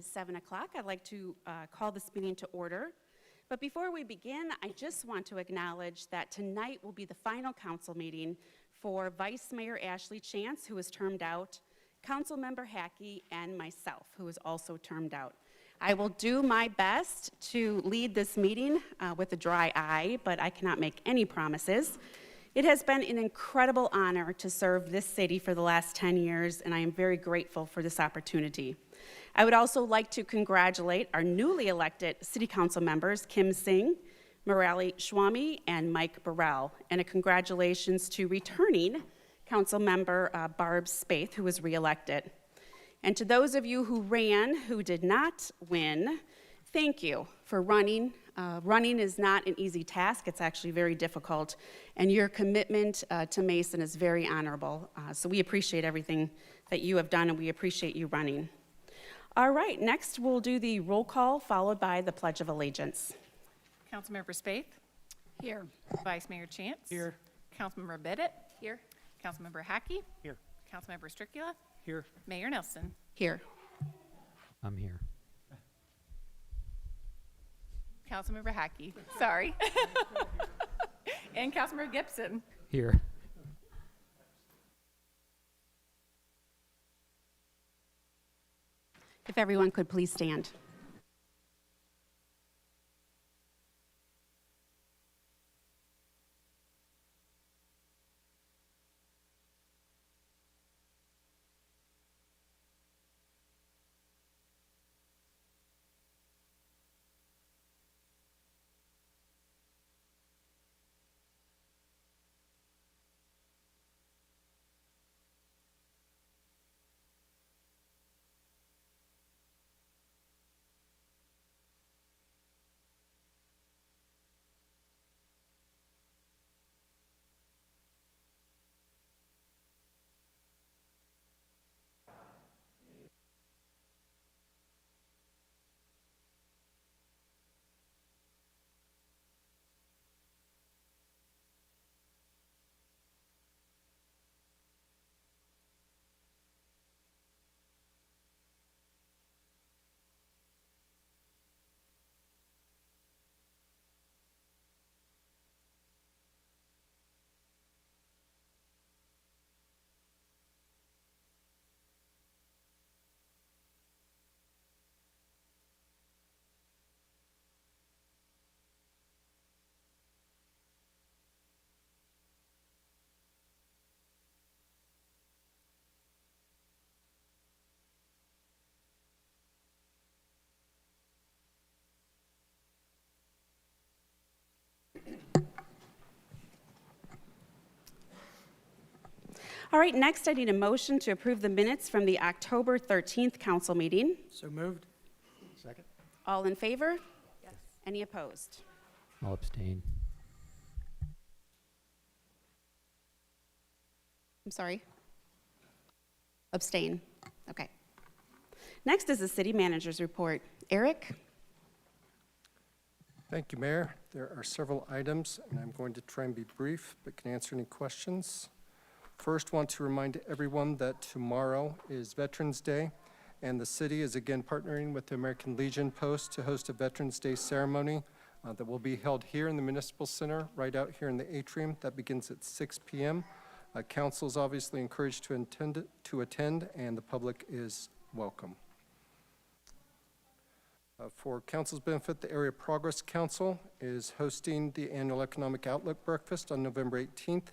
is 7 o'clock. I'd like to call this meeting to order. But before we begin, I just want to acknowledge that tonight will be the final council meeting for Vice Mayor Ashley Chance, who is termed out, Councilmember Hackey, and myself, who is also termed out. I will do my best to lead this meeting with a dry eye, but I cannot make any promises. It has been an incredible honor to serve this city for the last 10 years, and I am very grateful for this opportunity. I would also like to congratulate our newly elected City Council members, Kim Singh, Murali Swamy, and Mike Burrell, and a congratulations to returning Council Member Barb Spaeth, who was reelected. And to those of you who ran who did not win, thank you for running. Running is not an easy task. It's actually very difficult. And your commitment to Mason is very honorable. So we appreciate everything that you have done, and we appreciate you running. All right, next we'll do the roll call followed by the Pledge of Allegiance. Councilmember Spaeth. Here. Vice Mayor Chance. Here. Councilmember Bennett. Here. Councilmember Hackey. Here. Councilmember Stricula. Here. Mayor Nelson. Here. I'm here. Councilmember Hackey. Sorry. And Councilmember Gibson. Here. If everyone could please stand. All right, next I need a motion to approve the minutes from the October 13th council meeting. So moved. Second. All in favor? Yes. Any opposed? I'll abstain. I'm sorry. Abstain. Okay. Next is the city manager's report. Eric? Thank you, Mayor. There are several items, and I'm going to try and be brief, but can answer any questions. First, want to remind everyone that tomorrow is Veterans Day, and the city is again partnering with the American Legion Post to host a Veterans Day ceremony that will be held here in the Municipal Center, right out here in the atrium. That begins at 6 p.m. Council is obviously encouraged to attend, and the public is welcome. For Council's benefit, the Area Progress Council is hosting the annual Economic Outlook Breakfast on November 18th.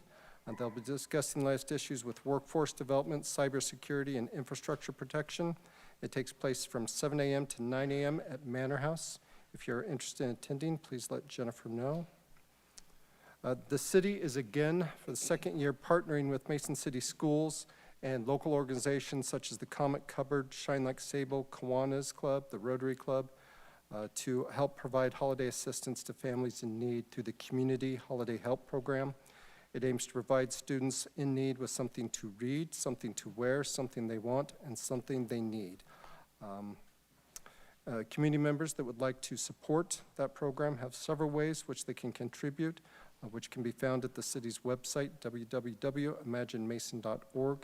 They'll be discussing the latest issues with workforce development, cybersecurity, and infrastructure protection. It takes place from 7 a.m. to 9 a.m. at Manor House. If you're interested in attending, please let Jennifer know. The city is again, for the second year, partnering with Mason City Schools and local organizations such as the Comic Cupboard, Shine Like Sable, Kiwanis Club, the Rotary Club, to help provide holiday assistance to families in need through the Community Holiday Help Program. It aims to provide students in need with something to read, something to wear, something they want, and something they need. Community members that would like to support that program have several ways which they can contribute, which can be found at the city's website, www.imaginemason.org,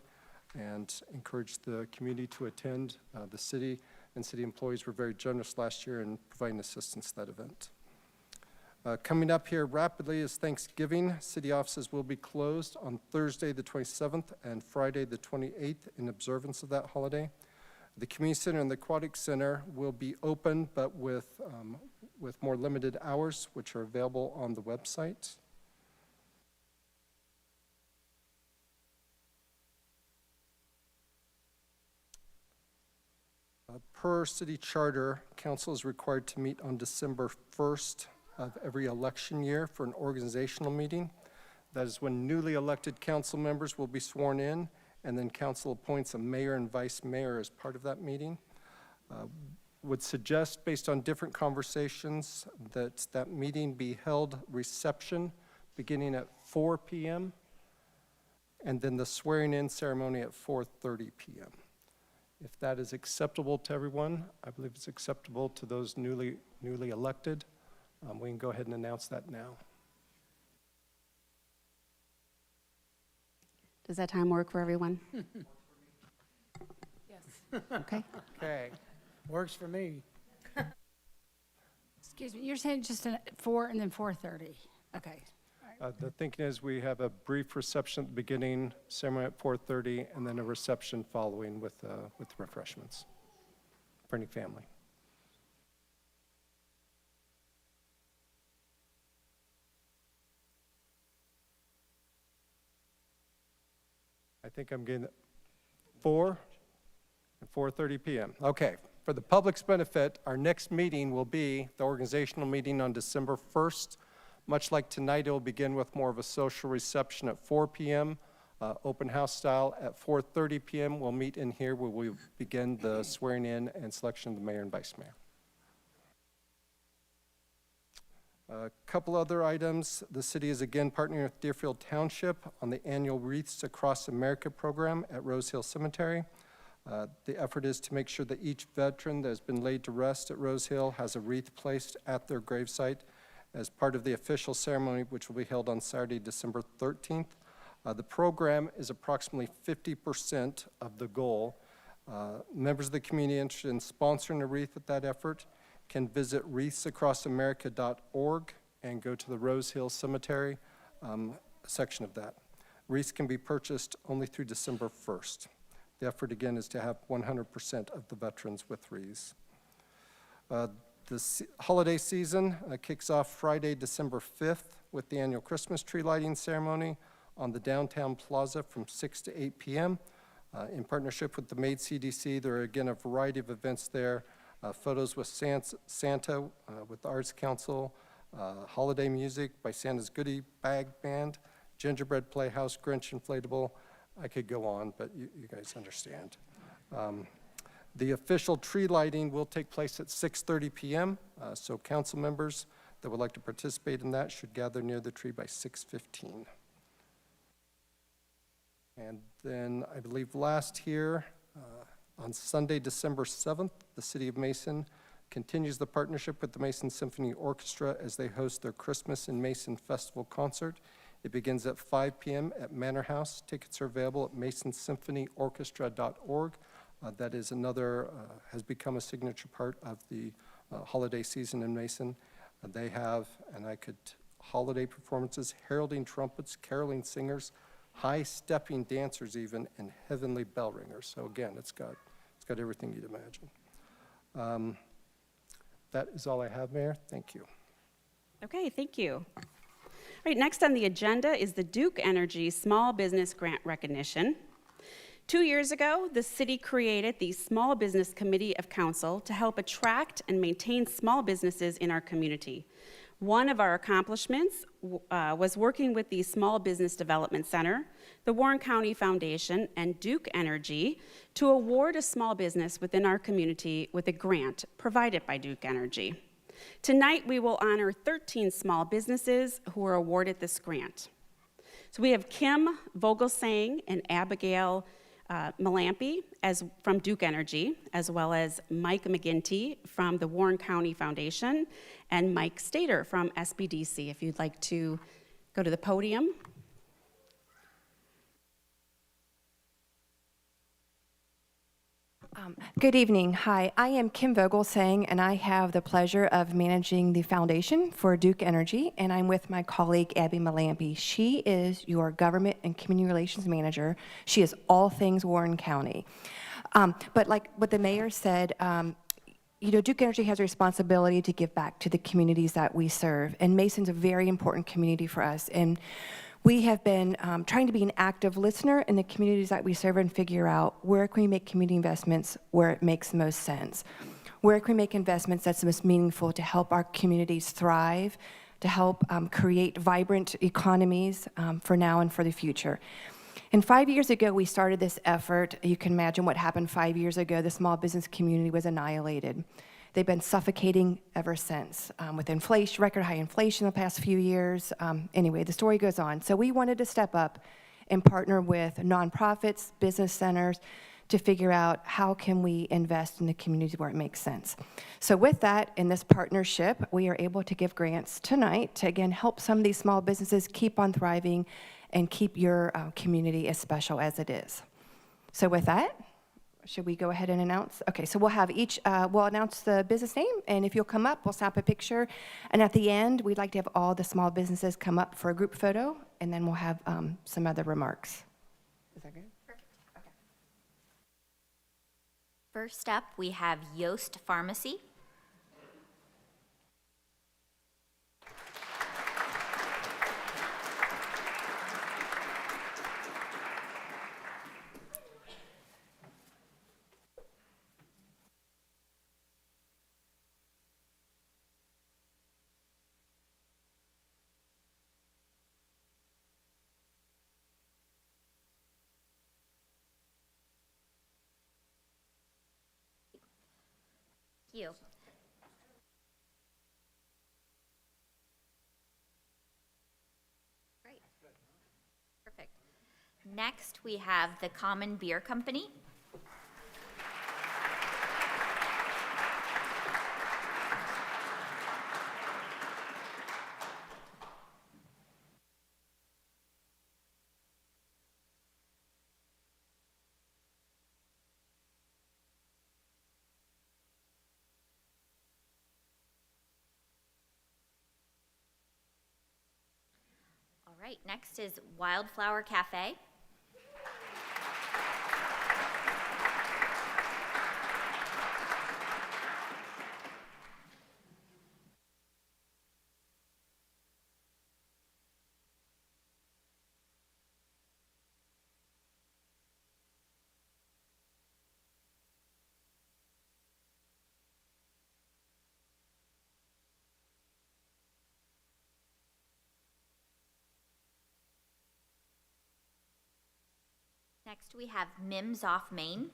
and encourage the community to attend. The city and city employees were very generous last year in providing assistance to that event. Coming up here rapidly is Thanksgiving. City offices will be closed on Thursday, the 27th, and Friday, the 28th, in observance of that holiday. The Community Center and the Aquatic Center will be open, but with more limited hours, which are available on the website. Per city charter, council is required to meet on December 1st of every election year for an organizational meeting. That is when newly elected council members will be sworn in, and then council appoints a mayor and vice mayor as part of that meeting. Would suggest, based on different conversations, that that meeting be held reception beginning at 4 p.m. and then the swearing-in ceremony at 4:30 p.m. If that is acceptable to everyone, I believe it's acceptable to those newly elected. We can go ahead and announce that now. Does that time work for everyone? Yes. Okay. Okay. Works for me. Excuse me, you're saying just 4 and then 4:30? Okay. The thinking is we have a brief reception at the beginning, ceremony at 4:30, and then a reception following with refreshments for any family. I think I'm getting 4 and 4:30 p.m. Okay. For the public's benefit, our next meeting will be the organizational meeting on December 1st. Much like tonight, it will begin with more of a social reception at 4 p.m., open house style. At 4:30 p.m., we'll meet in here where we begin the swearing in and selection of the mayor and vice mayor. A couple other items. The city is again partnering with Deerfield Township on the annual Wreaths Across America program at Rose Hill Cemetery. The effort is to make sure that each veteran that has been laid to rest at Rose Hill has a wreath placed at their gravesite as part of the official ceremony, which will be held on Saturday, December 13th. The program is approximately 50% of the goal. Members of the community interested in sponsoring a wreath at that effort can visit wreathsacrossamerica.org and go to the Rose Hill Cemetery section of that. Wreaths can be purchased only through December 1st. The effort, again, is to have 100% of the veterans with wreaths. The holiday season kicks off Friday, December 5th with the annual Christmas tree lighting ceremony on the downtown plaza from 6 to 8 p.m. In partnership with the MAID CDC, there are again a variety of events there. Photos with Santa, with the Arts Council, holiday music by Santa's Goodie Bag Band, Gingerbread Playhouse, Grinch Inflatable. I could go on, but you guys understand. The official tree lighting will take place at 6:30 p.m., so council members that would like to participate in that should gather near the tree by 6:15. And then I believe last here, on Sunday, December 7th, the City of Mason continues the partnership with the Mason Symphony Orchestra as they host their Christmas in Mason Festival concert. It begins at 5 p.m. at Manor House. Tickets are available at masonsymphonyorchestra.org. That is another, has become a signature part of the holiday season in Mason. They have, and I could, holiday performances, heralding trumpets, caroling singers, high-stepping dancers even, and heavenly bell ringers. So again, it's got everything you'd imagine. That is all I have, Mayor. Thank you. Okay, thank you. All right, next on the agenda is the Duke Energy Small Business Grant Recognition. 2 years ago, the city created the Small Business Committee of Council to help attract and maintain small businesses in our community. One of our accomplishments was working with the Small Business Development Center, the Warren County Foundation, and Duke Energy to award a small business within our community with a grant provided by Duke Energy. Tonight, we will honor 13 small businesses who were awarded this grant. So we have Kim Vogelsang and Abigail Malampy from Duke Energy, as well as Mike McGinty from the Warren County Foundation, and Mike Stater from SBDC. If you'd like to go to the podium. Good evening. Hi, I am Kim Vogelsang, and I have the pleasure of managing the foundation for Duke Energy, and I'm with my colleague, Abby Malampy. She is your government and community relations manager. She is all things Warren County. But like what the mayor said, you know, Duke Energy has a responsibility to give back to the communities that we serve, and Mason's a very important community for us. And we have been trying to be an active listener in the communities that we serve and figure out where can we make community investments where it makes the most sense. Where can we make investments that's most meaningful to help our communities thrive, to help create vibrant economies for now and for the future. And 5 years ago, we started this effort. You can imagine what happened 5 years ago. The small business community was annihilated. They've been suffocating ever since with inflation, record high inflation the past few years. Anyway, the story goes on. So we wanted to step up and partner with nonprofits, business centers, to figure out how can we invest in the communities where it makes sense. So with that, in this partnership, we are able to give grants tonight to, again, help some of these small businesses keep on thriving and keep your community as special as it is. So with that, should we go ahead and announce? Okay, so we'll have we'll announce the business name, and if you'll come up, we'll snap a picture. And at the end, we'd like to have all the small businesses come up for a group photo, and then we'll have some other remarks. Is that good? Perfect. Okay. First up, we have Yost Pharmacy. You. Great. Perfect. Next, we have the Common Beer Company. All right, next is Wildflower Cafe. Next, we have Mims off Main.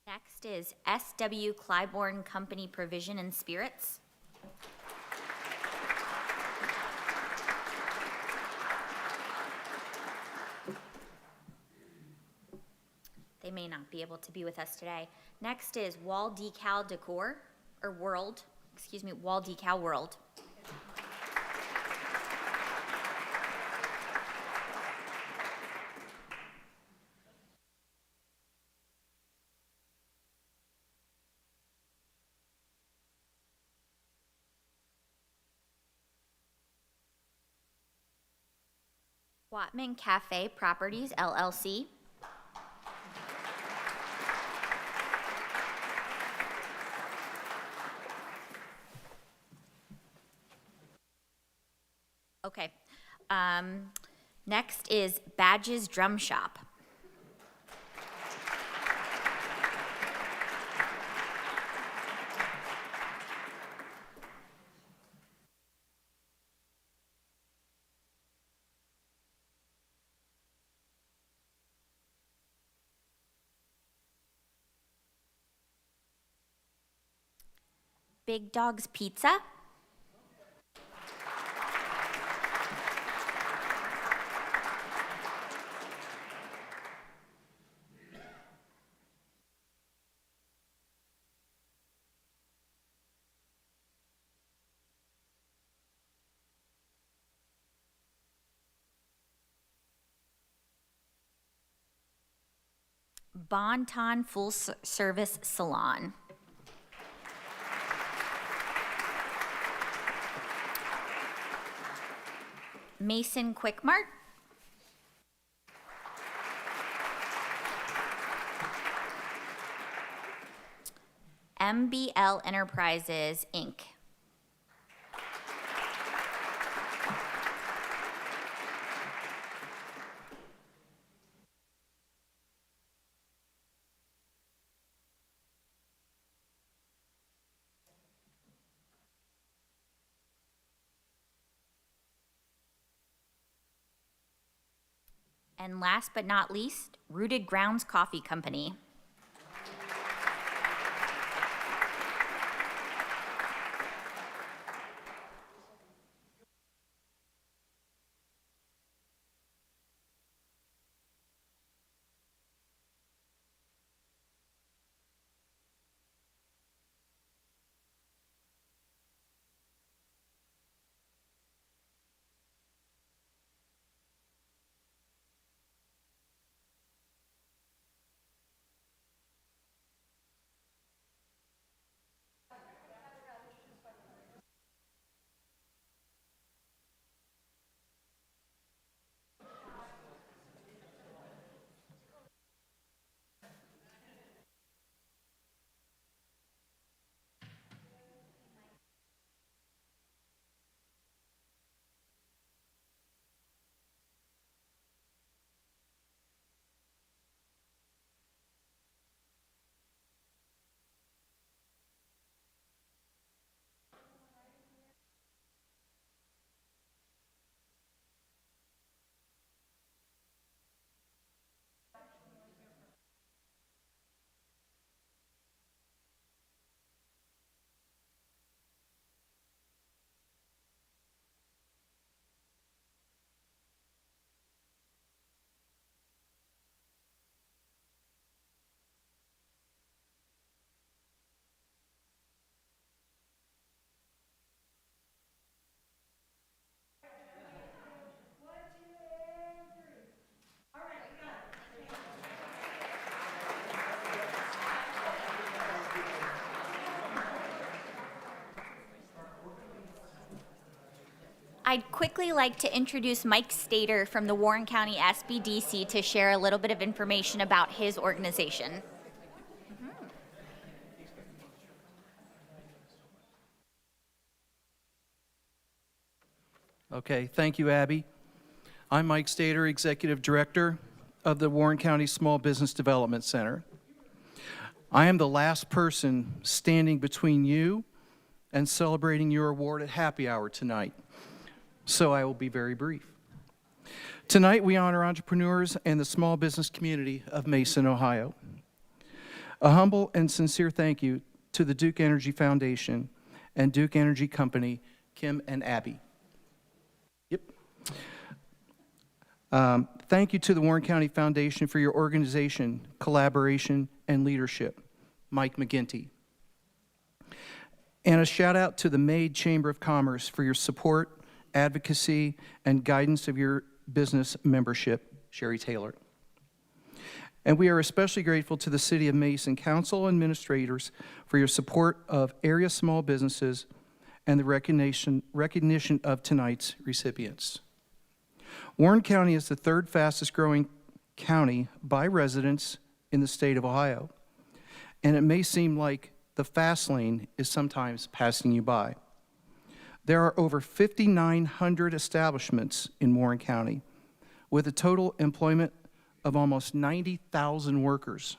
Next is S.W. Clybourne Company Provision and Spirits. They may not be able to be with us today. Next is Wall Decal Decor, or World, excuse me, Wall Decal World. Watman Cafe Properties, LLC. Okay. Next is Badges Drum Shop. Big Dog's Pizza. Bonton Full Service Salon. Mason Quick Mart. MBL Enterprises, Inc. And last but not least, Rooted Grounds Coffee Company. I'd quickly like to introduce Mike Stater from the Warren County SBDC to share a little bit of information about his organization. Okay, thank you, Abby. I'm Mike Stater, Executive Director of the Warren County Small Business Development Center. I am the last person standing between you and celebrating your award at happy hour tonight, so I will be very brief. Tonight, we honor entrepreneurs and the small business community of Mason, Ohio. A humble and sincere thank you to the Duke Energy Foundation and Duke Energy Company, Kim and Abby. Thank you to the Warren County Foundation for your organization, collaboration, and leadership, Mike McGinty. And a shout out to the Maid Chamber of Commerce for your support, advocacy, and guidance of your business membership, Sherry Taylor. And we are especially grateful to the City of Mason Council administrators for your support of area small businesses and the recognition of tonight's recipients. Warren County is the third fastest growing county by residents in the state of Ohio, and it may seem like the fast lane is sometimes passing you by. There are over 5,900 establishments in Warren County with a total employment of almost 90,000 workers.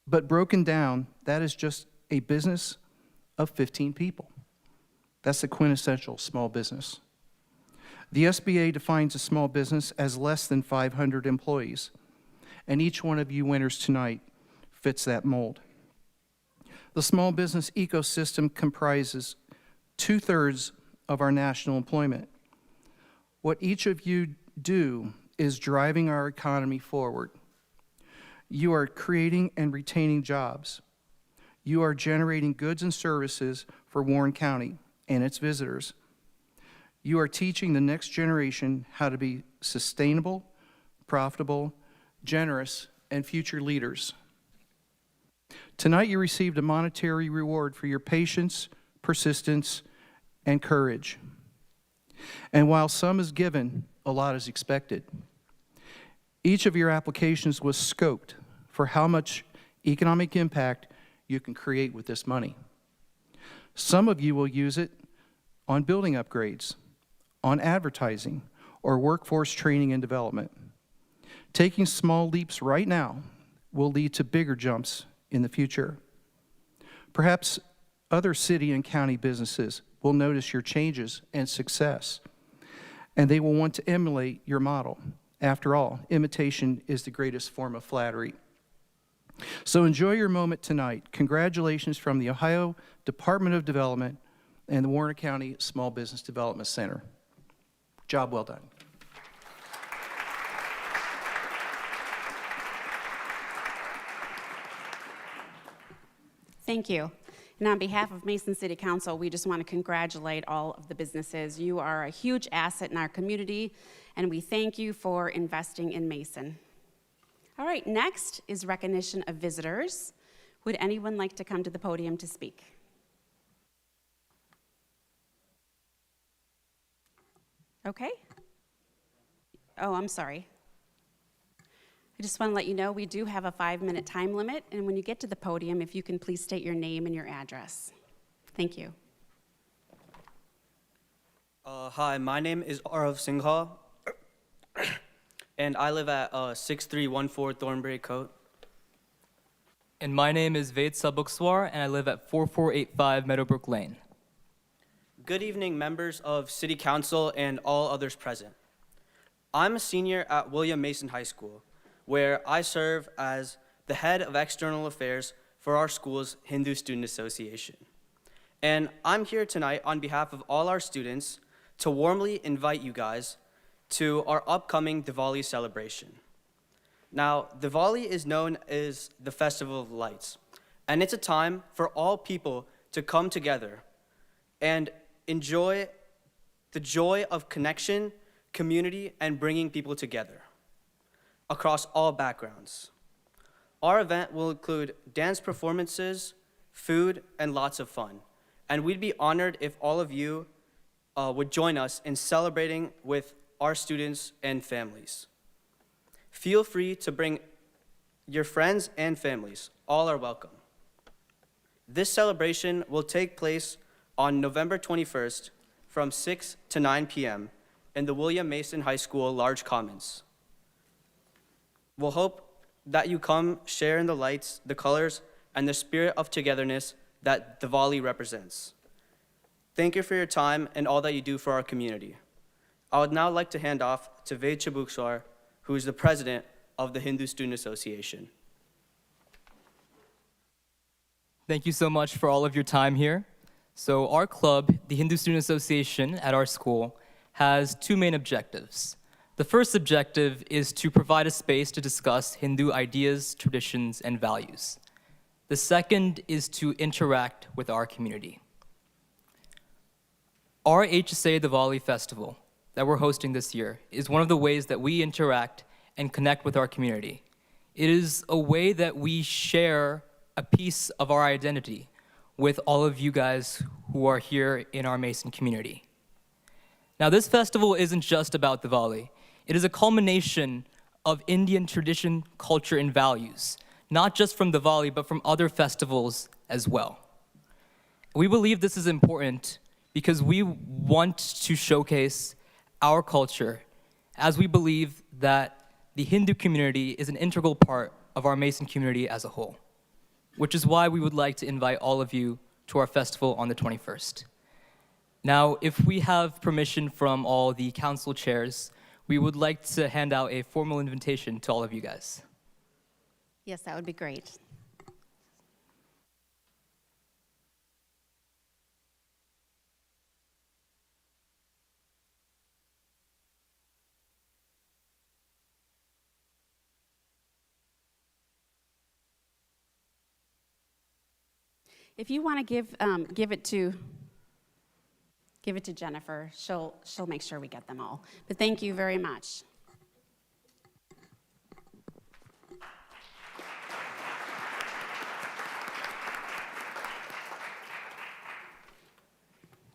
But broken down, that is just a business of 15 people. That's the quintessential small business. The SBA defines a small business as less than 500 employees, and each one of you winners tonight fits that mold. The small business ecosystem comprises 2/3 of our national employment. What each of you do is driving our economy forward. You are creating and retaining jobs. You are generating goods and services for Warren County and its visitors. You are teaching the next generation how to be sustainable, profitable, generous, and future leaders. Tonight you received a monetary reward for your patience, persistence, and courage. And while some is given, a lot is expected. Each of your applications was scoped for how much economic impact you can create with this money. Some of you will use it on building upgrades, on advertising, or workforce training and development. Taking small leaps right now will lead to bigger jumps in the future. Perhaps other city and county businesses will notice your changes and success, and they will want to emulate your model. After all, imitation is the greatest form of flattery. So enjoy your moment tonight. Congratulations from the Ohio Department of Development and the Warren County Small Business Development Center. Job well done. Thank you. And on behalf of Mason City Council, we just want to congratulate all of the businesses. You are a huge asset in our community, and we thank you for investing in Mason. All right, next is recognition of visitors. Would anyone like to come to the podium to speak? Okay. Oh, I'm sorry. I just want to let you know we do have a 5-minute time limit, and when you get to the podium, if you can please state your name and your address. Thank you. Hi, my name is Arav Singha, and I live at 6314 Thornbury Court. And my name is Ved Sabukswar, and I live at 4485 Meadowbrook Lane. Good evening, members of City Council and all others present. I'm a senior at William Mason High School, where I serve as the head of external affairs for our school's Hindu Student Association. And I'm here tonight on behalf of all our students to warmly invite you guys to our upcoming Diwali celebration. Now, Diwali is known as the Festival of Lights, and it's a time for all people to come together and enjoy the joy of connection, community, and bringing people together across all backgrounds. Our event will include dance performances, food, and lots of fun. And we'd be honored if all of you would join us in celebrating with our students and families. Feel free to bring your friends and families. All are welcome. This celebration will take place on November 21st from 6 to 9 p.m. in the William Mason High School Large Commons. We'll hope that you come share in the lights, the colors, and the spirit of togetherness that Diwali represents. Thank you for your time and all that you do for our community. I would now like to hand off to Ved Sabukswar, who is the president of the Hindu Student Association. Thank you so much for all of your time here. So our club, the Hindu Student Association at our school, has two main objectives. The first objective is to provide a space to discuss Hindu ideas, traditions, and values. The second is to interact with our community. Our HSA Diwali Festival that we're hosting this year is one of the ways that we interact and connect with our community. It is a way that we share a piece of our identity with all of you guys who are here in our Mason community. Now, this festival isn't just about Diwali. It is a culmination of Indian tradition, culture, and values, not just from Diwali, but from other festivals as well. We believe this is important because we want to showcase our culture, as we believe that the Hindu community is an integral part of our Mason community as a whole, which is why we would like to invite all of you to our festival on the 21st. Now, if we have permission from all the council chairs, we would like to hand out a formal invitation to all of you guys. Yes, that would be great. If you want to give it to Jennifer, she'll make sure we get them all. But thank you very much.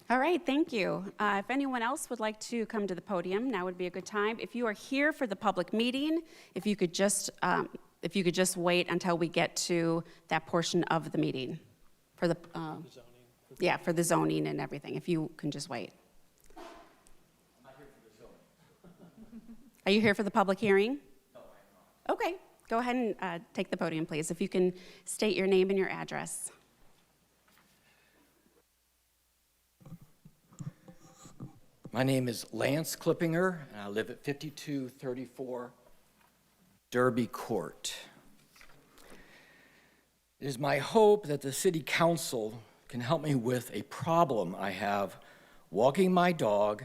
All right, thank you. If anyone else would like to come to the podium, now would be a good time. If you are here for the public meeting, if you could just wait until we get to that portion of the meeting for the for the zoning and everything. If you can just wait. I'm not here for the zoning. Are you here for the public hearing? No, I'm not. Okay, go ahead and take the podium, please. If you can state your name and your address. My name is Lance Klippinger, and I live at 5234 Derby Court. It is my hope that the City Council can help me with a problem I have walking my dog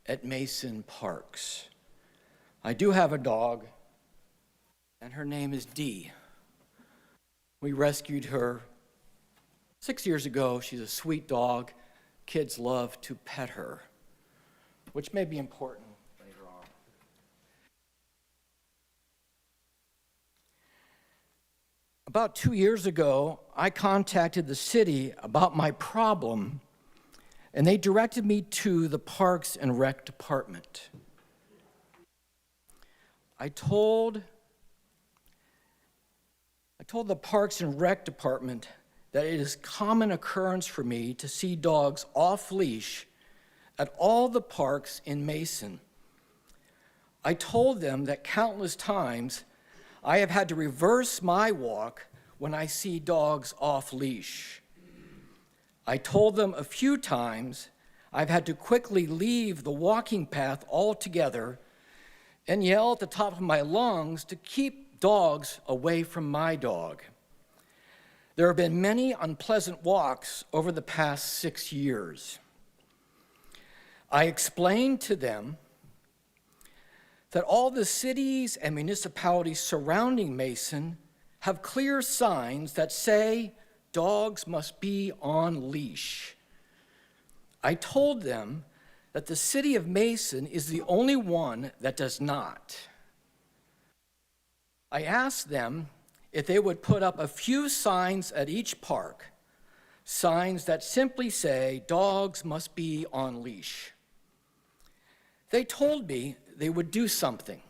at Mason Parks. I do have a dog, and her name is Dee. We rescued her 6 years ago. She's a sweet dog. Kids love to pet her, which may be important later on. About 2 years ago, I contacted the city about my problem, and they directed me to the Parks and Rec Department. I told the Parks and Rec Department that it is common occurrence for me to see dogs off leash at all the parks in Mason. I told them that countless times I have had to reverse my walk when I see dogs off leash. I told them a few times I've had to quickly leave the walking path altogether and yell at the top of my lungs to keep dogs away from my dog. There have been many unpleasant walks over the past 6 years. I explained to them that all the cities and municipalities surrounding Mason have clear signs that say dogs must be on leash. I told them that the city of Mason is the only one that does not. I asked them if they would put up a few signs at each park, signs that simply say dogs must be on leash. They told me they would do something.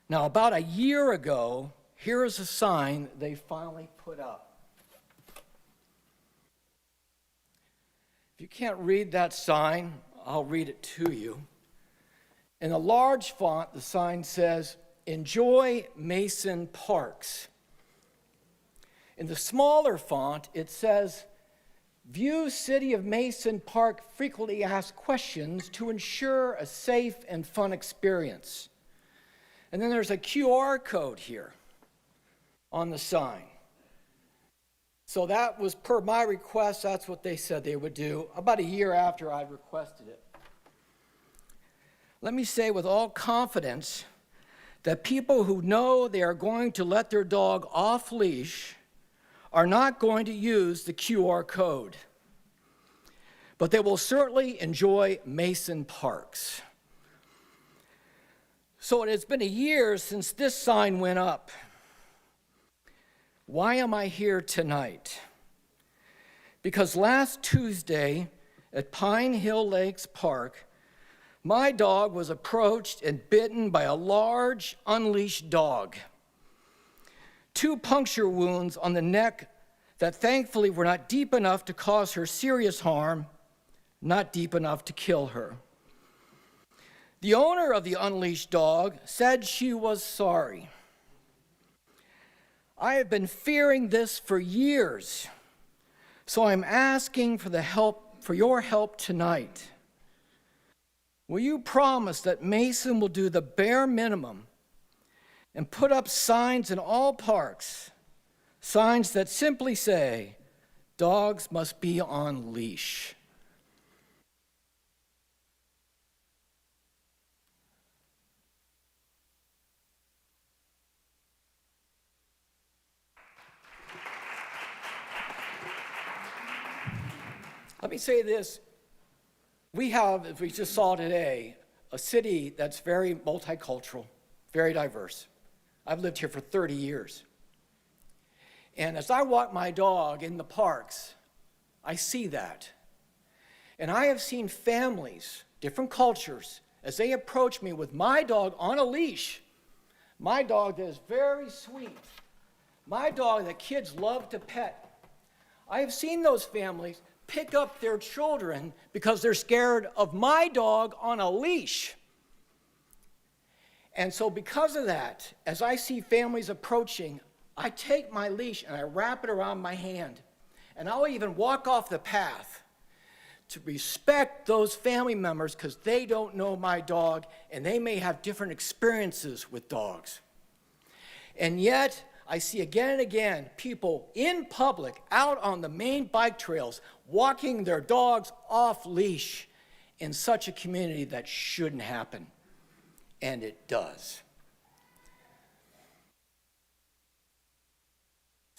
Now, about a year ago, here is a sign they finally put up. If you can't read that sign, I'll read it to you. In a large font, the sign says, "Enjoy Mason Parks." In the smaller font, it says, "View City of Mason Park frequently asked questions to ensure a safe and fun experience." And then there's a QR code here on the sign. So that was per my request. That's what they said they would do about a year after I requested it. Let me say with all confidence that people who know they are going to let their dog off leash are not going to use the QR code, but they will certainly enjoy Mason Parks. So it has been a year since this sign went up. Why am I here tonight? Because last Tuesday at Pine Hill Lakes Park, my dog was approached and bitten by a large, unleashed dog. 2 puncture wounds on the neck that thankfully were not deep enough to cause her serious harm, not deep enough to kill her. The owner of the unleashed dog said she was sorry. I have been fearing this for years, so I'm asking for your help tonight. Will you promise that Mason will do the bare minimum and put up signs in all parks, signs that simply say, dogs must be on leash? Let me say this. We have, as we just saw today, a city that's very multicultural, very diverse. I've lived here for 30 years. And as I walk my dog in the parks, I see that. And I have seen families, different cultures, as they approach me with my dog on a leash, my dog that is very sweet, my dog that kids love to pet. I have seen those families pick up their children because they're scared of my dog on a leash. And so because of that, as I see families approaching, I take my leash and I wrap it around my hand. And I'll even walk off the path to respect those family members because they don't know my dog and they may have different experiences with dogs. And yet, I see again and again people in public out on the main bike trails walking their dogs off leash in such a community that shouldn't happen. And it does.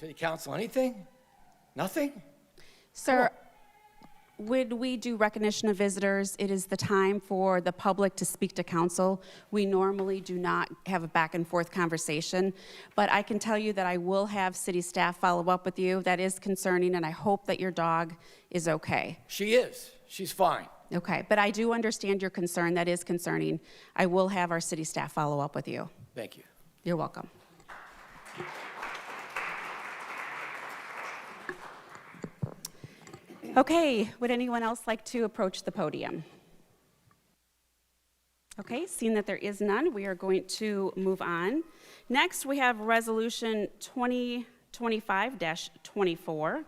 City Council, anything? Nothing? Sir, would we do recognition of visitors? It is the time for the public to speak to council. We normally do not have a back and forth conversation, but I can tell you that I will have city staff follow up with you. That is concerning, and I hope that your dog is okay. She is. She's fine. Okay, but I do understand your concern. That is concerning. I will have our city staff follow up with you. Thank you. You're welcome. Okay, would anyone else like to approach the podium? Okay, seeing that there is none, we are going to move on. Next, we have Resolution 2025-24.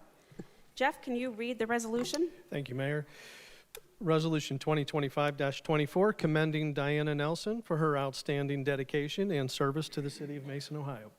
Jeff, can you read the resolution? Thank you, Mayor. Resolution 2025-24, commending Diana Nelson for her outstanding dedication and service to the city of Mason, Ohio.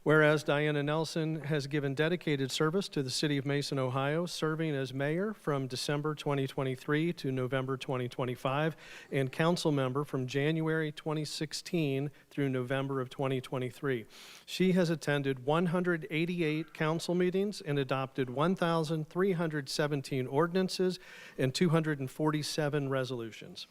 Whereas Diana Nelson has given dedicated service to the city of Mason, Ohio, serving as mayor from December 2023 to November 2025, and council member from January 2016 through November of 2023. She has attended 188 council meetings and adopted 1,317 ordinances and 247 resolutions.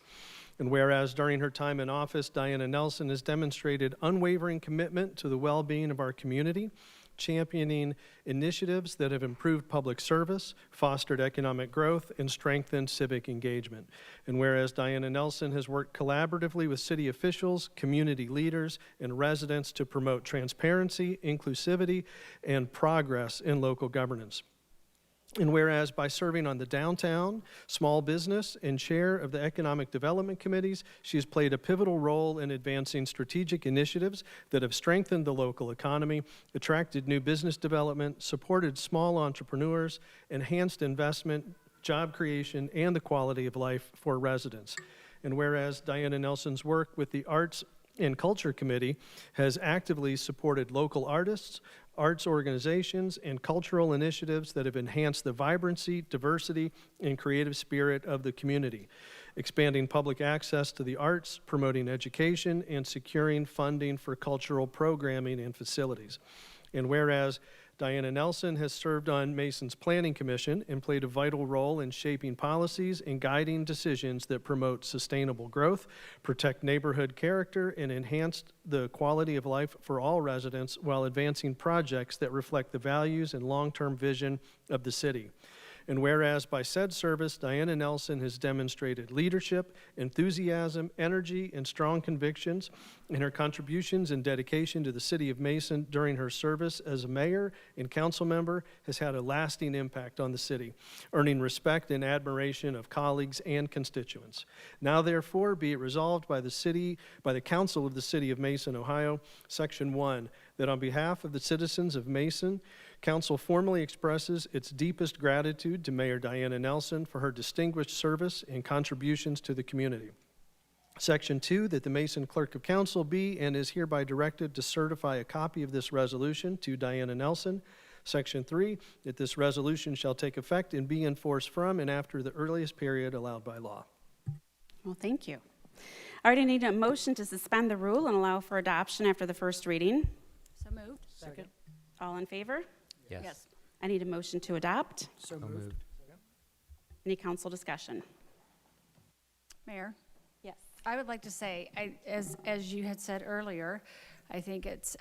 And whereas during her time in office, Diana Nelson has demonstrated unwavering commitment to the well-being of our community, championing initiatives that have improved public service, fostered economic growth, and strengthened civic engagement. And whereas Diana Nelson has worked collaboratively with city officials, community leaders, and residents to promote transparency, inclusivity, and progress in local governance. And whereas by serving on the downtown, small business, and chair of the economic development committees, she has played a pivotal role in advancing strategic initiatives that have strengthened the local economy, attracted new business development, supported small entrepreneurs, enhanced investment, job creation, and the quality of life for residents. And whereas Diana Nelson's work with the Arts and Culture Committee has actively supported local artists, arts organizations, and cultural initiatives that have enhanced the vibrancy, diversity, and creative spirit of the community, expanding public access to the arts, promoting education, and securing funding for cultural programming and facilities. And whereas Diana Nelson has served on Mason's Planning Commission and played a vital role in shaping policies and guiding decisions that promote sustainable growth, protect neighborhood character, and enhance the quality of life for all residents while advancing projects that reflect the values and long-term vision of the city. And whereas by said service, Diana Nelson has demonstrated leadership, enthusiasm, energy, and strong convictions in her contributions and dedication to the city of Mason during her service as a mayor and council member has had a lasting impact on the city, earning respect and admiration of colleagues and constituents. Now therefore be it resolved by the council of the city of Mason, Ohio, Section 1, that on behalf of the citizens of Mason, Council formally expresses its deepest gratitude to Mayor Diana Nelson for her distinguished service and contributions to the community. Section 2, that the Mason Clerk of Council be and is hereby directed to certify a copy of this resolution to Diana Nelson. Section 3, that this resolution shall take effect and be in force from and after the earliest period allowed by law. Well, thank you. All right, I need a motion to suspend the rule and allow for adoption after the first reading. So moved. Second. All in favor? Yes. I need a motion to adopt. So So moved. moved. Any council discussion? Mayor, Yes. I would like to say, as you had said earlier, I think it's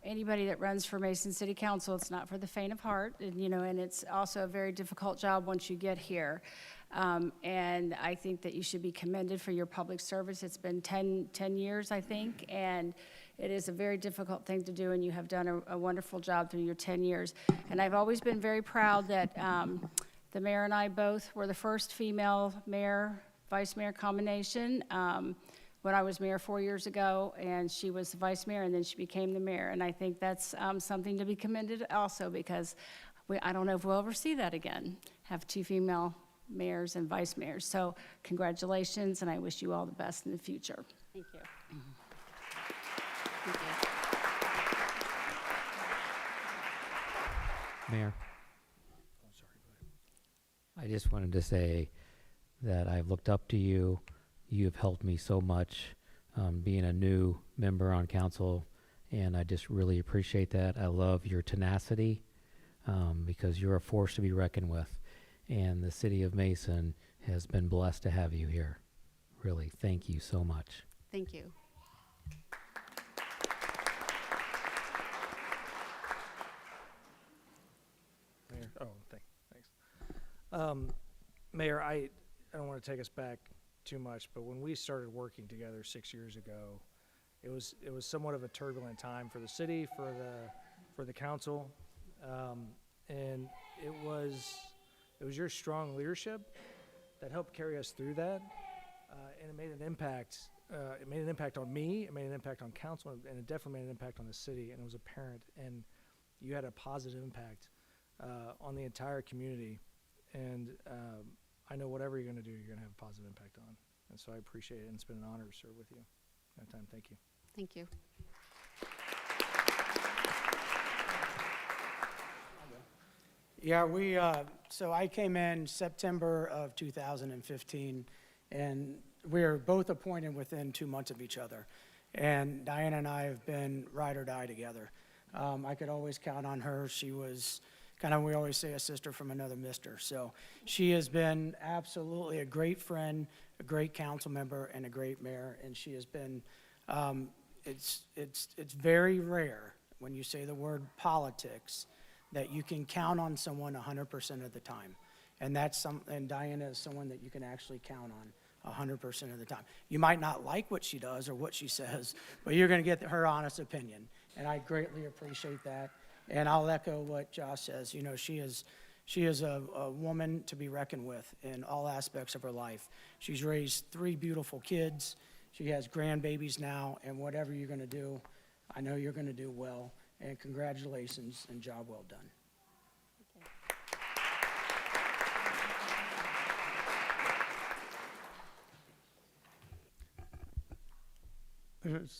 anybody that runs for Mason City Council, it's not for the faint of heart, and it's also a very difficult job once you get here. And I think that you should be commended for your public service. It's been 10 years, I think, and it is a very difficult thing to do, and you have done a wonderful job through your 10 years. And I've always been very proud that the mayor and I both were the first female mayor, vice mayor combination when I was mayor 4 years ago, and she was the vice mayor, and then she became the mayor. And I think that's something to be commended also, because I don't know if we'll ever see that again, have 2 female mayors and vice mayors. So congratulations, and I wish you all the best in the future. Thank you. Thank you. Mayor? I just wanted to say that I've looked up to you. You've helped me so much being a new member on council, and I just really appreciate that. I love your tenacity because you're a force to be reckoned with, and the city of Mason has been blessed to have you here. Really, thank you so much. Thank you. Mayor, thanks. Mayor, I don't want to take us back too much, but when we started working together 6 years ago, it was somewhat of a turbulent time for the city, for the council, and it was your strong leadership that helped carry us through that, and it made an impact. It made an impact on me. It made an impact on council, and it definitely made an impact on the city. And it was apparent, and you had a positive impact on the entire community. And I know whatever you're going to do, you're going to have a positive impact on. And so I appreciate it, and it's been an honor to serve with you that time. Thank you. Thank you. Yeah, so I came in September of 2015, and we were both appointed within 2 months of each other. And Diana and I have been ride or die together. I could always count on her. She was kind of, we always say, a sister from another mister. So she has been absolutely a great friend, a great council member, and a great mayor. And she has been, it's very rare when you say the word politics that you can count on someone 100% of the time. And and Diana is someone that you can actually count on 100% of the time. You might not like what she does or what she says, but you're going to get her honest opinion. And I greatly appreciate that. And I'll echo what Josh says. You know, she is a woman to be reckoned with in all aspects of her life. She's raised 3 beautiful kids. She has grandbabies now, and whatever you're going to do, I know you're going to do well. And congratulations and job well done.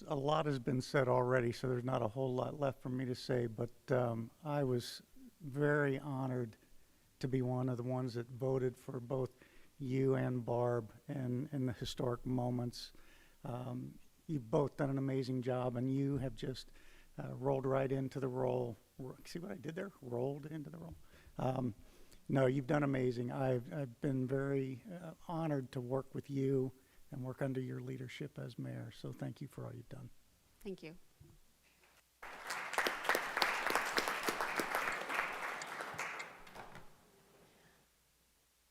A lot has been said already, so there's not a whole lot left for me to say, but I was very honored to be one of the ones that voted for both you and Barb in the historic moments. You've both done an amazing job, and you have just rolled right into the role. See what I did there? Rolled into the role. No, you've done amazing. I've been very honored to work with you and work under your leadership as mayor. So thank you for all you've done. Thank you.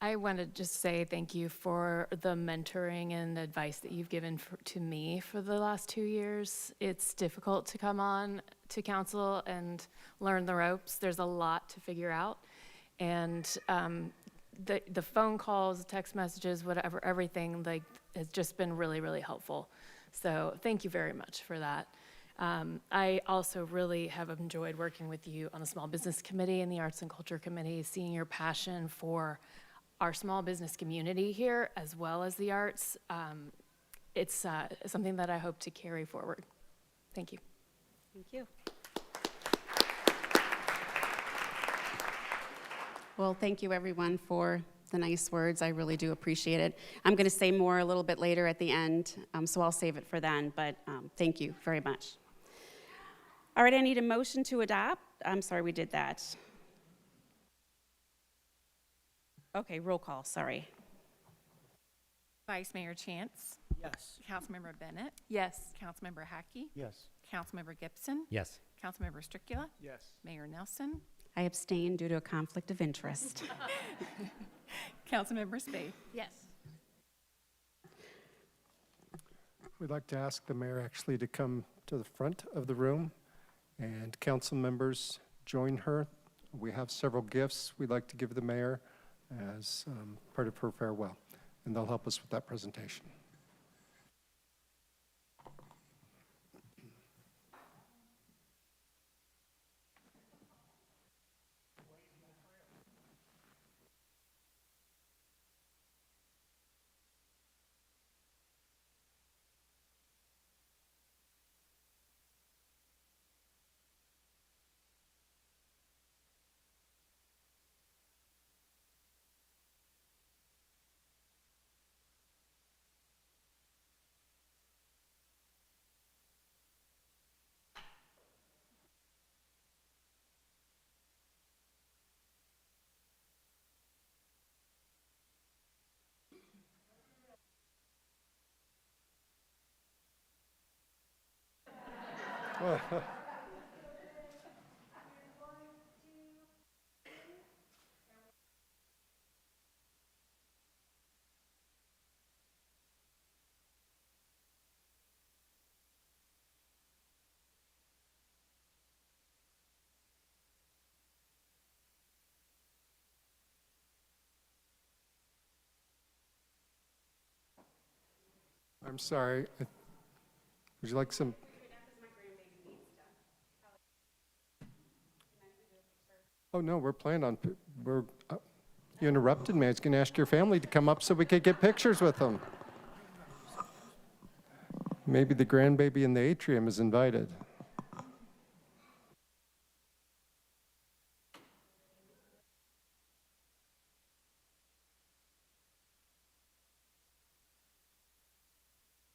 I want to just say thank you for the mentoring and advice that you've given to me for the last 2 years. It's difficult to come on to council and learn the ropes. There's a lot to figure out. And the phone calls, text messages, whatever, everything has just been really, really helpful. So thank you very much for that. I also really have enjoyed working with you on the Small Business Committee and the Arts and Culture Committee, seeing your passion for our small business community here, as well as the arts. It's something that I hope to carry forward. Thank you. Thank you. Well, thank you, everyone, for the nice words. I really do appreciate it. I'm going to say more a little bit later at the end, so I'll save it for then, but thank you very much. All right, I need a motion to adopt. I'm sorry, we did that. Okay, roll call, sorry. Vice Mayor Chance. Yes. Councilmember Bennett. Yes. Councilmember Hackey. Yes. Councilmember Gibson. Yes. Councilmember Stricula. Yes. Mayor Nelson. I abstain due to a conflict of interest. Councilmember Spade. Yes. We'd like to ask the mayor actually to come to the front of the room, and council members join her. We have several gifts we'd like to give the mayor as part of her farewell, and they'll help us with that presentation. I'm sorry. Would you like some? Oh, no, we're planning on, you interrupted me. I was going to ask your family to come up so we could get pictures with them. Maybe the grandbaby in the atrium is invited.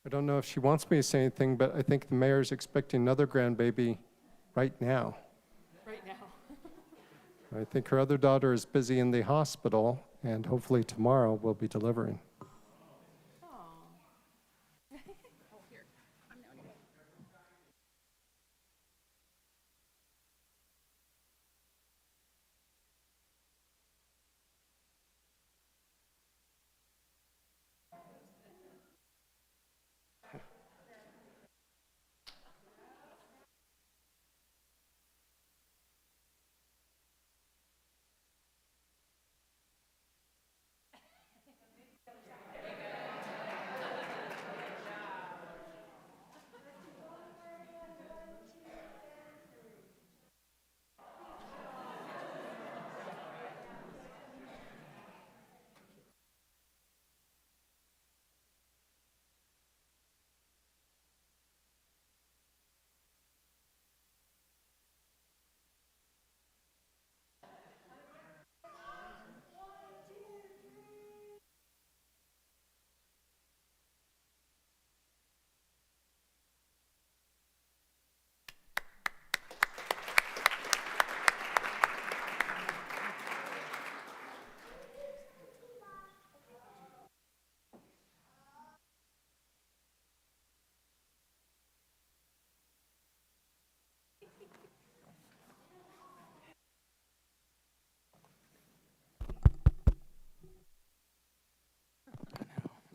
I don't know if she wants me to say anything, but I think the mayor's expecting another grandbaby right now. Right now. I think her other daughter is busy in the hospital, and hopefully tomorrow we'll be delivering.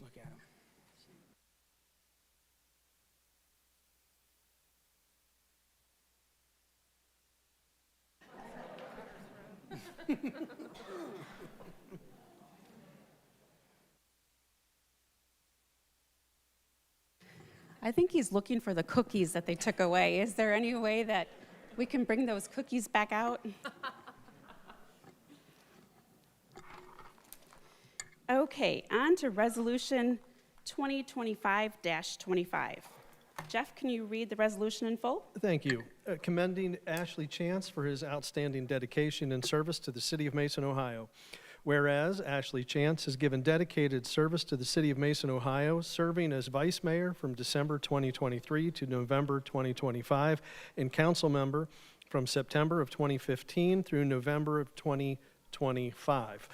Look at him. I think he's looking for the cookies that they took away. Is there any way that we can bring those cookies back out? Okay, on to Resolution 2025-25. Jeff, can you read the resolution in full? Thank you. Commending Ashley Chance for his outstanding dedication and service to the City of Mason, Ohio. Whereas Ashley Chance has given dedicated service to the City of Mason, Ohio, serving as Vice Mayor from December 2023 to November 2025, and Council Member from September of 2015 through November of 2025.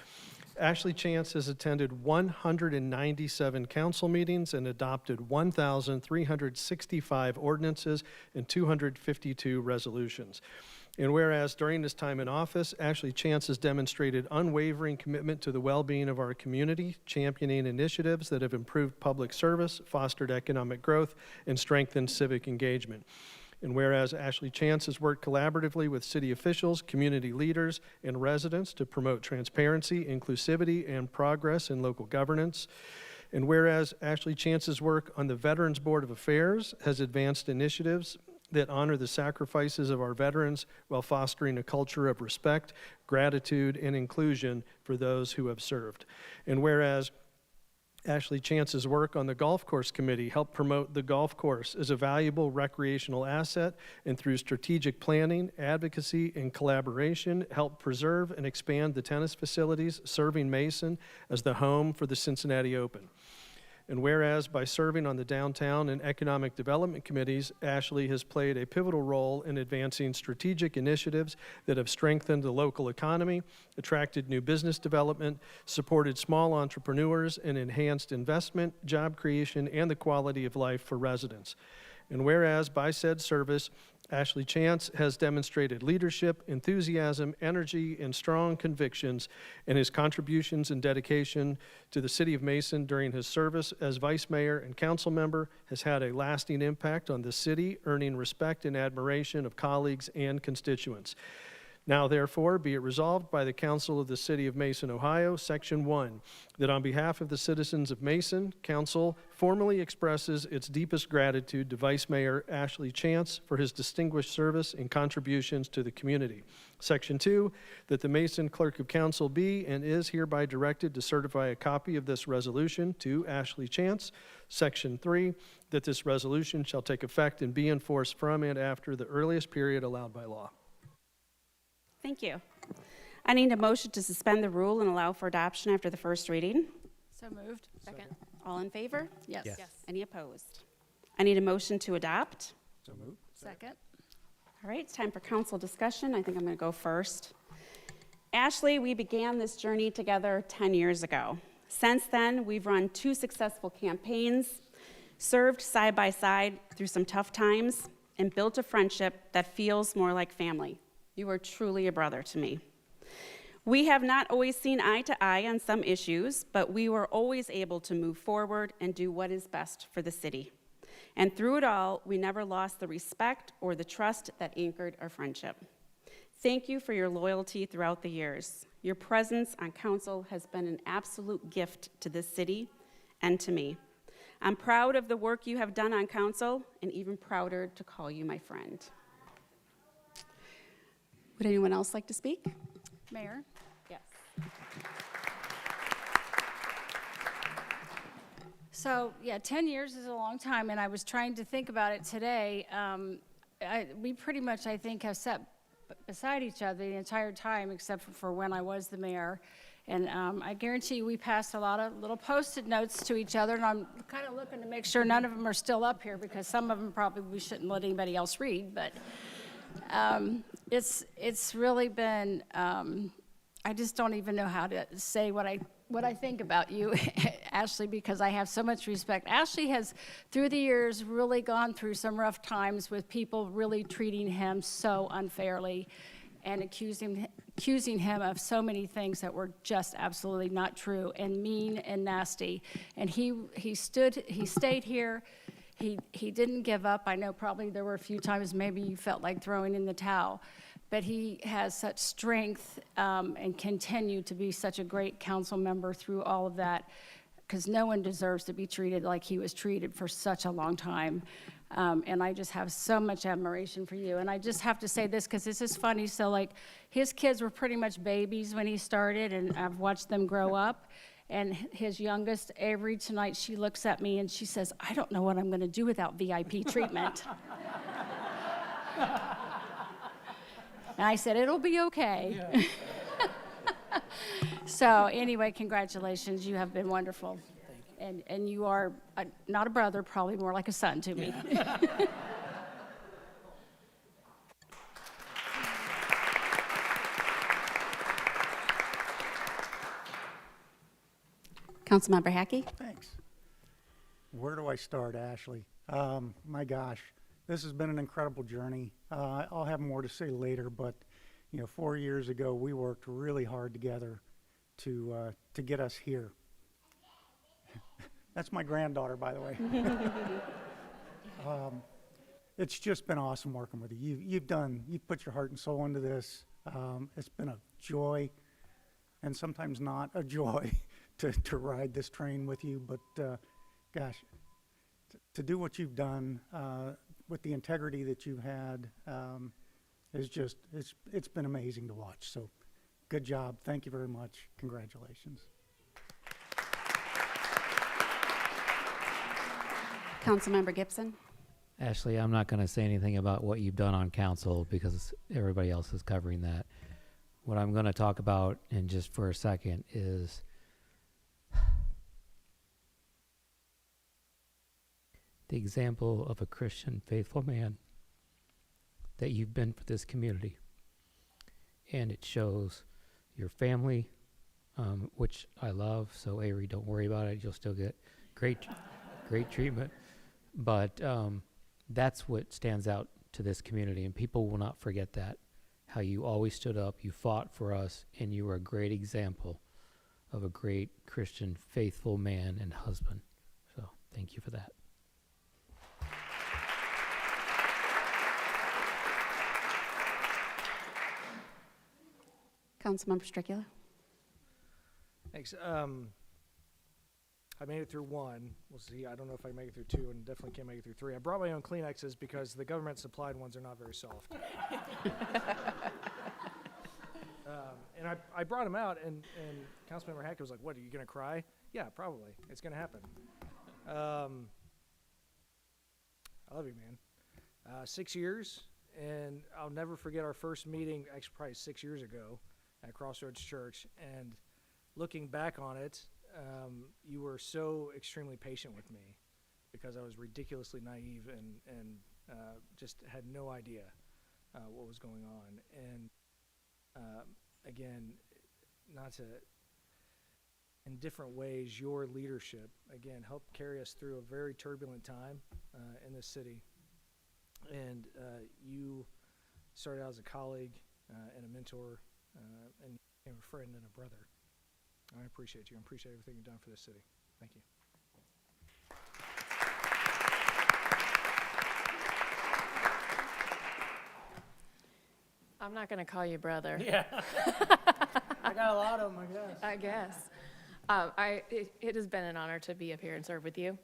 Ashley Chance has attended 197 council meetings and adopted 1,365 ordinances and 252 resolutions. And whereas during this time in office, Ashley Chance has demonstrated unwavering commitment to the well-being of our community, championing initiatives that have improved public service, fostered economic growth, and strengthened civic engagement. And whereas Ashley Chance has worked collaboratively with city officials, community leaders, and residents to promote transparency, inclusivity, and progress in local governance. And whereas Ashley Chance's work on the Veterans Board of Affairs has advanced initiatives that honor the sacrifices of our veterans while fostering a culture of respect, gratitude, and inclusion for those who have served. And whereas Ashley Chance's work on the Golf Course Committee helped promote the golf course as a valuable recreational asset, and through strategic planning, advocacy, and collaboration helped preserve and expand the tennis facilities, serving Mason as the home for the Cincinnati Open. And whereas by serving on the Downtown and Economic Development Committees, Ashley has played a pivotal role in advancing strategic initiatives that have strengthened the local economy, attracted new business development, supported small entrepreneurs, and enhanced investment, job creation, and the quality of life for residents. And whereas by said service, Ashley Chance has demonstrated leadership, enthusiasm, energy, and strong convictions, and his contributions and dedication to the City of Mason during his service as Vice Mayor and Council Member has had a lasting impact on the city, earning respect and admiration of colleagues and constituents. Now, therefore, be it resolved by the Council of the City of Mason, Ohio, Section 1, that on behalf of the citizens of Mason, Council formally expresses its deepest gratitude to Vice Mayor Ashley Chance for his distinguished service and contributions to the community. Section 2, that the Mason Clerk of Council be and is hereby directed to certify a copy of this resolution to Ashley Chance. Section 3, that this resolution shall take effect and be enforced from and after the earliest period allowed by law. Thank you. I need a motion to suspend the rule and allow for adoption after the first reading. So moved. Second. All in favor? Yes. Yes. Any opposed? I need a motion to adopt. So moved. Second. All right, it's time for council discussion. I think I'm going to go first. Ashley, we began this journey together 10 years ago. Since then, we've run 2 successful campaigns, served side by side through some tough times, and built a friendship that feels more like family. You are truly a brother to me. We have not always seen eye to eye on some issues, but we were always able to move forward and do what is best for the city. And through it all, we never lost the respect or the trust that anchored our friendship. Thank you for your loyalty throughout the years. Your presence on council has been an absolute gift to this city and to me. I'm proud of the work you have done on council, and even prouder to call you my friend. Would anyone else like to speak? Mayor? Yes. So, yeah, 10 years is a long time, and I was trying to think about it today. We pretty much, I think, have sat beside each other the entire time, except for when I was the mayor. And I guarantee you we passed a lot of little Post-it notes to each other, and I'm kind of looking to make sure none of them are still up here, because some of them probably we shouldn't let anybody else read, but it's really been, I just don't even know how to say what I think about you, Ashley, because I have so much respect. Ashley has, through the years, really gone through some rough times with people really treating him so unfairly and accusing him of so many things that were just absolutely not true and mean and nasty. And he stayed here. He didn't give up. I know probably there were a few times maybe you felt like throwing in the towel, but he has such strength and continued to be such a great council member through all of that, because no one deserves to be treated like he was treated for such a long time. And I just have so much admiration for you. And I just have to say this, because this is funny. So, like, his kids were pretty much babies when he started, and I've watched them grow up. And his youngest, Avery, tonight, she looks at me and she says, I don't know what I'm going to do without VIP treatment. And I said, it'll be okay. Yeah. So anyway, congratulations. You have been wonderful. And you are not a brother, probably more like a son to me. Yeah. Councilmember Hackey? Thanks. Where do I start, Ashley? My gosh, this has been an incredible journey. I'll have more to say later, but 4 years ago, we worked really hard together to get us here. That's my granddaughter, by the way. It's just been awesome working with you. You've put your heart and soul into this. It's been a joy, and sometimes not a joy, to ride this train with you. But gosh, to do what you've done with the integrity that you've had is just it's been amazing to watch. So, good job. Thank you very much. Congratulations. Councilmember Gibson? Ashley, I'm not going to say anything about what you've done on council because everybody else is covering that. What I'm going to talk about in just for a second is the example of a Christian, faithful man that you've been for this community. And it shows your family, which I love. So, Avery, don't worry about it. You'll still get great treatment. But that's what stands out to this community, and people will not forget that, how you always stood up, you fought for us, and you were a great example of a great Christian, faithful man and husband. So thank you for that. Councilmember Stricula? Thanks. I made it through one. We'll see. I don't know if I can make it through two, and definitely can't make it through three. I brought my own Kleenexes because the government supplied ones are not very soft. And I brought them out, and Councilmember Hackett was like, "What? Are you gonna cry?" Yeah, probably. It's gonna happen. I love you, man. 6 years, and I'll never forget our first meeting. Actually, probably 6 years ago at Crossroads Church, and looking back on it. You were so extremely patient with me because I was ridiculously naive and just had no idea what was going on. And again, in different ways, your leadership, again, helped carry us through a very turbulent time in this city. And you started out as a colleague and a mentor and became a friend and a brother. I appreciate you. I appreciate everything you've done for this city. Thank you. I'm not going to call you brother. Yeah. I got a lot of them, I guess. It has been an honor to be up here and serve with you.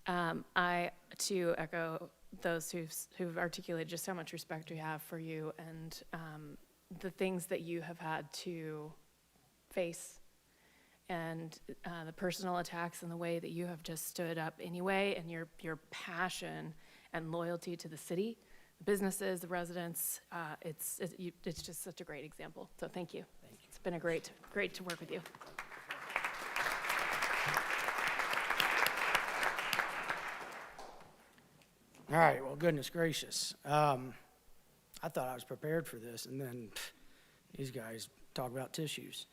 I, too, echo those who've articulated just how much respect we have for you and the things that you have had to face and the personal attacks and the way that you have just stood up anyway, and your passion and loyalty to the city, the businesses, the residents. It's just such a great example. So thank you. It's been a great to work with you. All right, well, goodness gracious. I thought I was prepared for this, and then these guys talk about tissues.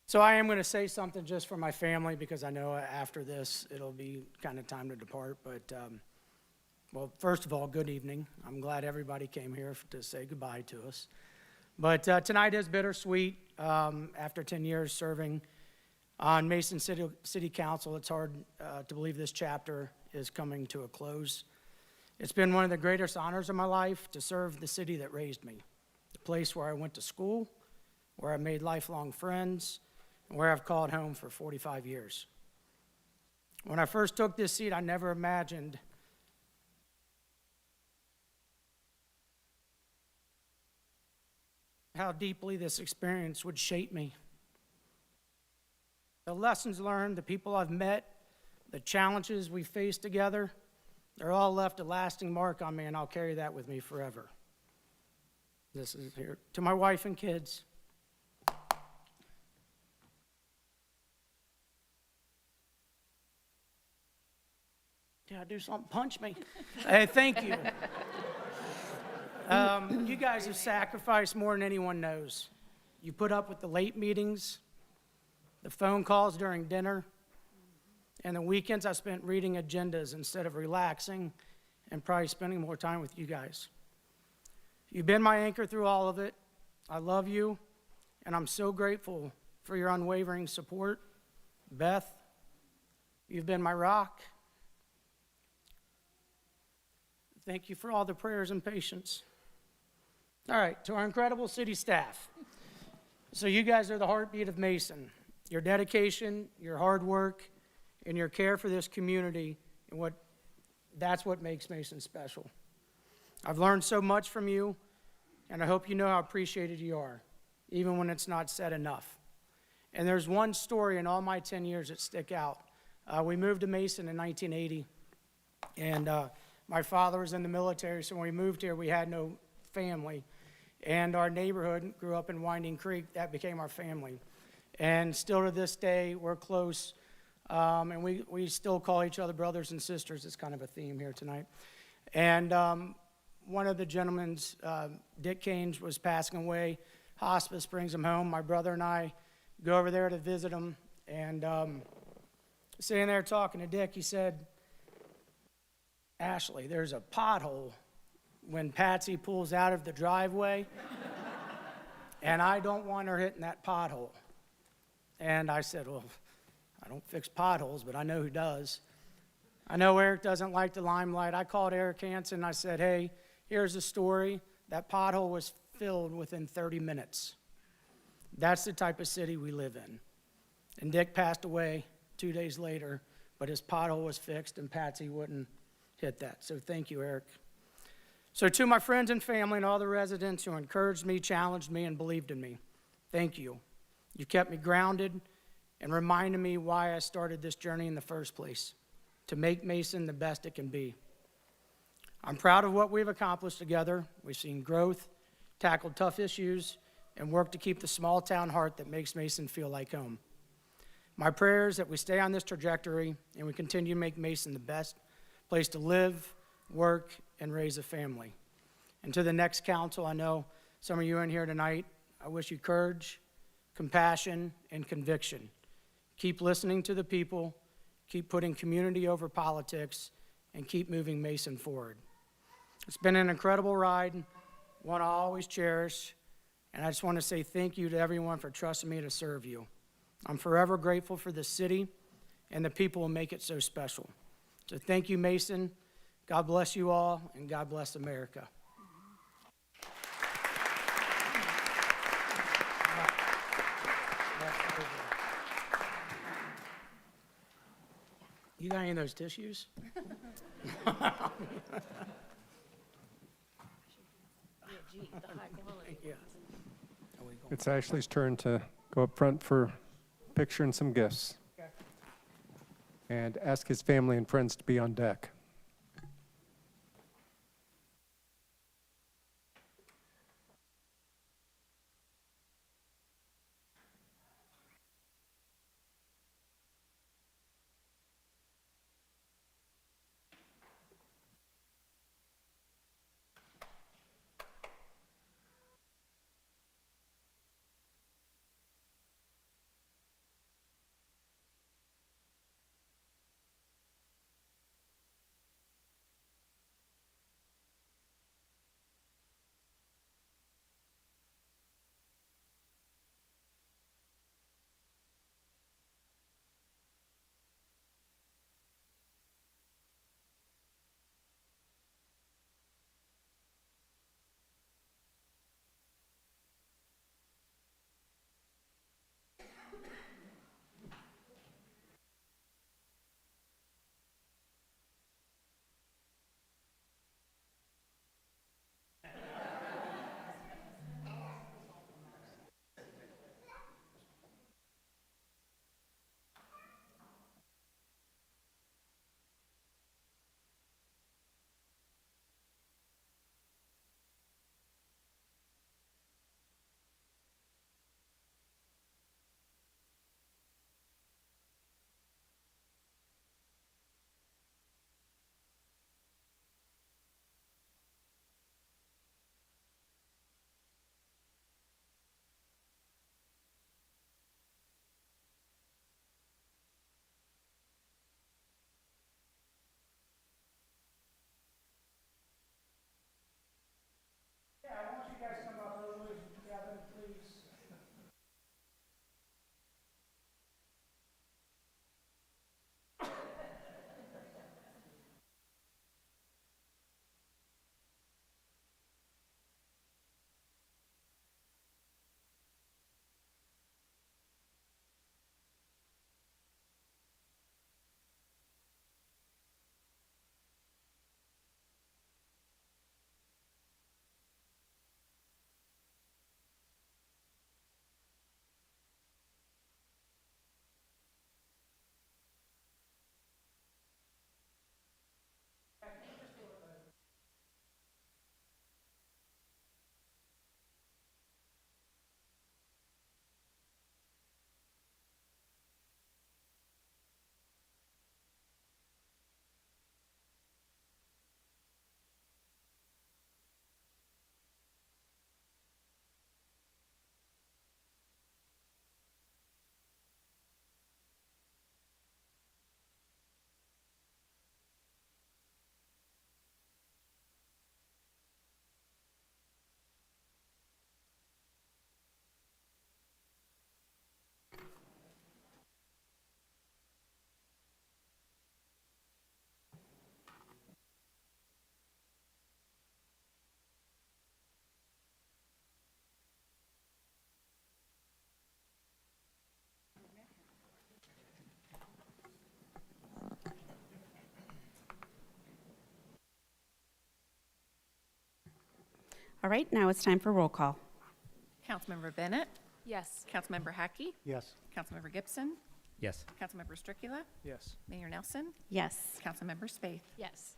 So I am going to say something just for my family because I know after this it'll be kind of time to depart. But, well, first of all, good evening. I'm glad everybody came here to say goodbye to us. But tonight is bittersweet. After 10 years serving on Mason City Council, it's hard to believe this chapter is coming to a close. It's been one of the greatest honors of my life to serve the city that raised me, the place where I went to school, where I made lifelong friends, and where I've called home for 45 years. When I first took this seat, I never imagined how deeply this experience would shape me. The lessons learned, the people I've met, the challenges we faced together, they're all left a lasting mark on me, and I'll carry that with me forever. This is here to my wife and kids. Yeah, do something, punch me. Hey, thank you. You guys have sacrificed more than anyone knows. You put up with the late meetings, the phone calls during dinner, And the weekends I spent reading agendas instead of relaxing and probably spending more time with you guys. You've been my anchor through all of it. I love you, and I'm so grateful for your unwavering support. Beth, you've been my rock. Thank you for all the prayers and patience. All right, to our incredible city staff. So you guys are the heartbeat of Mason. Your dedication, your hard work, and your care for this community, and that's what makes Mason special. I've learned so much from you, and I hope you know how appreciated you are, even when it's not said enough. And there's one story in all my 10 years that stick out. We moved to Mason in 1980, and my father was in the military, so when we moved here, we had no family. And our neighborhood grew up in Winding Creek. That became our family. And still to this day, we're close, and we still call each other brothers and sisters. It's kind of a theme here tonight. And one of the gentlemen's, Dick Caines, was passing away. Hospice brings him home. My brother and I go over there to visit him, and sitting there talking to Dick, he said, "Ashley, there's a pothole when Patsy pulls out of the driveway, and I don't want her hitting that pothole." And I said, "Well, I don't fix potholes, but I know who does." I know Eric doesn't like the limelight. I called Eric Hansen. I said, "Hey, here's the story. That pothole was filled within 30 minutes. That's the type of city we live in." And Dick passed away 2 days later, but his pothole was fixed, and Patsy wouldn't hit that. So thank you, Eric. So to my friends and family and all the residents who encouraged me, challenged me, and believed in me, thank you. You kept me grounded and reminded me why I started this journey in the first place, to make Mason the best it can be. I'm proud of what we've accomplished together. We've seen growth, tackled tough issues, and worked to keep the small town heart that makes Mason feel like home. My prayer is that we stay on this trajectory and we continue to make Mason the best place to live, work, and raise a family. And to the next council, I know some of you in here tonight, I wish you courage, compassion, and conviction. Keep listening to the people, keep putting community over politics, and keep moving Mason forward. It's been an incredible ride, one I'll always cherish, and I just want to say thank you to everyone for trusting me to serve you. I'm forever grateful for the city and the people who make it so special. So thank you, Mason. God bless you all, and God bless America. You got any of those tissues? Yeah. It's Ashley's turn to go up front for a picture and some gifts. Okay. And ask his family and friends to be on deck. All right, now it's time for roll call. Councilmember Bennett, Yes. Councilmember Hackey, Yes. Councilmember Gibson, Yes. Councilmember Stricula, Yes. Mayor Nelson, Yes. Councilmember Spaeth. Yes.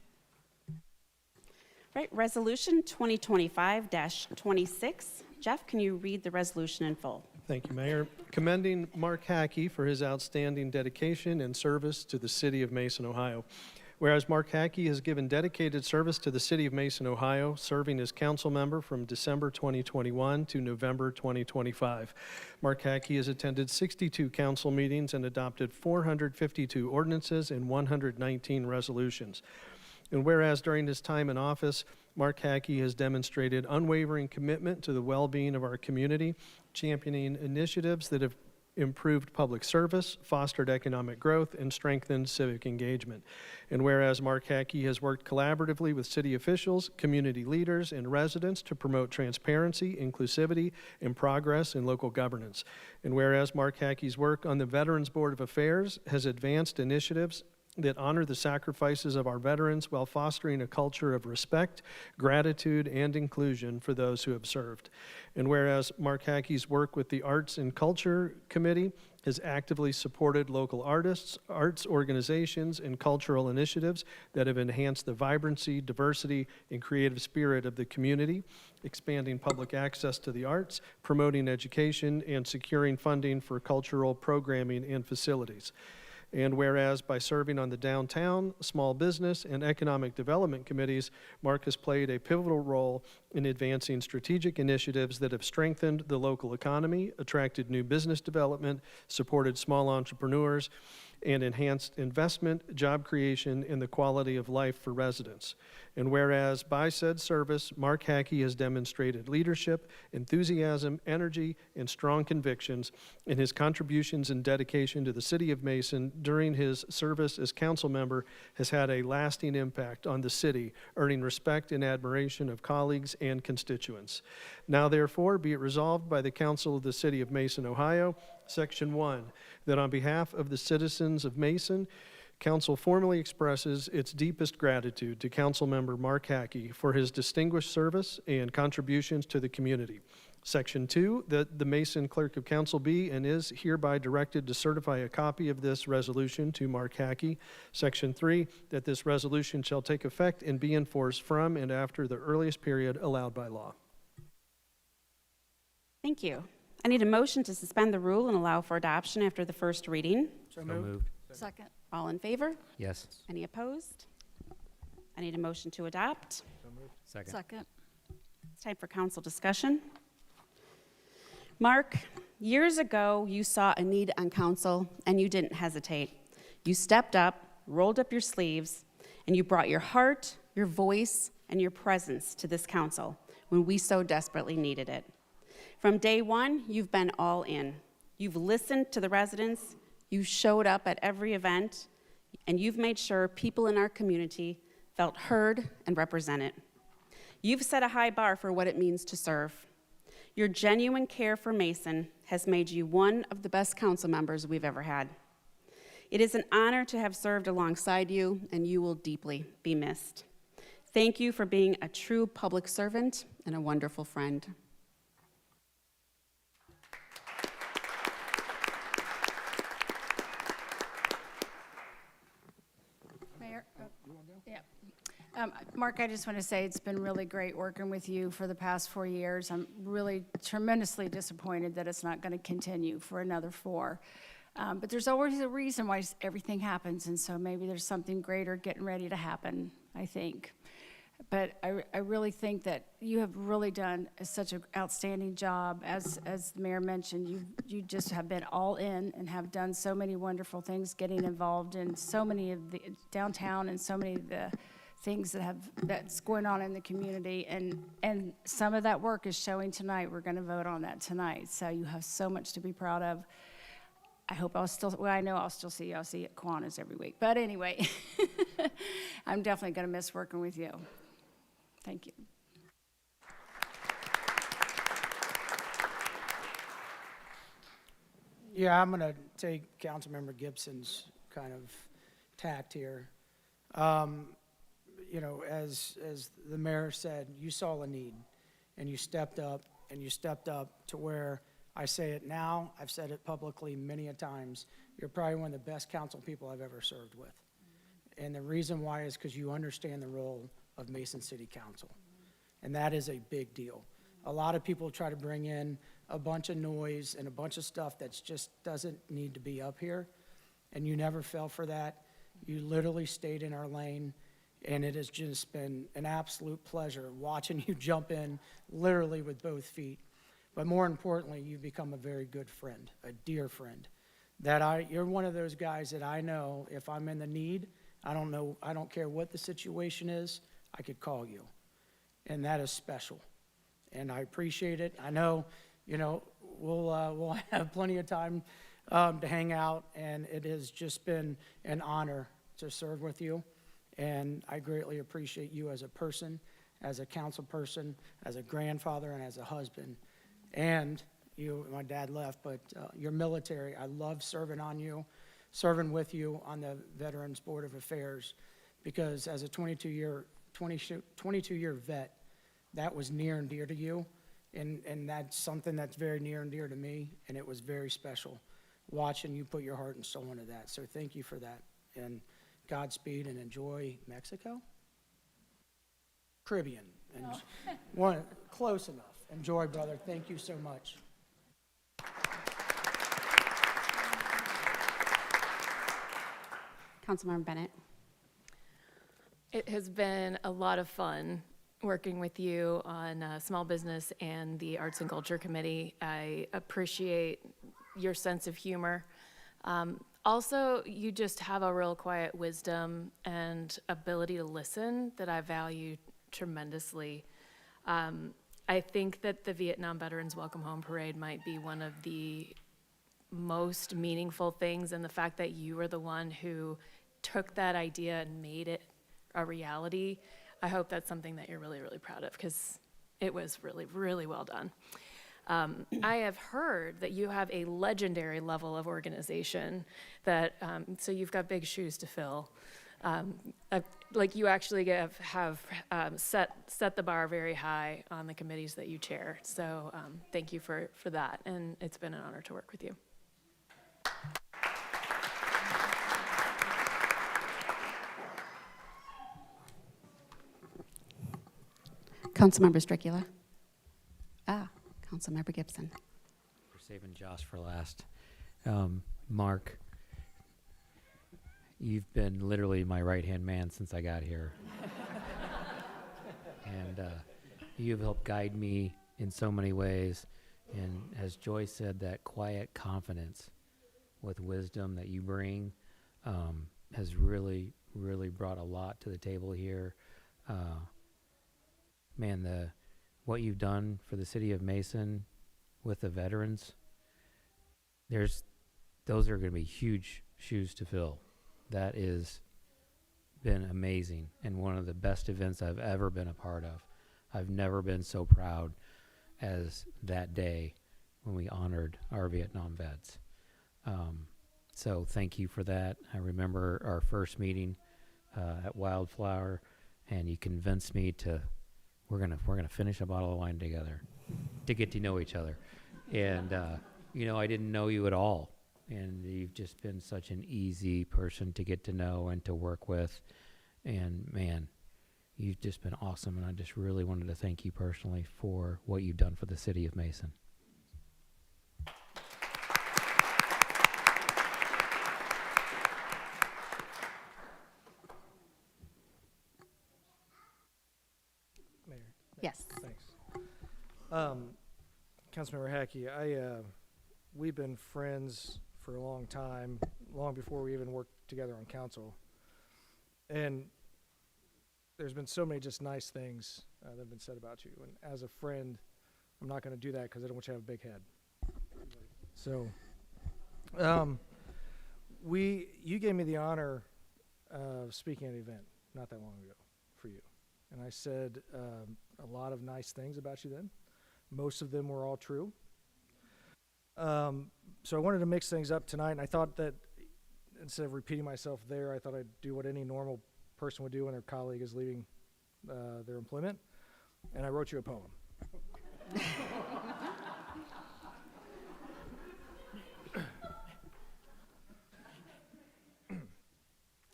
Right, Resolution 2025-26. Jeff, can you read the resolution in full? Thank you, Mayor. Commending Mark Hackey for his outstanding dedication and service to the city of Mason, Ohio. Whereas Mark Hackey has given dedicated service to the city of Mason, Ohio, serving as council member from December 2021 to November 2025. Mark Hackey has attended 62 council meetings and adopted 452 ordinances and 119 resolutions. And whereas during his time in office, Mark Hackey has demonstrated unwavering commitment to the well-being of our community, championing initiatives that have improved public service, fostered economic growth, and strengthened civic engagement. And whereas Mark Hackey has worked collaboratively with city officials, community leaders, and residents to promote transparency, inclusivity, and progress in local governance. And whereas Mark Hackey's work on the Veterans Board of Affairs has advanced initiatives that honor the sacrifices of our veterans while fostering a culture of respect, gratitude, and inclusion for those who have served. And whereas Mark Hackey's work with the Arts and Culture Committee has actively supported local artists, arts organizations, and cultural initiatives that have enhanced the vibrancy, diversity, and creative spirit of the community, expanding public access to the arts, promoting education, and securing funding for cultural programming and facilities. And whereas by serving on the Downtown, Small Business, and Economic Development Committees, Mark has played a pivotal role in advancing strategic initiatives that have strengthened the local economy, attracted new business development, supported small entrepreneurs, and enhanced investment, job creation, and the quality of life for residents. And whereas by said service, Mark Hackey has demonstrated leadership, enthusiasm, energy, and strong convictions in his contributions and dedication to the city of Mason during his service as council member has had a lasting impact on the city, earning respect and admiration of colleagues and constituents. Now therefore be it resolved by the Council of the City of Mason, Ohio, Section 1, that on behalf of the citizens of Mason, Council formally expresses its deepest gratitude to Councilmember Mark Hackey for his distinguished service and contributions to the community. Section 2, that the Mason Clerk of Council be and is hereby directed to certify a copy of this resolution to Mark Hackey. Section 3, that this resolution shall take effect and be enforced from and after the earliest period allowed by law. Thank you. I need a motion to suspend the rule and allow for adoption after the first reading. So moved. Second. All in favor? Yes. Any opposed? I need a motion to adopt. Second. Second. It's time for council discussion. Mark, years ago, you saw a need on council and you didn't hesitate. You stepped up, rolled up your sleeves, and you brought your heart, your voice, and your presence to this council when we so desperately needed it. From day one, you've been all in. You've listened to the residents, you showed up at every event, and you've made sure people in our community felt heard and represented. You've set a high bar for what it means to serve. Your genuine care for Mason has made you one of the best council members we've ever had. It is an honor to have served alongside you, and you will deeply be missed. Thank you for being a true public servant and a wonderful friend. Mayor? Yeah. Mark, I just want to say it's been really great working with you for the past 4 years. I'm really tremendously disappointed that it's not going to continue for another 4. But there's always a reason why everything happens, and so maybe there's something greater getting ready to happen, I think. But I really think that you have really done such an outstanding job. As the mayor mentioned, you just have been all in and have done so many wonderful things, getting involved in so many of the downtown and so many of the things that's going on in the community. And some of that work is showing tonight. We're going to vote on that tonight. So you have so much to be proud of. I hope I know I'll still see you. I'll see you at Kiwanis every week. But anyway, I'm definitely going to miss working with you. Thank you. Yeah, I'm going to take Councilmember Gibson's kind of tact here. You know, as the mayor said, you saw a need. and you stepped up, and you stepped up to where I say it now, I've said it publicly many a times, you're probably one of the best council people I've ever served with. And the reason why is because you understand the role of Mason City Council. And that is a big deal. A lot of people try to bring in a bunch of noise and a bunch of stuff that just doesn't need to be up here. And you never fell for that. You literally stayed in our lane. And it has just been an absolute pleasure watching you jump in literally with both feet. But more importantly, you've become a very good friend, a dear friend. You're one of those guys that I know if I'm in the need, I don't care what the situation is, I could call you. And that is special. And I appreciate it. I know, we'll have plenty of time to hang out, and it has just been an honor to serve with you. And I greatly appreciate you as a person, as a council person, as a grandfather, and as a husband. And you, my dad left, but your military, I love serving with you on the Veterans Board of Affairs, because as a 22-year vet, that was near and dear to you, and that's something that's very near and dear to me, and it was very special watching you put your heart and soul into that. So thank you for that, and Godspeed, and enjoy Mexico? Caribbean. And close enough. Enjoy, brother. Thank you so much. Councilmember Bennett. It has been a lot of fun working with you on small business and the Arts and Culture Committee. I appreciate your sense of humor. Also, you just have a real quiet wisdom and ability to listen that I value tremendously. I think that the Vietnam Veterans Welcome Home Parade might be one of the most meaningful things, and the fact that you were the one who took that idea and made it a reality, I hope that's something that you're really, really proud of, because it was really, really well done. I have heard that you have a legendary level of organization that, so you've got big shoes to fill. Like you actually have set the bar very high on the committees that you chair. So thank you for that, and it's been an honor to work with you. Councilmember Stricula. Councilmember Gibson. For saving Josh for last. Mark, you've been literally my right-hand man since I got here. And you've helped guide me in so many ways. And as Joy said, that quiet confidence with wisdom that you bring has really, really brought a lot to the table here. Man, what you've done for the city of Mason with the veterans, those are going to be huge shoes to fill. That has been amazing and one of the best events I've ever been a part of. I've never been so proud as that day when we honored our Vietnam vets. So thank you for that. I remember our first meeting at Wildflower, and you convinced me we're gonna finish a bottle of wine together to get to know each other. And I didn't know you at all, and you've just been such an easy person to get to know and to work with. And man, you've just been awesome, and I just really wanted to thank you personally for what you've done for the city of Mason. Mayor. Yes. Thanks. Councilmember Hackey, we've been friends for a long time, long before we even worked together on council. And there's been so many just nice things that have been said about you. And as a friend, I'm not going to do that because I don't want you to have a big head. So, you gave me the honor of speaking at an event not that long ago for you. And I said a lot of nice things about you then. Most of them were all true. So I wanted to mix things up tonight, and I thought that instead of repeating myself there, I thought I'd do what any normal person would do when their colleague is leaving their employment, and I wrote you a poem.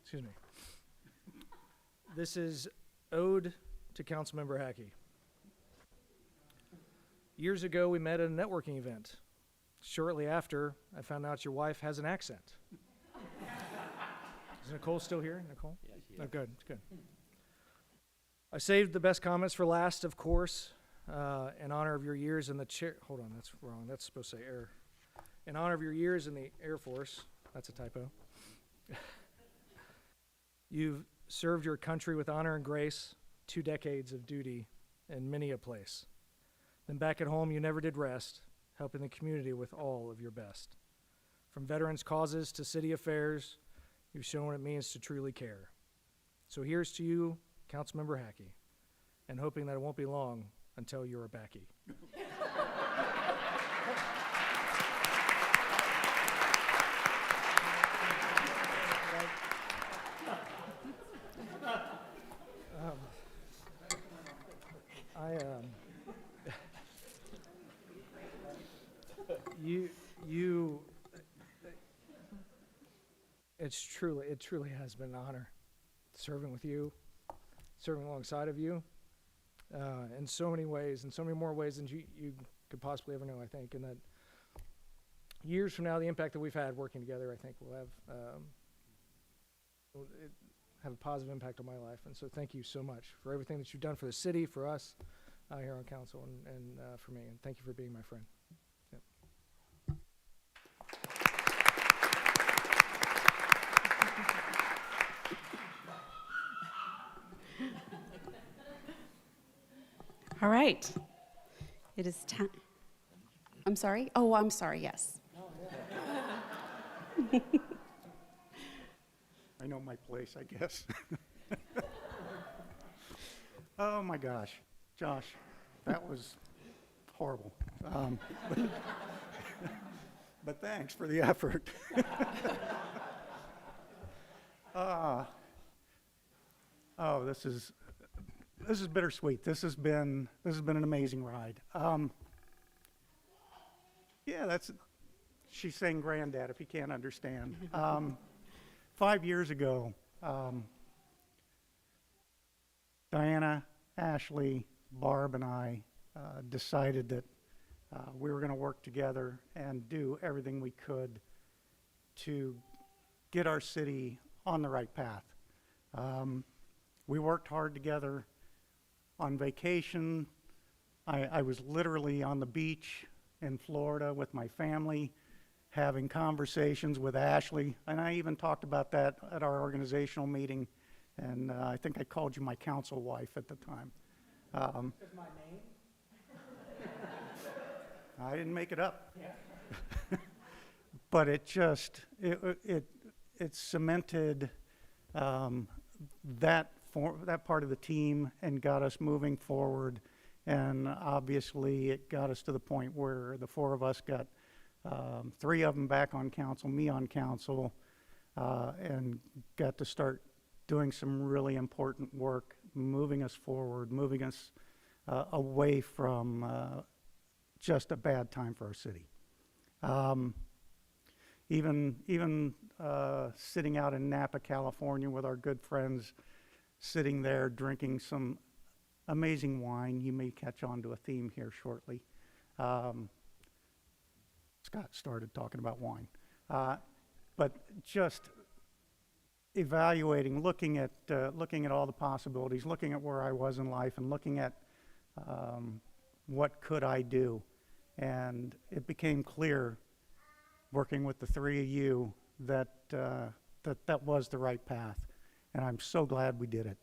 Excuse me. This is Ode to Councilmember Hackey. Years ago, we met at a networking event. Shortly after, I found out your wife has an accent. Is Nicole still here? Nicole? Yeah, she Oh, is. good, good. I saved the best comments for last, of course, in honor of your years in the chair. Hold on, that's wrong. That's supposed to say air. In honor of your years in the Air Force. That's a typo. You've served your country with honor and grace, 2 decades of duty in many a place. Then back at home, you never did rest, helping the community with all of your best. From veterans' causes to city affairs, you've shown what it means to truly care. So here's to you, Councilmember Hackey, and hoping that it won't be long until you're a backy. It truly has been an honor serving with you, serving alongside of you, in so many ways, in so many more ways than you could possibly ever know, I think. And that years from now, the impact that we've had working together, I think will have a positive impact on my life. And so thank you so much for everything that you've done for the city, for us here on council, and for me. And thank you for being my friend. Yep. All right. It is time. I'm sorry? Oh, I'm sorry, yes. I know my place, I guess. Oh my gosh, Josh, that was horrible. But thanks for the effort. Oh, this is bittersweet. This has been an amazing ride. Yeah, she's saying granddad if you can't understand. 5 years ago, Diana, Ashley, Barb, and I decided that we were going to work together and do everything we could to get our city on the right path. We worked hard together on vacation. I was literally on the beach in Florida with my family, having conversations with Ashley, and I even talked about that at our organizational meeting, and I think I called you my council wife at the time. Is my name? I didn't make it up. Yeah. But it cemented that part of the team and got us moving forward, and obviously it got us to the point where the 4 of us got 3 of them back on council, me on council, and got to start doing some really important work, moving us forward, moving us away from just a bad time for our city. Even sitting out in Napa, California with our good friends, sitting there drinking some amazing wine. You may catch on to a theme here shortly. Scott started talking about wine. But just evaluating, looking at all the possibilities, looking at where I was in life, and looking at what could I do. And it became clear, working with the 3 of you, that that was the right path. And I'm so glad we did it.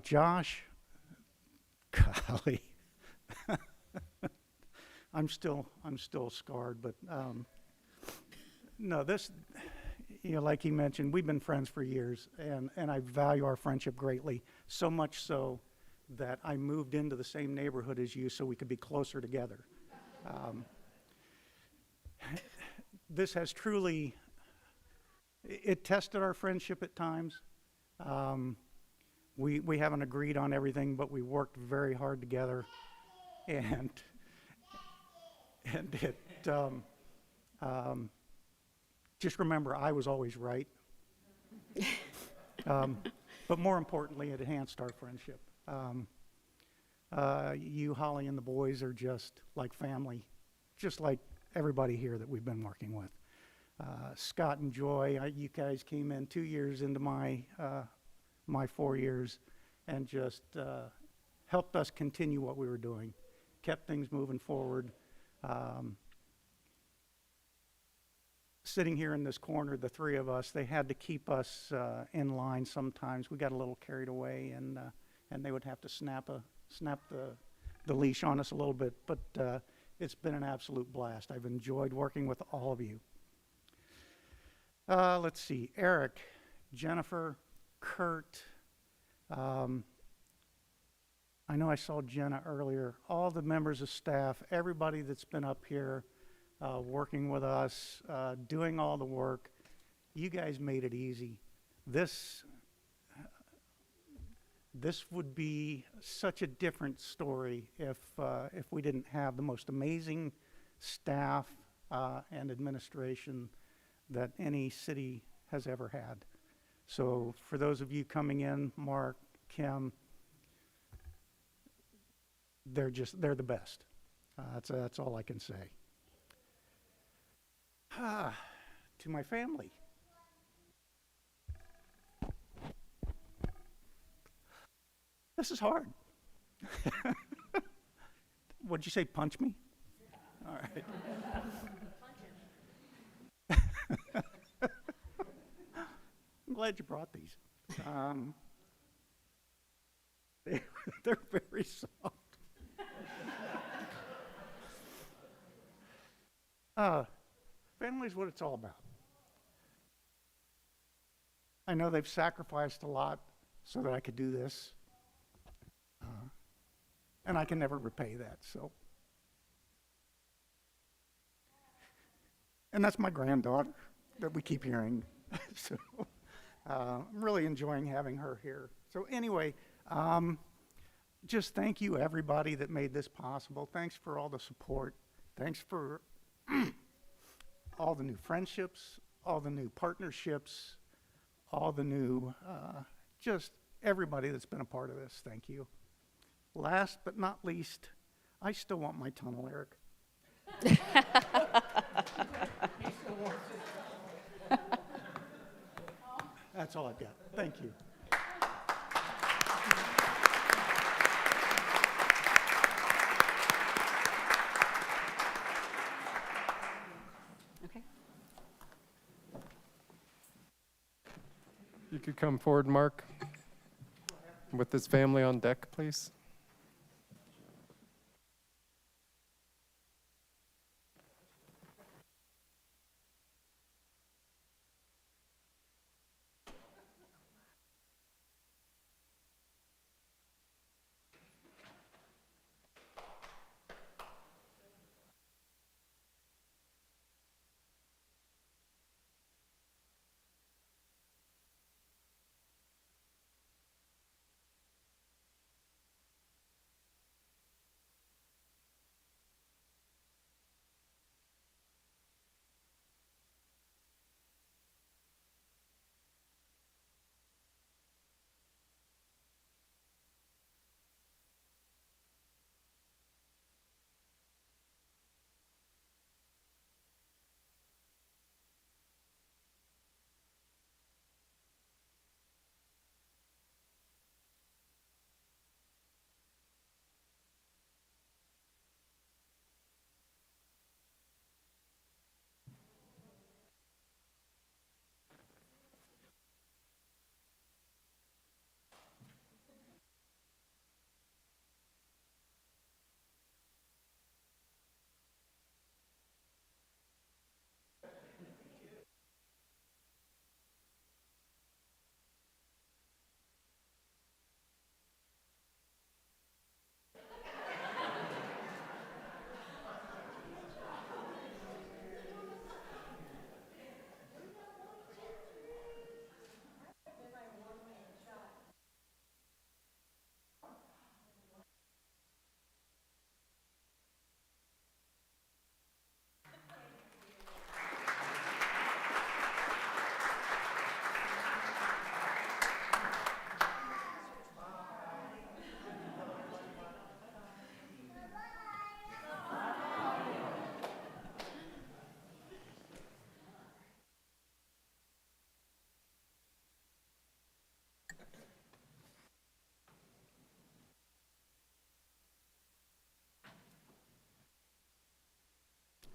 Josh, golly, I'm still scarred, but no, this, like he mentioned, we've been friends for years, and I value our friendship greatly, so much so that I moved into the same neighborhood as you so we could be closer together. This has truly, it tested our friendship at times, we haven't agreed on everything, but we worked very hard together, and it just remember, I was always right. But more importantly, it enhanced our friendship. You, Holly, and the boys are just like family, just like everybody here that we've been working with. Scott and Joy, you guys came in 2 years into my 4 years and just helped us continue what we were doing, kept things moving forward. Sitting here in this corner, the three of us, they had to keep us in line sometimes. We got a little carried away, and they would have to snap the leash on us a little bit, but it's been an absolute blast. I've enjoyed working with all of you. Let's see, Eric, Jennifer, Kurt, I know I saw Jenna earlier, all the members of staff, everybody that's been up here working with us, doing all the work. You guys made it easy. This would be such a different story if we didn't have the most amazing staff and administration that any city has ever had. So for those of you coming in, Mark, Kim, they're the best. That's all I can say. To my family. This is hard. What'd you say, punch me? All right. I'm glad you brought these. They're very soft. Family is what it's all about. I know they've sacrificed a lot so that I could do this. And I can never repay that, so. And that's my granddaughter that we keep hearing. So I'm really enjoying having her here. So anyway, just thank you everybody that made this possible. Thanks for all the support. Thanks for all the new friendships, all the new partnerships, all the new, just everybody that's been a part of this. Thank you. Last but not least, I still want my tunnel, Eric. That's all I've got. Thank you. Okay. You could come forward, Mark, with his family on deck, please.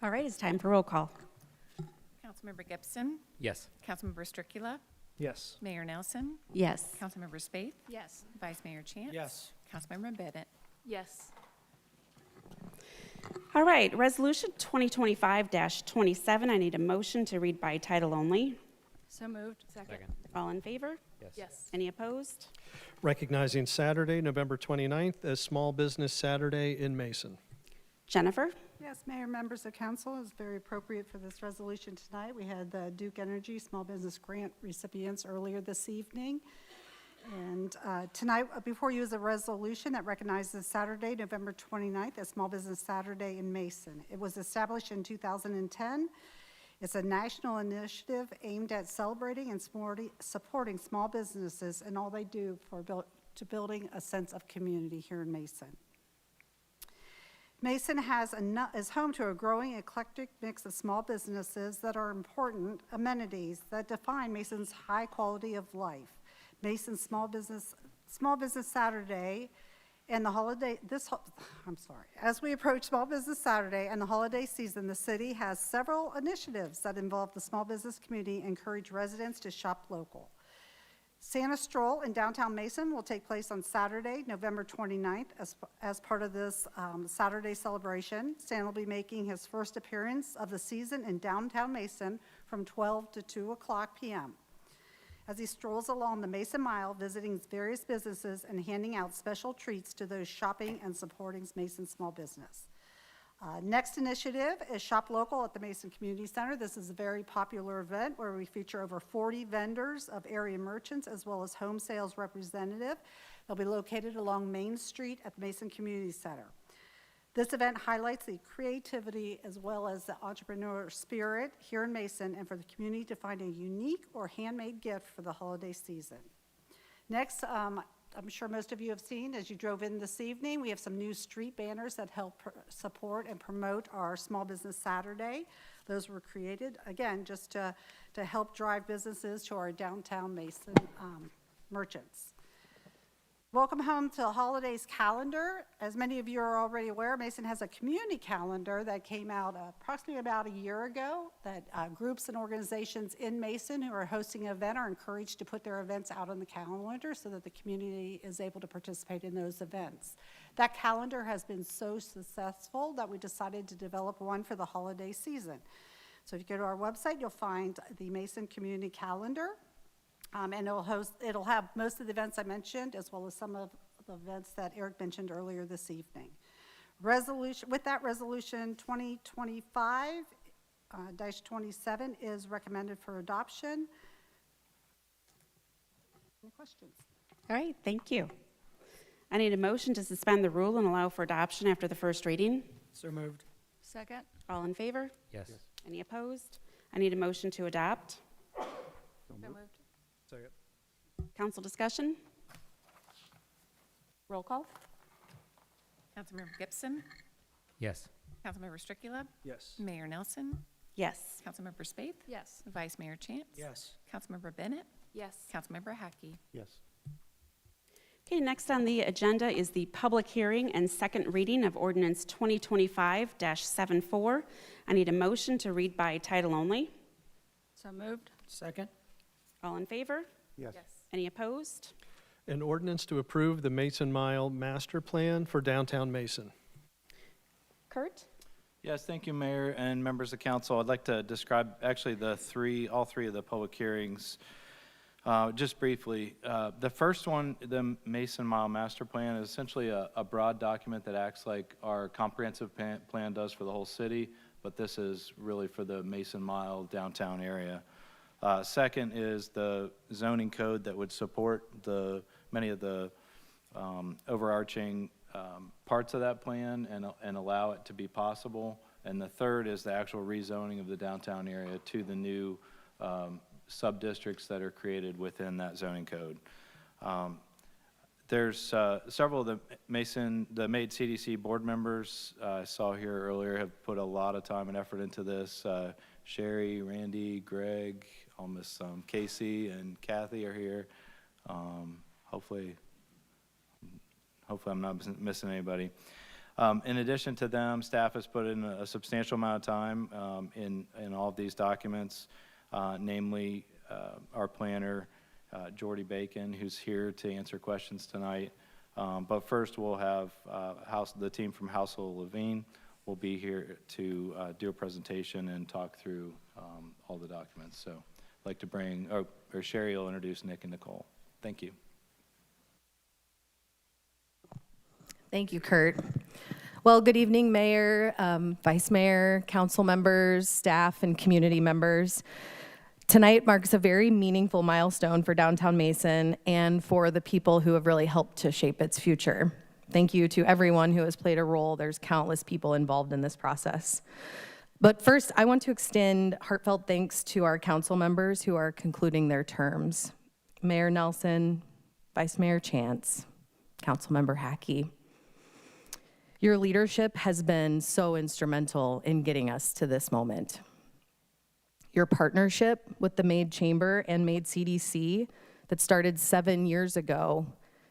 All right, it's time for roll call. Councilmember Gibson, Yes. Councilmember Stricula, Yes. Mayor Nelson, Yes. Councilmember Spaeth, Yes. Vice Mayor Chance. Yes. Councilmember Bennett. Yes. All right, Resolution 2025-27. I need a motion to read by title only. So moved. Second. All in favor? Yes. Any opposed? Recognizing Saturday, November 29th, as Small Business Saturday in Mason. Jennifer? Yes, Mayor, members of council, it's very appropriate for this resolution tonight. We had the Duke Energy Small Business Grant recipients earlier this evening. And tonight, before you is a resolution that recognizes Saturday, November 29th, as Small Business Saturday in Mason. It was established in 2010. It's a national initiative aimed at celebrating and supporting small businesses and all they do for building a sense of community here in Mason. Mason is home to a growing eclectic mix of small businesses that are important amenities that define Mason's high quality of life. Mason's Small Business Saturday and the holiday, as we approach Small Business Saturday and the holiday season, the city has several initiatives that involve the small business community and encourage residents to shop local. Santa Stroll in downtown Mason will take place on Saturday, November 29th. As part of this Saturday celebration, Santa will be making his first appearance of the season in downtown Mason from 12 to 2 o'clock p.m. as he strolls along the Mason Mile, visiting various businesses and handing out special treats to those shopping and supporting Mason small business. Next initiative is Shop Local at the Mason Community Center. This is a very popular event where we feature over 40 vendors of area merchants as well as home sales representative. They'll be located along Main Street at the Mason Community Center. This event highlights the creativity as well as the entrepreneur spirit here in Mason and for the community to find a unique or handmade gift for the holiday season. Next, I'm sure most of you have seen as you drove in this evening, we have some new street banners that help support and promote our Small Business Saturday. Those were created, again, just to help drive businesses to our downtown Mason merchants. Welcome home to the holidays calendar. As many of you are already aware, Mason has a community calendar that came out approximately about a year ago that groups and organizations in Mason who are hosting an event are encouraged to put their events out on the calendar so that the community is able to participate in those events. That calendar has been so successful that we decided to develop one for the holiday season. So if you go to our website, you'll find the Mason Community Calendar. And it'll have most of the events I mentioned, as well as some of the events that Eric mentioned earlier this evening. With that resolution 2025-27 is recommended for adoption. Any questions? All right, thank you. I need a motion to suspend the rule and allow for adoption after the first reading. So moved. Second. All in favor? Yes. Any opposed? I need a motion to adopt. So moved. Second. Council discussion? Roll call? Councilmember Gibson, Yes. Councilmember Stricula, Yes. Mayor Nelson, Yes. Councilmember Spaeth, Yes. Vice Mayor Chance. Yes. Councilmember Bennett, Yes. Councilmember Hackey. Yes. Okay, next on the agenda is the public hearing and second reading of ordinance 2025-74. I need a motion to read by title only. So moved. Second. All in favor? Yes. Any opposed? An ordinance to approve the Mason Mile Master Plan for downtown Mason. Kurt? Yes, thank you, Mayor and members of council. I'd like to describe actually all three of the public hearings just briefly. The first one, the Mason Mile Master Plan, is essentially a broad document that acts like our comprehensive plan does for the whole city, but this is really for the Mason Mile downtown area. Second is the zoning code that would support many of the overarching parts of that plan and allow it to be possible. And the third is the actual rezoning of the downtown area to the new sub-districts that are created within that zoning code. There's several of the MAID CDC board members I saw here earlier have put a lot of time and effort into this. Sherry, Randy, Greg, almost Casey and Kathy are here. Hopefully I'm not missing anybody. In addition to them, staff has put in a substantial amount of time in all of these documents, namely our planner, Jordy Bacon, who's here to answer questions tonight. But first, we'll have the team from Household Levine will be here to do a presentation and talk through all the documents. So I'd like to bring, or Sherry will introduce Nick and Nicole. Thank you. Thank you, Kurt. Well, good evening, Mayor, Vice Mayor, council members, staff, and community members. Tonight marks a very meaningful milestone for downtown Mason and for the people who have really helped to shape its future. Thank you to everyone who has played a role. There's countless people involved in this process. But first, I want to extend heartfelt thanks to our council members who are concluding their terms. Mayor Nelson, Vice Mayor Chance, Councilmember Hackey. Your leadership has been so instrumental in getting us to this moment. Your partnership with the Maid Chamber and Maid CDC that started 7 years ago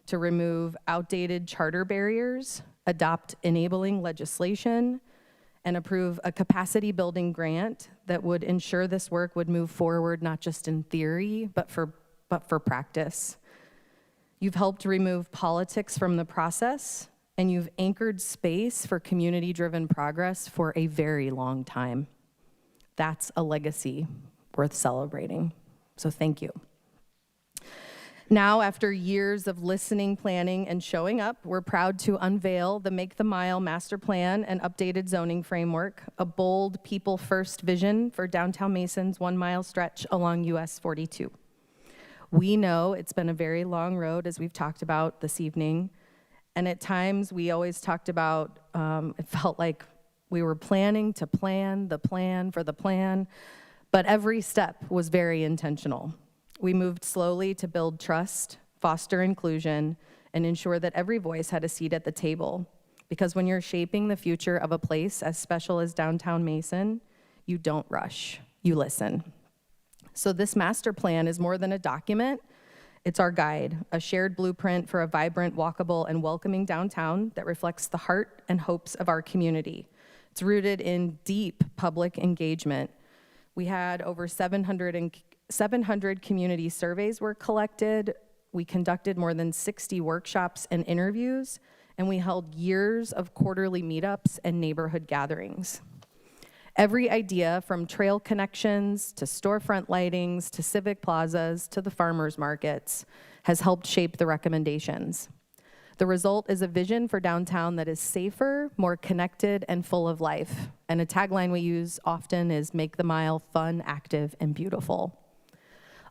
to remove outdated charter barriers, adopt enabling legislation, and approve a capacity building grant that would ensure this work would move forward not just in theory, but for practice. You've helped remove politics from the process, and you've anchored space for community-driven progress for a very long time. That's a legacy worth celebrating. So thank you. Now, after years of listening, planning, and showing up, we're proud to unveil the Make the Mile Master Plan and updated zoning framework, a bold people-first vision for downtown Mason's 1 mile stretch along US 42. We know it's been a very long road, as we've talked about this evening, and at times we always talked about, it felt like we were planning to plan the plan for the plan, but every step was very intentional. We moved slowly to build trust, foster inclusion, and ensure that every voice had a seat at the table. Because when you're shaping the future of a place as special as downtown Mason, you don't rush, you listen. So this master plan is more than a document. It's our guide, a shared blueprint for a vibrant, walkable, and welcoming downtown that reflects the heart and hopes of our community. It's rooted in deep public engagement. We had over 700 community surveys were collected. We conducted more than 60 workshops and interviews, and we held years of quarterly meetups and neighborhood gatherings. Every idea, from trail connections to storefront lightings to civic plazas to the farmers markets, has helped shape the recommendations. The result is a vision for downtown that is safer, more connected, and full of life. And a tagline we use often is "Make the Mile fun, active, and beautiful."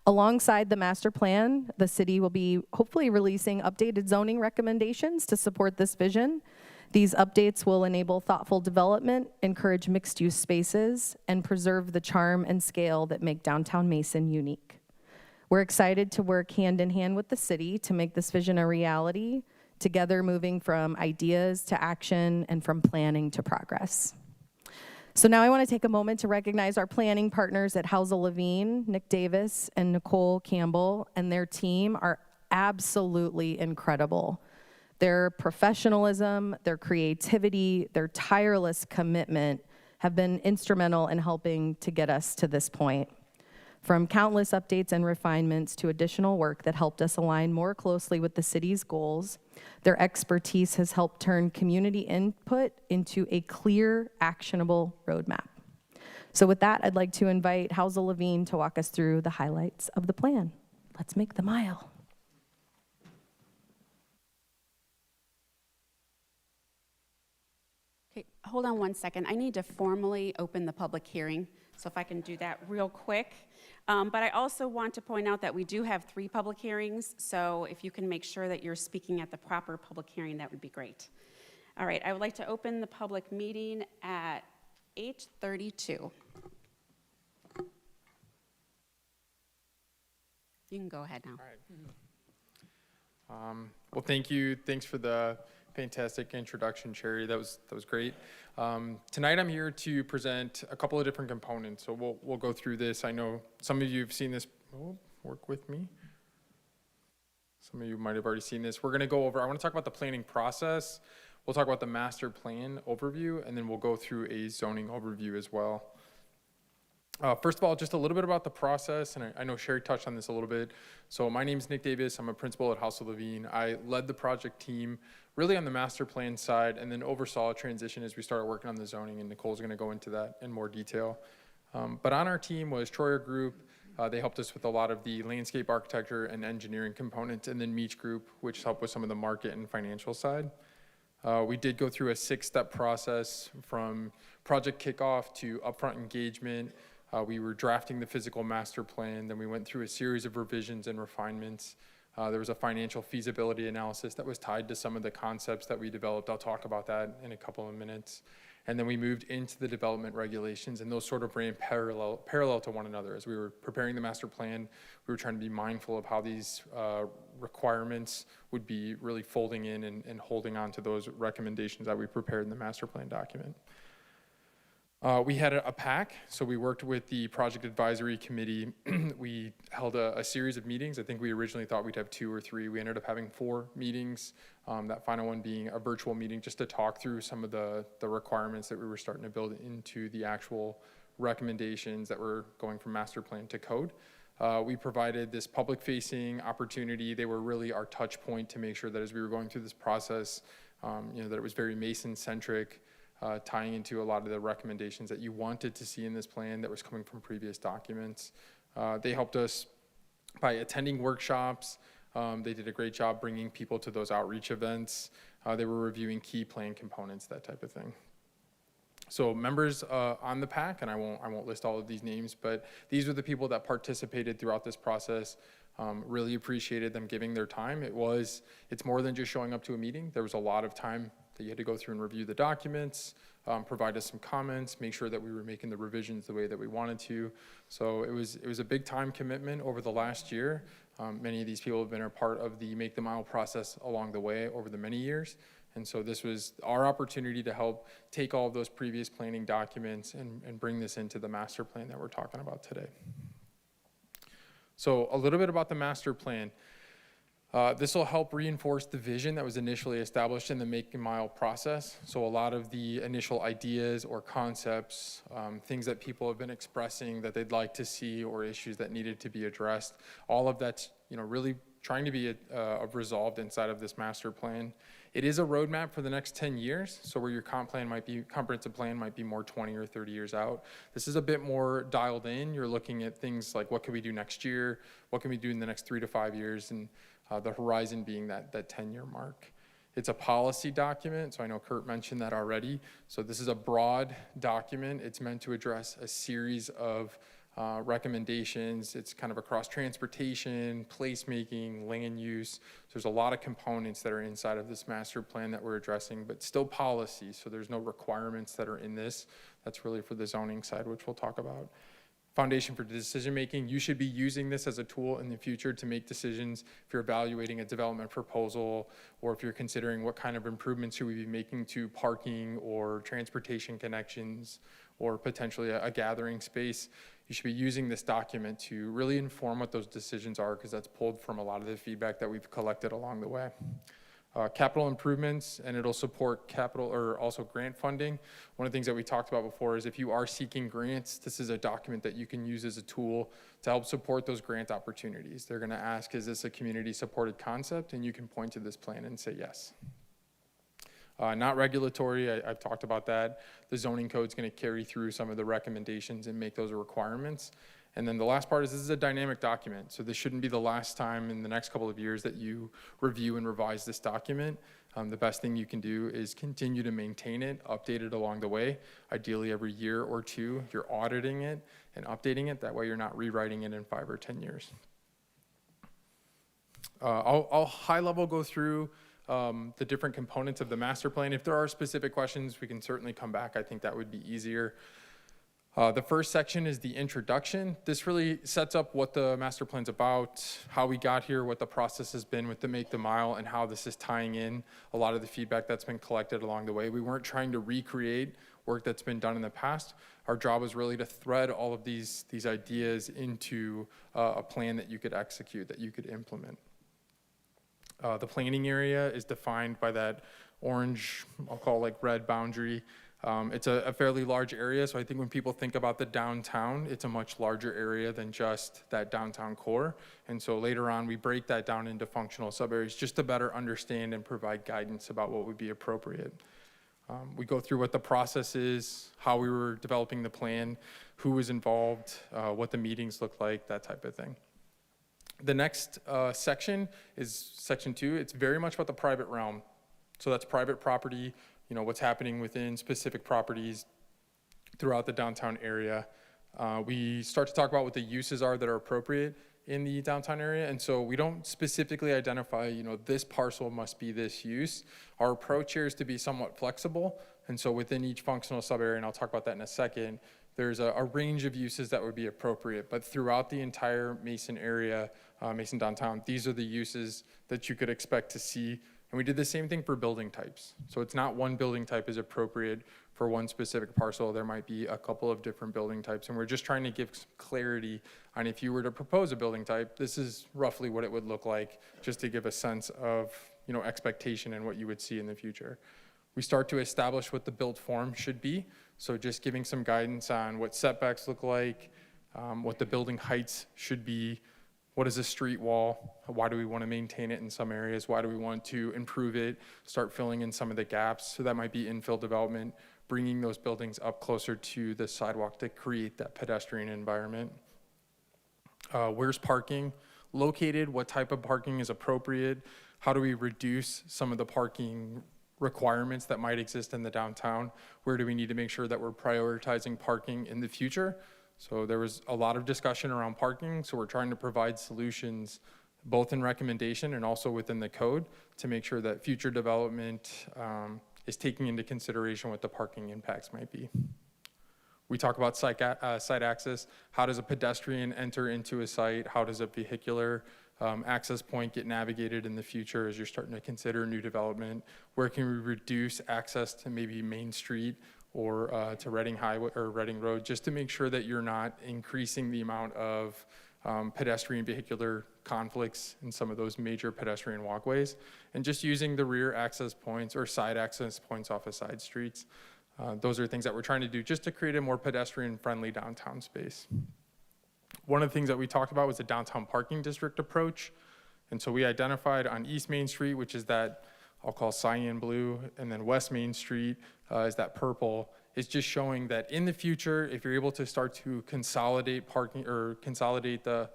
Alongside the master plan, the city will be hopefully releasing updated zoning recommendations to support this vision. These updates will enable thoughtful development, encourage mixed-use spaces, and preserve the charm and scale that make downtown Mason unique. We're excited to work hand in hand with the city to make this vision a reality, together moving from ideas to action and from planning to progress. So now I want to take a moment to recognize our planning partners at Household Levine, Nick Davis and Nicole Campbell, and their team are absolutely incredible. Their professionalism, their creativity, their tireless commitment have been instrumental in helping to get us to this point. From countless updates and refinements to additional work that helped us align more closely with the city's goals, their expertise has helped turn community input into a clear, actionable roadmap. So with that, I'd like to invite Household Levine to walk us through the highlights of the plan. Let's make the mile. Okay, hold on one second. I need to formally open the public hearing, so if I can do that real quick. But I also want to point out that we do have 3 public hearings, so if you can make sure that you're speaking at the proper public hearing, that would be great. All right, I would like to open the public meeting at 8:32. You can go ahead now. All right. Well, thank you. Thanks for the fantastic introduction, Sherry. That was great. Tonight I'm here to present a couple of different components. So we'll go through this. I know some of you have seen this. Oh, work with me. Some of you might have already seen this. We're going to go over. I want to talk about the planning process. We'll talk about the master plan overview, and then we'll go through a zoning overview as well. First of all, just a little bit about the process, and I know Sherry touched on this a little bit. So my name is Nick Davis. I'm a principal at House of Levine. I led the project team really on the master plan side, and then oversaw a transition as we started working on the zoning, and Nicole's going to go into that in more detail. But on our team was Troyer Group. They helped us with a lot of the landscape architecture and engineering components, and then Meach Group, which helped with some of the market and financial side. We did go through a 6-step process from project kickoff to upfront engagement. We were drafting the physical master plan, then we went through a series of revisions and refinements. There was a financial feasibility analysis that was tied to some of the concepts that we developed. I'll talk about that in a couple of minutes. And then we moved into the development regulations, and those sort of ran parallel to one another. As we were preparing the master plan, we were trying to be mindful of how these requirements would be really folding in and holding on to those recommendations that we prepared in the master plan document. We had a PAC, so we worked with the project advisory committee. We held a series of meetings. I think we originally thought we'd have 2 or 3. We ended up having 4 meetings, that final one being a virtual meeting just to talk through some of the requirements that we were starting to build into the actual recommendations that were going from master plan to code. We provided this public-facing opportunity. They were really our touch point to make sure that as we were going through this process, that it was very Mason-centric, tying into a lot of the recommendations that you wanted to see in this plan that was coming from previous documents. They helped us by attending workshops. They did a great job bringing people to those outreach events. They were reviewing key plan components, that type of thing. So members on the PAC, and I won't list all of these names, but these were the people that participated throughout this process. Really appreciated them giving their time. It's more than just showing up to a meeting. There was a lot of time that you had to go through and review the documents, provide us some comments, make sure that we were making the revisions the way that we wanted to. So it was a big time commitment over the last year. Many of these people have been a part of the Make the Mile process along the way over the many years. And so this was our opportunity to help take all of those previous planning documents and bring this into the master plan that we're talking about today. So a little bit about the master plan. This will help reinforce the vision that was initially established in the Make the Mile process. So a lot of the initial ideas or concepts, things that people have been expressing that they'd like to see or issues that needed to be addressed, all of that's really trying to be resolved inside of this master plan. It is a roadmap for the next 10 years, so where your comprehensive plan might be more 20 or 30 years out. This is a bit more dialed in. You're looking at things like what can we do next year, what can we do in the next 3 to 5 years, and the horizon being that 10-year mark. It's a policy document, so I know Kurt mentioned that already. So this is a broad document. It's meant to address a series of recommendations. It's kind of across transportation, placemaking, land use. So there's a lot of components that are inside of this master plan that we're addressing, but still policy. So there's no requirements that are in this. That's really for the zoning side, which we'll talk about. Foundation for decision making. You should be using this as a tool in the future to make decisions if you're evaluating a development proposal, or if you're considering what kind of improvements should we be making to parking or transportation connections, or potentially a gathering space. You should be using this document to really inform what those decisions are, because that's pulled from a lot of the feedback that we've collected along the way. Capital improvements, and it'll support capital or also grant funding. One of the things that we talked about before is if you are seeking grants, this is a document that you can use as a tool to help support those grant opportunities. They're going to ask, is this a community supported concept? And you can point to this plan and say yes. Not regulatory, I've talked about that. The zoning code is going to carry through some of the recommendations and make those requirements. And then the last part is this is a dynamic document. So this shouldn't be the last time in the next couple of years that you review and revise this document. The best thing you can do is continue to maintain it, update it along the way. Ideally every year or 2, you're auditing it and updating it. That way you're not rewriting it in 5 or 10 years. I'll high level go through the different components of the master plan. If there are specific questions, we can certainly come back. I think that would be easier. The first section is the introduction. This really sets up what the master plan's about, how we got here, what the process has been with the Make the Mile, and how this is tying in a lot of the feedback that's been collected along the way. We weren't trying to recreate work that's been done in the past. Our job was really to thread all of these ideas into a plan that you could execute, that you could implement. The planning area is defined by that orange, I'll call like red boundary. It's a fairly large area, so I think when people think about the downtown, it's a much larger area than just that downtown core. And so later on, we break that down into functional sub-areas just to better understand and provide guidance about what would be appropriate. We go through what the process is, how we were developing the plan, who was involved, what the meetings looked like, that type of thing. The next section is section 2. It's very much about the private realm. So that's private property, what's happening within specific properties throughout the downtown area. We start to talk about what the uses are that are appropriate in the downtown area. And so we don't specifically identify, this parcel must be this use. Our approach here is to be somewhat flexible. And so within each functional sub-area, and I'll talk about that in a second, there's a range of uses that would be appropriate. But throughout the entire Mason area, Mason downtown, these are the uses that you could expect to see. And we did the same thing for building types. So it's not one building type is appropriate for one specific parcel. There might be a couple of different building types. And we're just trying to give some clarity on if you were to propose a building type, this is roughly what it would look like, just to give a sense of expectation and what you would see in the future. We start to establish what the built form should be. So just giving some guidance on what setbacks look like, what the building heights should be. What is a street wall? Why do we want to maintain it in some areas? Why do we want to improve it? Start filling in some of the gaps. So that might be infill development, bringing those buildings up closer to the sidewalk to create that pedestrian environment. Where's parking located? What type of parking is appropriate? How do we reduce some of the parking requirements that might exist in the downtown? Where do we need to make sure that we're prioritizing parking in the future? So there was a lot of discussion around parking, so we're trying to provide solutions both in recommendation and also within the code to make sure that future development is taking into consideration what the parking impacts might be. We talk about site access. How does a pedestrian enter into a site? How does a vehicular access point get navigated in the future as you're starting to consider new development? Where can we reduce access to maybe Main Street or to Reading Highway or Reading Road, just to make sure that you're not increasing the amount of pedestrian vehicular conflicts in some of those major pedestrian walkways, and just using the rear access points or side access points off of side streets. Those are things that we're trying to do just to create a more pedestrian-friendly downtown space. One of the things that we talked about was the downtown parking district approach. And so we identified on East Main Street, which is that I'll call cyan blue, and then West Main Street is that purple. It's just showing that in the future, if you're able to start to consolidate parking or consolidate the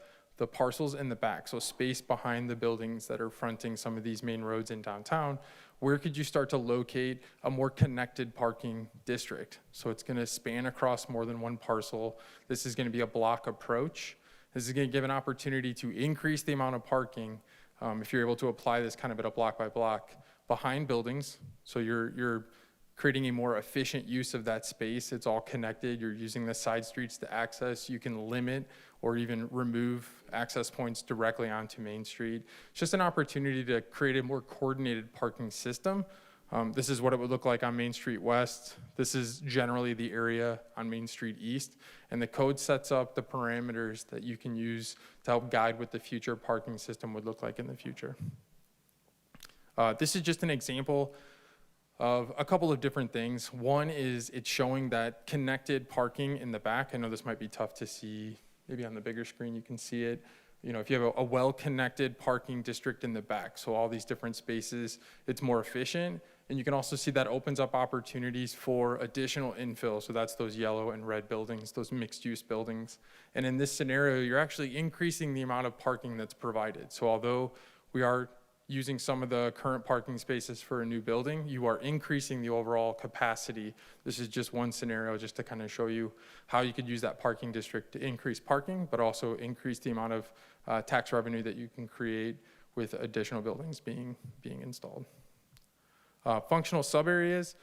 parcels in the back, so space behind the buildings that are fronting some of these main roads in downtown, where could you start to locate a more connected parking district? So it's going to span across more than one parcel. This is going to be a block approach. This is going to give an opportunity to increase the amount of parking if you're able to apply this kind of at a block by block behind buildings. So you're creating a more efficient use of that space. It's all connected. You're using the side streets to access. You can limit or even remove access points directly onto Main Street. It's just an opportunity to create a more coordinated parking system. This is what it would look like on Main Street West. This is generally the area on Main Street East. And the code sets up the parameters that you can use to help guide what the future parking system would look like in the future. This is just an example of a couple of different things. One is it's showing that connected parking in the back. I know this might be tough to see. Maybe on the bigger screen you can see it. If you have a well-connected parking district in the back, so all these different spaces, it's more efficient. And you can also see that opens up opportunities for additional infill. So that's those yellow and red buildings, those mixed-use buildings. And in this scenario, you're actually increasing the amount of parking that's provided. So although we are using some of the current parking spaces for a new building, you are increasing the overall capacity. This is just one scenario just to kind of show you how you could use that parking district to increase parking, but also increase the amount of tax revenue that you can create with additional buildings being installed. Functional subareas.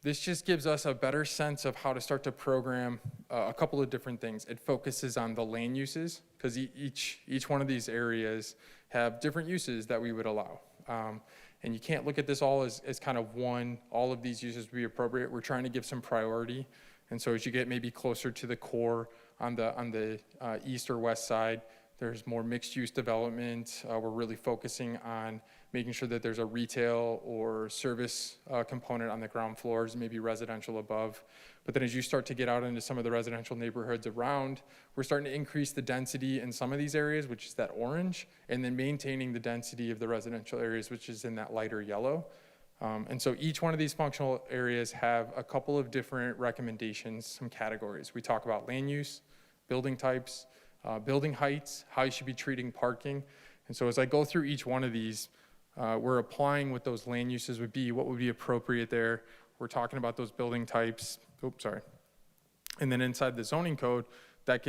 This just gives us a better sense of how to start to program a couple of different things. It focuses on the land uses, because each one of these areas have different uses that we would allow. And you can't look at this all as kind of one, all of these uses would be appropriate. We're trying to give some priority. And so as you get maybe closer to the core on the east or west side, There's more mixed-use development. We're really focusing on making sure that there's a retail or service component on the ground floors, maybe residential above. But then as you start to get out into some of the residential neighborhoods around, we're starting to increase the density in some of these areas, which is that orange, and then maintaining the density of the residential areas, which is in that lighter yellow. And so each one of these functional areas have a couple of different recommendations, some categories. We talk about land use, building types, building heights, how you should be treating parking. And so as I go through each one of these, we're applying what those land uses would be, what would be appropriate there. We're talking about those building types. Oops, sorry. And then inside the zoning code, that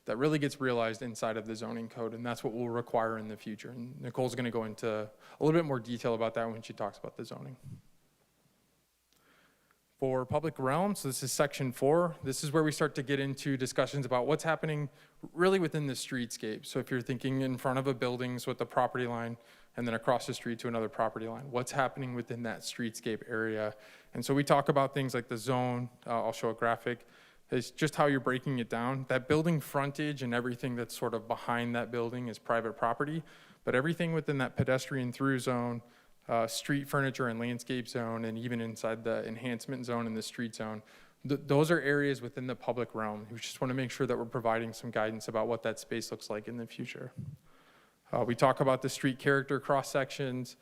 really gets realized inside of the zoning code, and that's what we'll require in the future. And Nicole's going to go into a little bit more detail about that when she talks about the zoning. For public realms, this is section 4. This is where we start to get into discussions about what's happening really within the streetscape. So if you're thinking in front of a building, so at the property line, and then across the street to another property line, what's happening within that streetscape area? And so we talk about things like the zone. I'll show a graphic. It's just how you're breaking it down. That building frontage and everything that's sort of behind that building is private property, but everything within that pedestrian through zone, street furniture and landscape zone, and even inside the enhancement zone and the street zone, those are areas within the public realm. We just want to make sure that we're providing some guidance about what that space looks like in the future. We talk about the street character cross sections.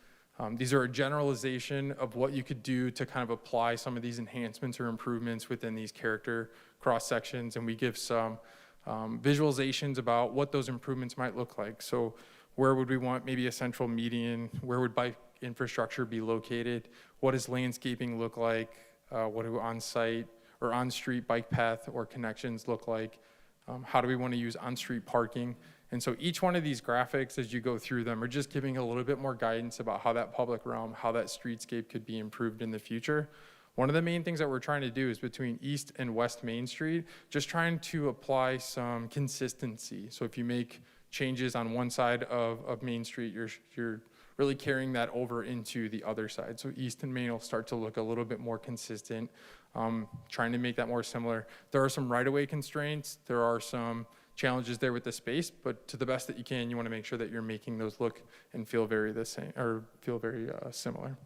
These are a generalization of what you could do to kind of apply some of these enhancements or improvements within these character cross sections, and we give some visualizations about what those improvements might look like. So where would we want maybe a central median? Where would bike infrastructure be located? What does landscaping look like? What do on-site or on-street bike path or connections look like? How do we want to use on-street parking? And so each one of these graphics, as you go through them, are just giving a little bit more guidance about how that public realm, how that streetscape could be improved in the future. One of the main things that we're trying to do is between East and West Main Street, just trying to apply some consistency. So if you make changes on one side of Main Street, you're really carrying that over into the other side. So East and Main will start to look a little bit more consistent, trying to make that more similar. There are some right-of-way constraints. There are some challenges there with the space, but to the best that you can, you want to make sure that you're making those look and feel very the same, or feel very similar.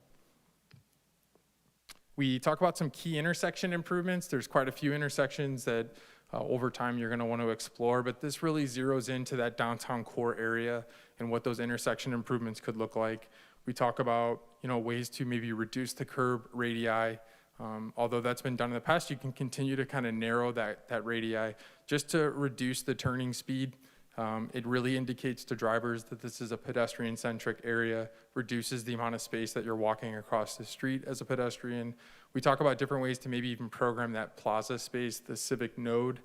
We talk about some key intersection improvements. There's quite a few intersections that over time you're going to want to explore, but this really zeroes into that downtown core area and what those intersection improvements could look like. We talk about ways to maybe reduce the curb radii. Although that's been done in the past, you can continue to kind of narrow that radii just to reduce the turning speed. It really indicates to drivers that this is a pedestrian-centric area, reduces the amount of space that you're walking across the street as a pedestrian. We talk about different ways to maybe even program that plaza space, the civic node.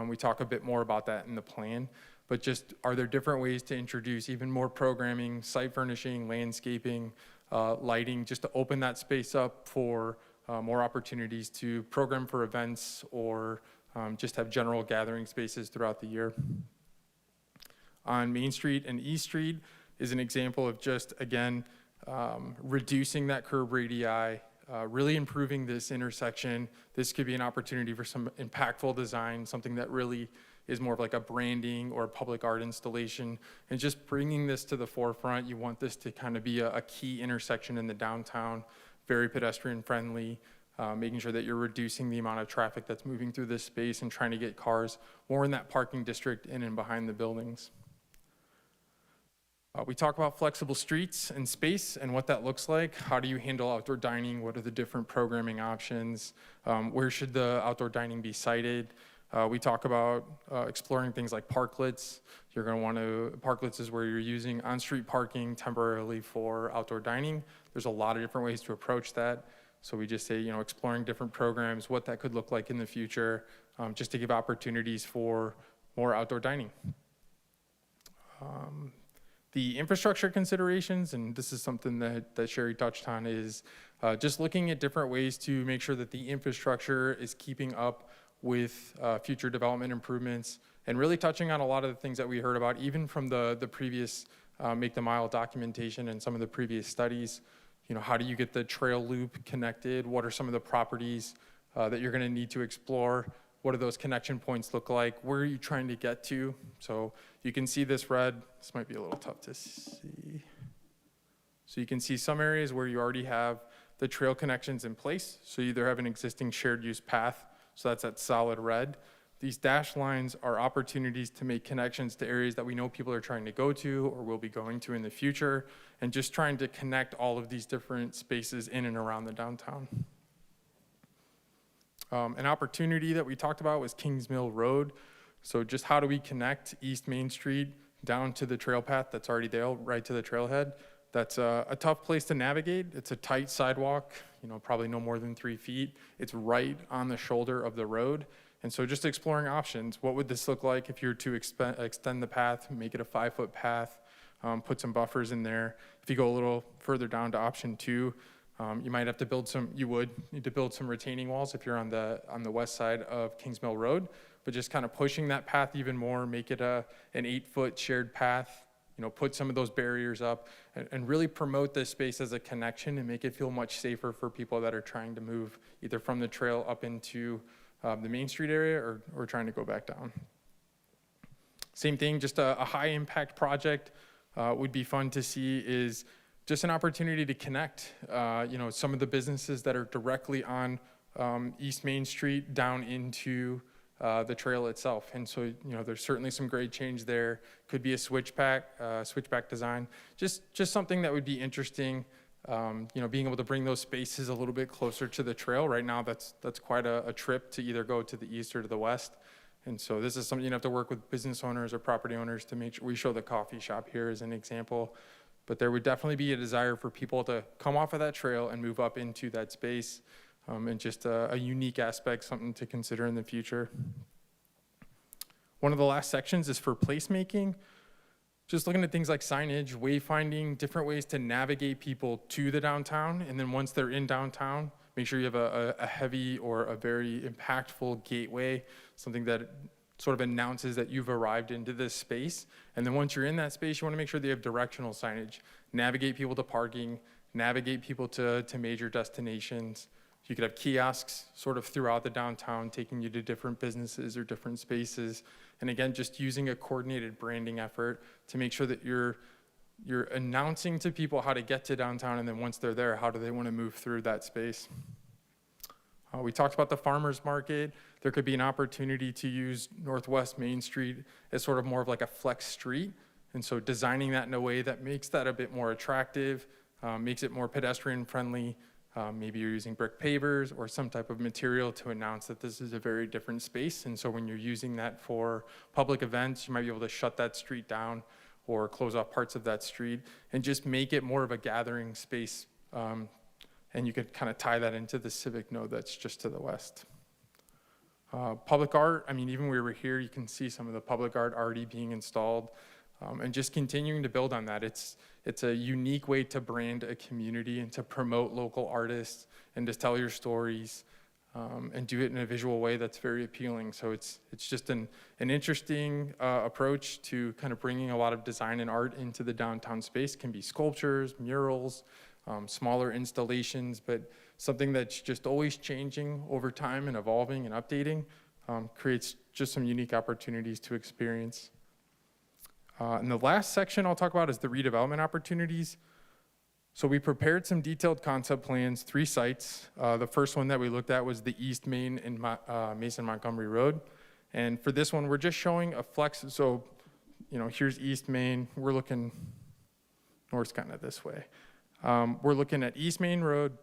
We talk a bit more about that in the plan, but just are there different ways to introduce even more programming, site furnishing, landscaping, lighting, just to open that space up for more opportunities to program for events or just have general gathering spaces throughout the year. On Main Street and East Street is an example of just, again, reducing that curb radii, really improving this intersection. This could be an opportunity for some impactful design, something that really is more of like a branding or public art installation, and just bringing this to the forefront. You want this to kind of be a key intersection in the downtown, very pedestrian friendly, making sure that you're reducing the amount of traffic that's moving through this space and trying to get cars more in that parking district in and behind the buildings. We talk about flexible streets and space and what that looks like. How do you handle outdoor dining? What are the different programming options? Where should the outdoor dining be sited? We talk about exploring things like parklets. You're going to want to, parklets is where you're using on-street parking temporarily for outdoor dining. There's a lot of different ways to approach that. So we just say, exploring different programs, what that could look like in the future, just to give opportunities for more outdoor dining. The infrastructure considerations, and this is something that Sherry touched on, is just looking at different ways to make sure that the infrastructure is keeping up with future development improvements, and really touching on a lot of the things that we heard about, even from the previous Make the Mile documentation and some of the previous studies. How do you get the trail loop connected? What are some of the properties that you're going to need to explore? what do those connection points look like? Where are you trying to get to? So you can see this red. This might be a little tough to see. So you can see some areas where you already have the trail connections in place. So you either have an existing shared use path, so that's that solid red. These dashed lines are opportunities to make connections to areas that we know people are trying to go to or will be going to in the future, and just trying to connect all of these different spaces in and around the downtown. An opportunity that we talked about was Kings Mill Road. So just how do we connect East Main Street down to the trail path that's already there, right to the trailhead? That's a tough place to navigate. It's a tight sidewalk, probably no more than 3 feet. It's right on the shoulder of the road. And so just exploring options. What would this look like if you were to extend the path, make it a 5-foot path, put some buffers in there? If you go a little further down to option 2, you might have to build you would need to build some retaining walls if you're on the west side of Kings Mill Road, but just kind of pushing that path even more, make it an 8-foot shared path, put some of those barriers up and really promote this space as a connection and make it feel much safer for people that are trying to move either from the trail up into the Main Street area or trying to go back down. Same thing, just a high impact project would be fun to see is just an opportunity to connect, some of the businesses that are directly on East Main Street down into the trail itself. And so, there's certainly some grade change there. Could be a switchback design. Just something that would be interesting. Being able to bring those spaces a little bit closer to the trail. Right now, that's quite a trip to either go to the east or to the west. And so this is something you have to work with business owners or property owners to make sure. We show the coffee shop here as an example. But there would definitely be a desire for people to come off of that trail and move up into that space, and just a unique aspect, something to consider in the future. One of the last sections is for placemaking. Just looking at things like signage, wayfinding, different ways to navigate people to the downtown. And then once they're in downtown, make sure you have a heavy or a very impactful gateway, something that sort of announces that you've arrived into this space. And then once you're in that space, you want to make sure that you have directional signage, navigate people to parking, navigate people to major destinations. You could have kiosks sort of throughout the downtown, taking you to different businesses or different spaces. And again, just using a coordinated branding effort to make sure that you're announcing to people how to get to downtown, and then once they're there, how do they want to move through that space? We talked about the farmers market. There could be an opportunity to use Northwest Main Street as sort of more of like a flex street. And so designing that in a way that makes that a bit more attractive, makes it more pedestrian friendly. Maybe you're using brick pavers or some type of material to announce that this is a very different space. And so when you're using that for public events, you might be able to shut that street down or close off parts of that street and just make it more of a gathering space. And you could kind of tie that into the civic node that's just to the west. Public art, even when we were here, you can see some of the public art already being installed, and just continuing to build on that. It's a unique way to brand a community and to promote local artists and to tell your stories, and do it in a visual way that's very appealing. So it's just an interesting approach to kind of bringing a lot of design and art into the downtown space. It can be sculptures, murals, smaller installations, but something that's just always changing over time and evolving and updating, creates just some unique opportunities to experience. And the last section I'll talk about is the redevelopment opportunities. So we prepared some detailed concept plans, 3 sites. The first one that we looked at was the East Main and Mason Montgomery Road. And for this one, we're just showing a flex. So, here's East Main. We're looking north kind of this way. We're looking at East Main Road,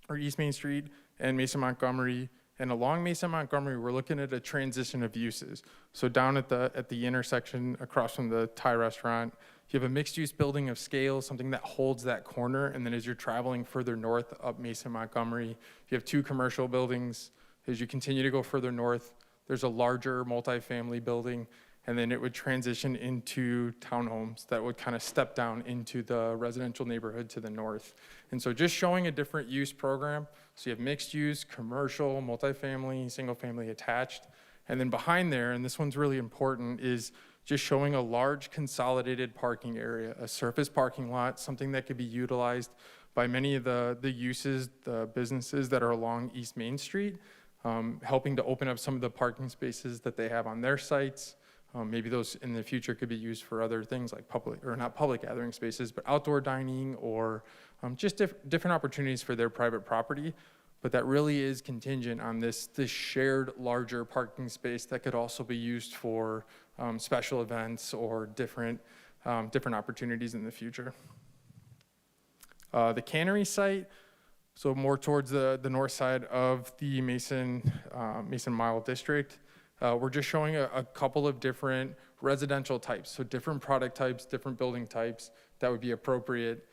or East Main Street, and Mason Montgomery. And along Mason Montgomery, we're looking at a transition of uses. So down at the intersection across from the Thai restaurant, you have a mixed-use building of scale, something that holds that corner. And then as you're traveling further north up Mason Montgomery, you have 2 commercial buildings. As you continue to go further north, there's a larger multifamily building. And then it would transition into townhomes that would kind of step down into the residential neighborhood to the north. And so just showing a different use program. So you have mixed use, commercial, multifamily, single family attached. And then behind there, and this one's really important, is just showing a large consolidated parking area, a surface parking lot, something that could be utilized by many of the uses, the businesses that are along East Main Street. helping to open up some of the parking spaces that they have on their sites. Maybe those in the future could be used for other things like public, or not public gathering spaces, but outdoor dining, or just different opportunities for their private property. But that really is contingent on this shared larger parking space that could also be used for special events or different opportunities in the future. The cannery site, so more towards the north side of the Mason Mile District. We're just showing a couple of different residential types, so different product types, different building types that would be appropriate.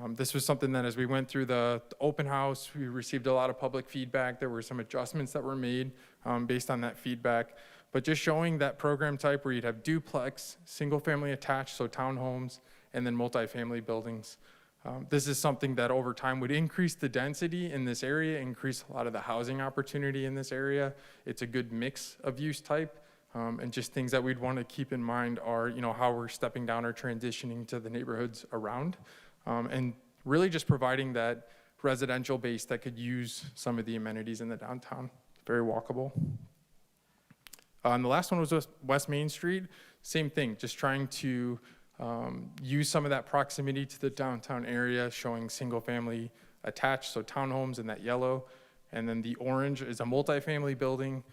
This was something that as we went through the open house, we received a lot of public feedback. There were some adjustments that were made based on that feedback. But just showing that program type where you'd have duplex, single family attached, so townhomes, and then multifamily buildings. This is something that over time would increase the density in this area, increase a lot of the housing opportunity in this area. It's a good mix of use type. And just things that we'd want to keep in mind are, how we're stepping down or transitioning to the neighborhoods around. And really just providing that residential base that could use some of the amenities in the downtown. Very walkable. And the last one was West Main Street. Same thing, just trying to use some of that proximity to the downtown area, showing single family attached, so townhomes in that yellow. And then the orange is a multifamily building.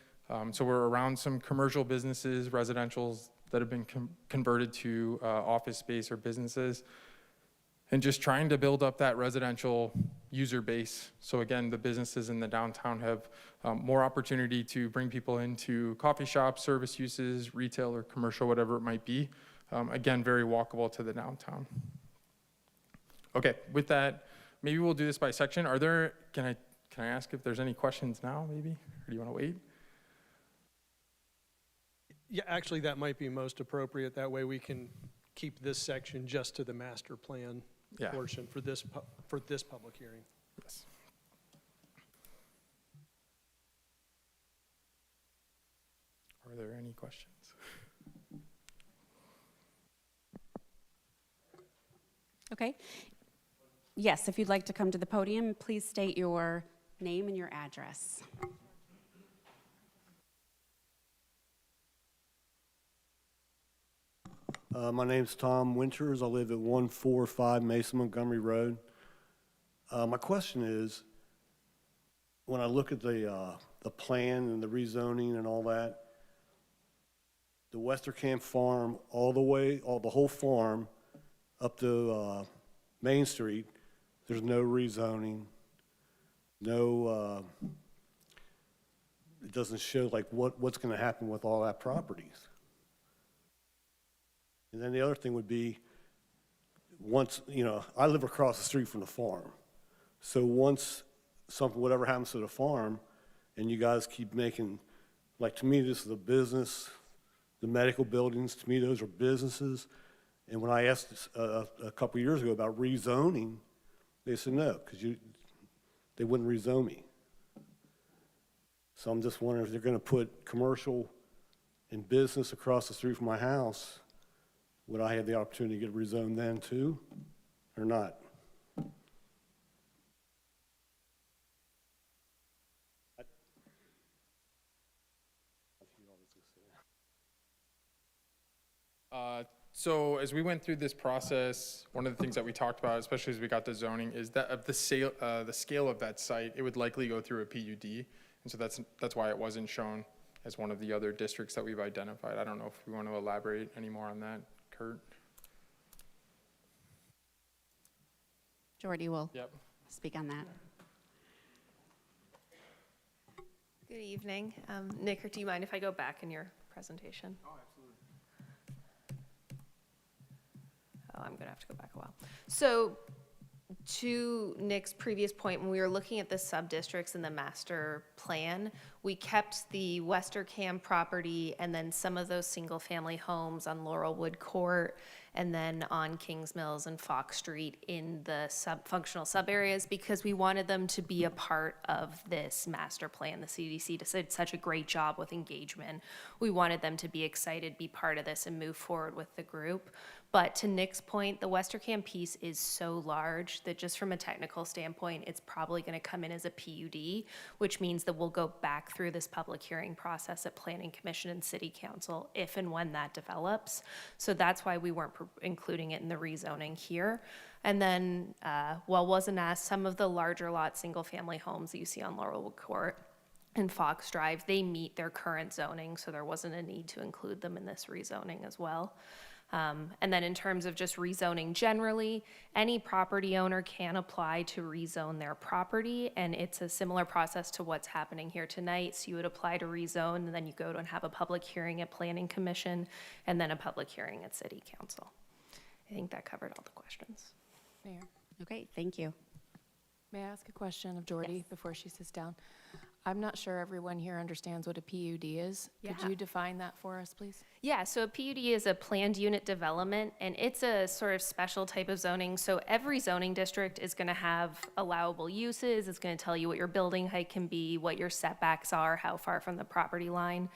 So we're around some commercial businesses, residentials that have been converted to office space or businesses. And just trying to build up that residential user base. So again, the businesses in the downtown have more opportunity to bring people into coffee shops, service uses, retail or commercial, whatever it might be. Again, very walkable to the downtown. Okay, with that, maybe we'll do this by section. Can I ask if there's any questions now, maybe? Or do you want to wait? Yeah, actually, that might be most appropriate. That way we can keep this section just to the master plan portion for this public hearing. Yes. Are there any questions? Okay. Yes, if you'd like to come to the podium, please state your name and your address. My name's Tom Winters. I live at 145 Mason Montgomery Road. My question is, when I look at the plan and the rezoning and all that, the Westerkamp Farm, the whole farm up to Main Street, there's no rezoning, no, it doesn't show like what's going to happen with all that properties. And then the other thing would be, once, I live across the street from the farm. So once whatever happens to the farm, and you guys keep making, like, to me, this is a business. The medical buildings, to me, those are businesses. And when I asked a couple years ago about rezoning, they said no, because they wouldn't rezone me. So I'm just wondering if they're going to put commercial and business across the street from my house, would I have the opportunity to get rezoned then too, or not? So as we went through this process, one of the things that we talked about, especially as we got to zoning, is that of the scale of that site, it would likely go through a PUD, and so that's why it wasn't shown as one of the other districts that we've identified. I don't know if we want to elaborate any more on that, Kurt. Jordy will speak on that. Good evening. Nick, or do you mind if I go back in your presentation? Oh, absolutely. Oh, I'm going to have to go back a while. So to Nick's previous point, when we were looking at the sub-districts in the master plan, we kept the Westerkamp property and then some of those single-family homes on Laurelwood Court and then on Kings Mills and Fox Street in the functional sub-areas because we wanted them to be a part of this master plan. The CDC did such a great job with engagement. We wanted them to be excited, be part of this, and move forward with the group. But to Nick's point, the Westercam piece is so large that just from a technical standpoint, it's probably going to come in as a PUD, which means that we'll go back through this public hearing process at Planning Commission and City Council if and when that develops. So that's why we weren't including it in the rezoning here. And then, while wasn't asked, some of the larger lot single-family homes that you see on Laurelwood Court and Fox Drive, they meet their current zoning, so there wasn't a need to include them in this rezoning as well. And then in terms of just rezoning generally, any property owner can apply to rezone their property, and it's a similar process to what's happening here tonight. So you would apply to rezone, and then you go and have a public hearing at Planning Commission, and then a public hearing at City Council. I think that covered all the questions. Mayor, Okay, thank you. may I ask a question of Jordy before she sits down? I'm not sure everyone here understands what a PUD is. Yeah. Could you define that for us, please? Yeah, so a PUD is a planned unit development, and it's a sort of special type of zoning. So every zoning district is going to have allowable uses. It's going to tell you what your building height can be, what your setbacks are, how far from the property line.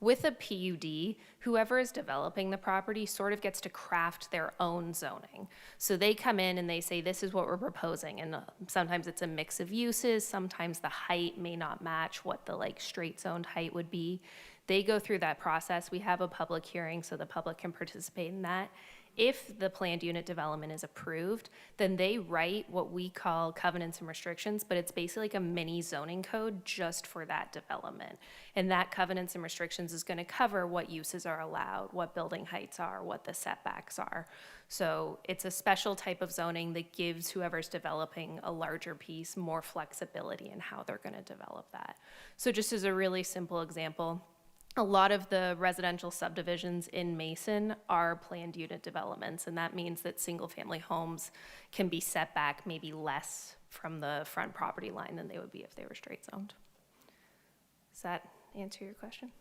With a PUD, whoever is developing the property sort of gets to craft their own zoning. So they come in and they say, this is what we're proposing. And sometimes it's a mix of uses. Sometimes the height may not match what the straight zoned height would be. They go through that process. We have a public hearing so the public can participate in that. If the planned unit development is approved, then they write what we call covenants and restrictions, but it's basically like a mini zoning code just for that development. And that covenants and restrictions is going to cover what uses are allowed, what building heights are, what the setbacks are. So it's a special type of zoning that gives whoever's developing a larger piece more flexibility in how they're going to develop that. So just as a really simple example, a lot of the residential subdivisions in Mason are planned unit developments, and that means that single-family homes can be set back maybe less from the front property line than they would be if they were straight zoned. Does that answer your question?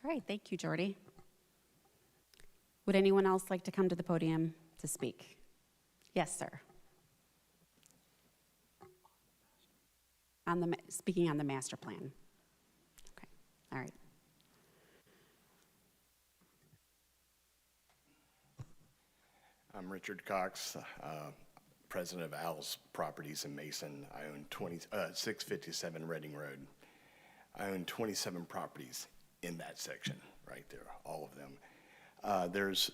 All right, thank you, Jordy. Would anyone else like to come to the podium to speak? Yes, sir. Speaking on the master plan. Okay, all right. I'm Richard Cox, president of Al's Properties in Mason. I own 657 Reading Road. I own 27 properties in that section right there, all of them. There's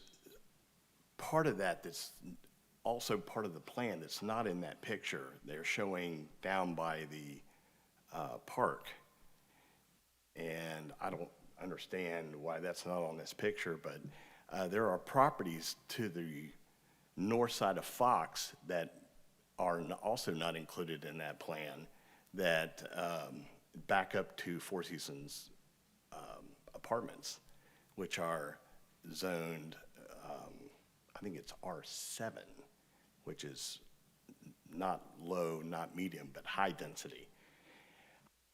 part of that that's also part of the plan that's not in that picture. They're showing down by the park. And I don't understand why that's not on this picture, but there are properties to the north side of Fox that are also not included in that plan that back up to Four Seasons apartments, which are zoned, I think it's R7, which is not low, not medium, but high density.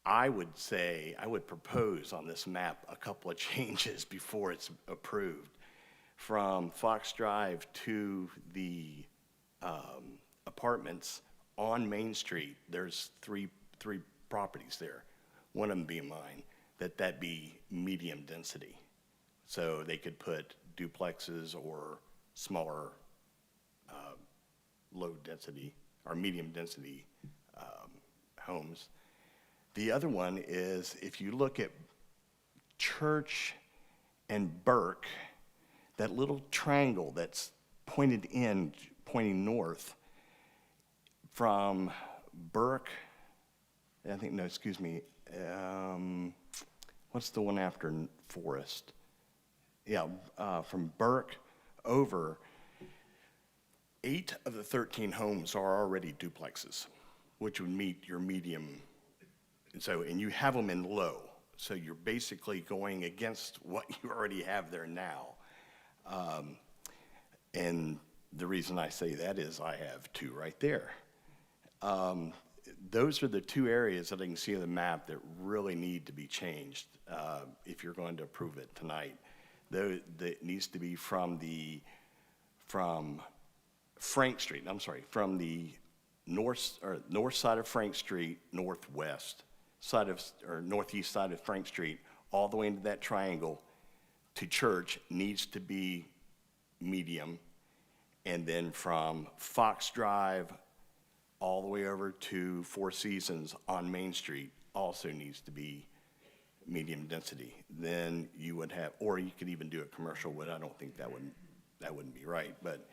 I would propose on this map a couple of changes before it's approved. From Fox Drive to the apartments on Main Street, there's three properties there, one of them being mine, that be medium density. So they could put duplexes or smaller low density or medium density homes. The other one is if you look at Church and Burke, that little triangle that's pointing north from Burke, what's the one after Forest? Yeah, from Burke over, 8 of the 13 homes are already duplexes, which would meet your medium. And you have them in low. So you're basically going against what you already have there now. And the reason I say that is I have 2 right there. Those are the 2 areas that I can see on the map that really need to be changed if you're going to approve it tonight. That needs to be from Frank Street, from the north side of Frank Street, northeast side of Frank Street, all the way into that triangle to Church needs to be medium. And then from Fox Drive all the way over to Four Seasons on Main Street also needs to be medium density. Then you would have, or you could even do a commercial, but I don't think that wouldn't be right. But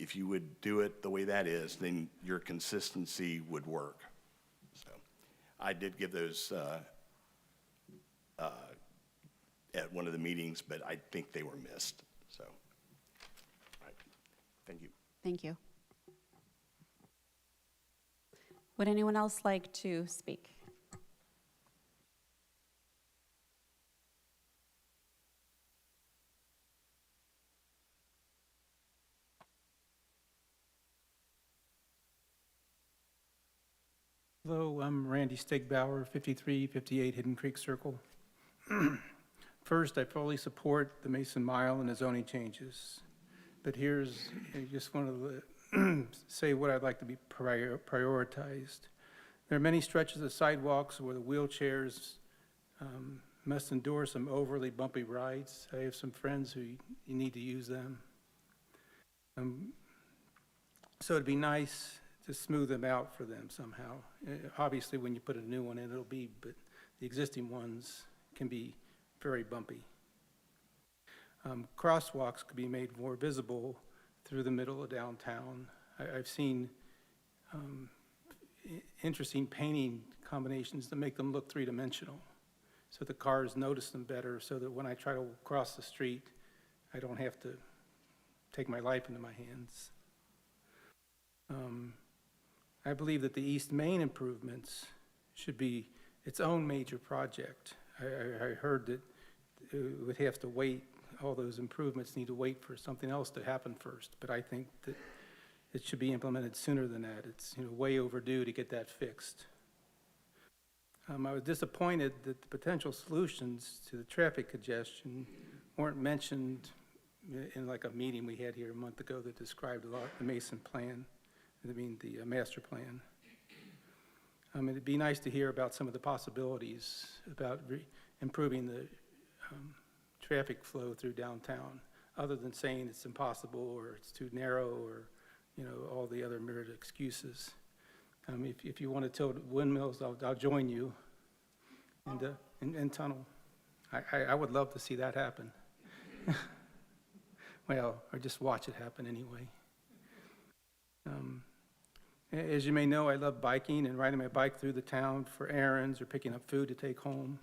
if you would do it the way that is, then your consistency would work. So I did give those at one of the meetings, but I think they were missed. So, all right. Thank you. Thank you. Would anyone else like to speak? Hello, I'm Randy Stegbauer, 5358 Hidden Creek Circle. First, I fully support the Mason Mile and the zoning changes. But here's, I just want to say what I'd like to be prioritized. There are many stretches of sidewalks where the wheelchairs must endure some overly bumpy rides. I have some friends who need to use them. So it'd be nice to smooth them out for them somehow. Obviously, when you put a new one in, it'll be, but the existing ones can be very bumpy. Crosswalks could be made more visible through the middle of downtown. I've seen interesting painting combinations that make them look three-dimensional, so the cars notice them better, so that when I try to cross the street, I don't have to take my life into my hands. I believe that the East Main improvements should be its own major project. I heard that it would have to wait, all those improvements need to wait for something else to happen first, but I think that it should be implemented sooner than that. It's way overdue to get that fixed. I was disappointed that the potential solutions to the traffic congestion weren't mentioned in like a meeting we had here a month ago that described a lot the Mason plan, the master plan. It'd be nice to hear about some of the possibilities about improving the traffic flow through downtown, other than saying it's impossible or it's too narrow or all the other myriad excuses. If you want to tilt windmills, I'll join you and tunnel. I would love to see that happen. Well, or just watch it happen anyway. As you may know, I love biking and riding my bike through the town for errands or picking up food to take home,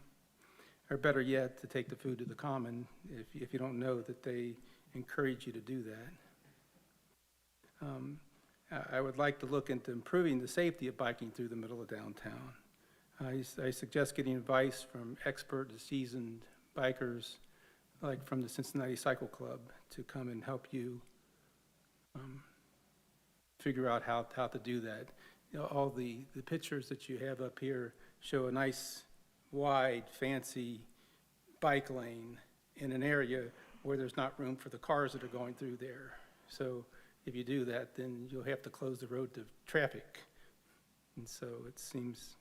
or better yet, to take the food to the common if you don't know that they encourage you to do that. I would like to look into improving the safety of biking through the middle of downtown. I suggest getting advice from expert to seasoned bikers, like from the Cincinnati Cycle Club, to come and help you figure out how to do that. All the pictures that you have up here show a nice, wide, fancy bike lane in an area where there's not room for the cars that are going through there. So if you do that, then you'll have to close the road to traffic. And so it seems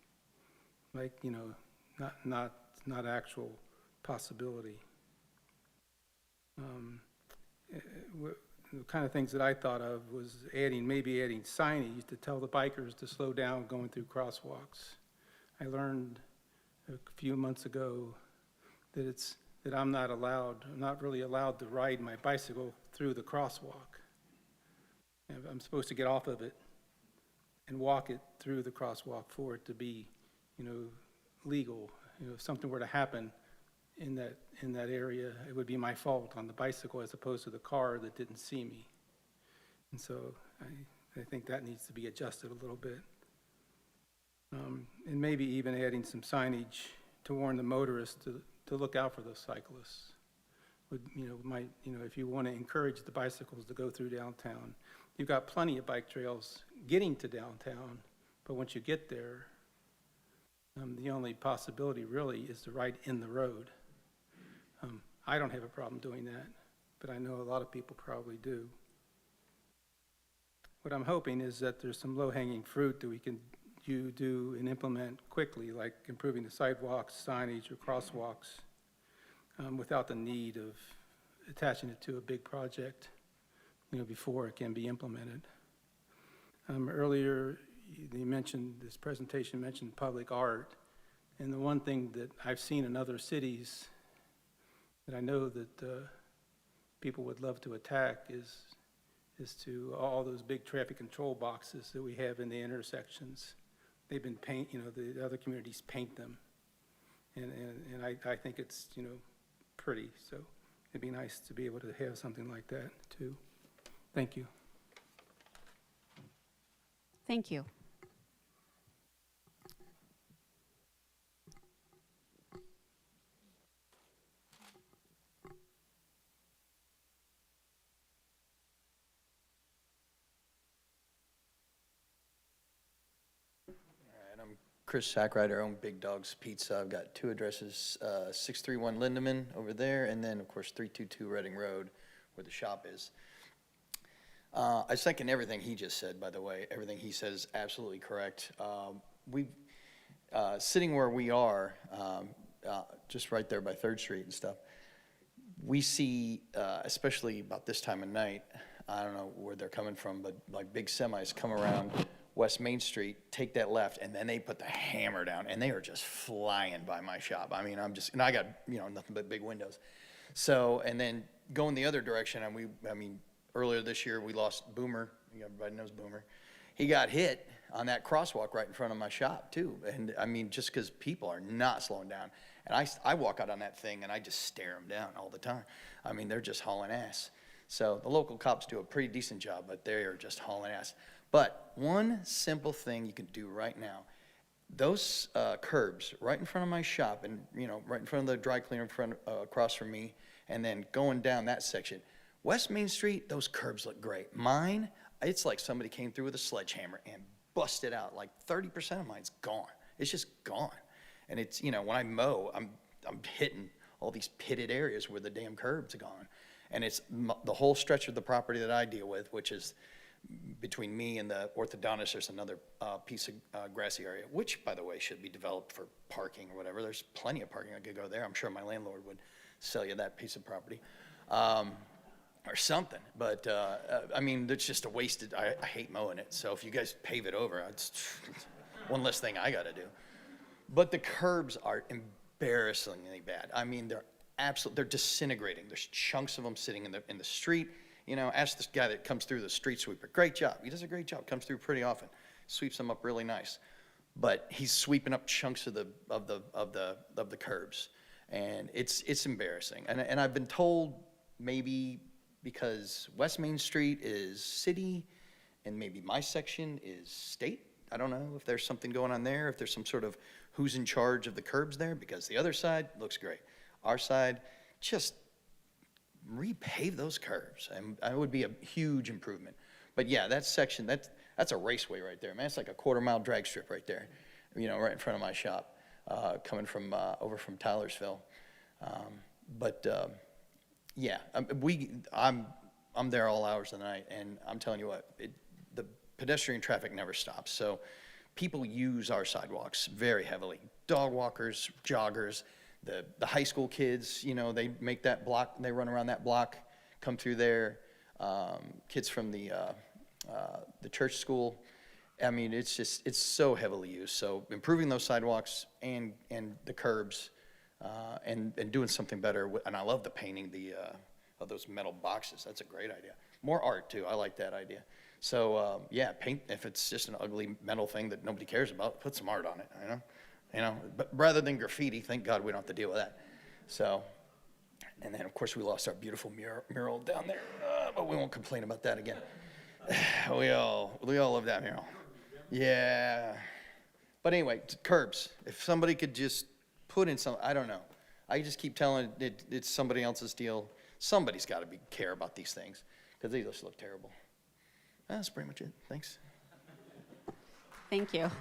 like, not actual possibility. The kind of things that I thought of was maybe adding signage to tell the bikers to slow down going through crosswalks. I learned a few months ago that I'm not really allowed to ride my bicycle through the crosswalk. I'm supposed to get off of it and walk it through the crosswalk for it to be, legal. If something were to happen in that area, it would be my fault on the bicycle as opposed to the car that didn't see me. And so I think that needs to be adjusted a little bit. And maybe even adding some signage to warn the motorists to look out for those cyclists. If you want to encourage the bicycles to go through downtown, you've got plenty of bike trails getting to downtown, but once you get there, the only possibility really is to ride in the road. I don't have a problem doing that, but I know a lot of people probably do. What I'm hoping is that there's some low-hanging fruit that we can do and implement quickly, like improving the sidewalks, signage, or crosswalks, without the need of attaching it to a big project, before it can be implemented. Earlier, you mentioned, this presentation mentioned public art, and the one thing that I've seen in other cities that I know that people would love to attack is to all those big traffic control boxes that we have in the intersections. They've been the other communities paint them, and I think it's, pretty, so it'd be nice to be able to have something like that too. Thank you. Thank you. I'm Chris Sackrider, I own Big Dog's Pizza. I've got two addresses, 631 Lindeman over there, and then, of course, 322 Reading Road, where the shop is. I second everything he just said, by the way. Everything he said is absolutely correct. Sitting where we are, just right there by 3rd Street and stuff, we see, especially about this time of night, I don't know where they're coming from, but like big semis come around West Main Street, take that left, and then they put the hammer down, and they are just flying by my shop. I mean, and I got, nothing but big windows. So, and then going the other direction, and earlier this year, we lost Boomer. Everybody knows Boomer. He got hit on that crosswalk right in front of my shop, too. And, just because people are not slowing down. And I walk out on that thing, and I just stare them down all the time. They're just hauling ass. So the local cops do a pretty decent job, but they are just hauling ass. But one simple thing you can do right now, those curbs right in front of my shop and, right in front of the dry cleaner across from me, and then going down that section, West Main Street, those curbs look great. Mine, it's like somebody came through with a sledgehammer and busted out. Like 30% of mine's gone. It's just gone. And it's, when I mow, I'm hitting all these pitted areas where the damn curbs are gone. And it's the whole stretch of the property that I deal with, which is between me and the orthodontist, there's another piece of grassy area, which, by the way, should be developed for parking or whatever. There's plenty of parking. I could go there. I'm sure my landlord would sell you that piece of property. Or something, but it's just a wasted, I hate mowing it, so if you guys pave it over, it's one less thing I gotta do. But the curbs are embarrassingly bad. They're disintegrating. There's chunks of them sitting in the street. Ask this guy that comes through, the street sweeper. Great job, he does a great job, comes through pretty often, sweeps them up really nice. But he's sweeping up chunks of the curbs, and it's embarrassing. And I've been told maybe because West Main Street is city and maybe my section is state. I don't know if there's something going on there, if there's some sort of who's in charge of the curbs there, because the other side looks great. Our side, just repave those curbs, and it would be a huge improvement. But yeah, that section, that's a raceway right there, man. It's like a quarter-mile drag strip right there, right in front of my shop, coming from over from Tylersville. Yeah, I'm there all hours of the night, and I'm telling you what, the pedestrian traffic never stops. So people use our sidewalks very heavily. Dog walkers, joggers, the high school kids, they make that block, they run around that block, come through there. Kids from the church school. It's so heavily used. So improving those sidewalks and the curbs. And doing something better, and I love the painting of those metal boxes. That's a great idea. More art too. I like that idea. So yeah, paint. If it's just an ugly metal thing that nobody cares about, put some art on it. But rather than graffiti, thank God we don't have to deal with that. So, and then of course we lost our beautiful mural down there, but we won't complain about that again. We all love that mural. Yeah. But anyway, curbs. If somebody could just put in some, I don't know. I just keep telling it's somebody else's deal. Somebody's got to care about these things because they just look terrible. That's pretty much it. Thanks. Thank you.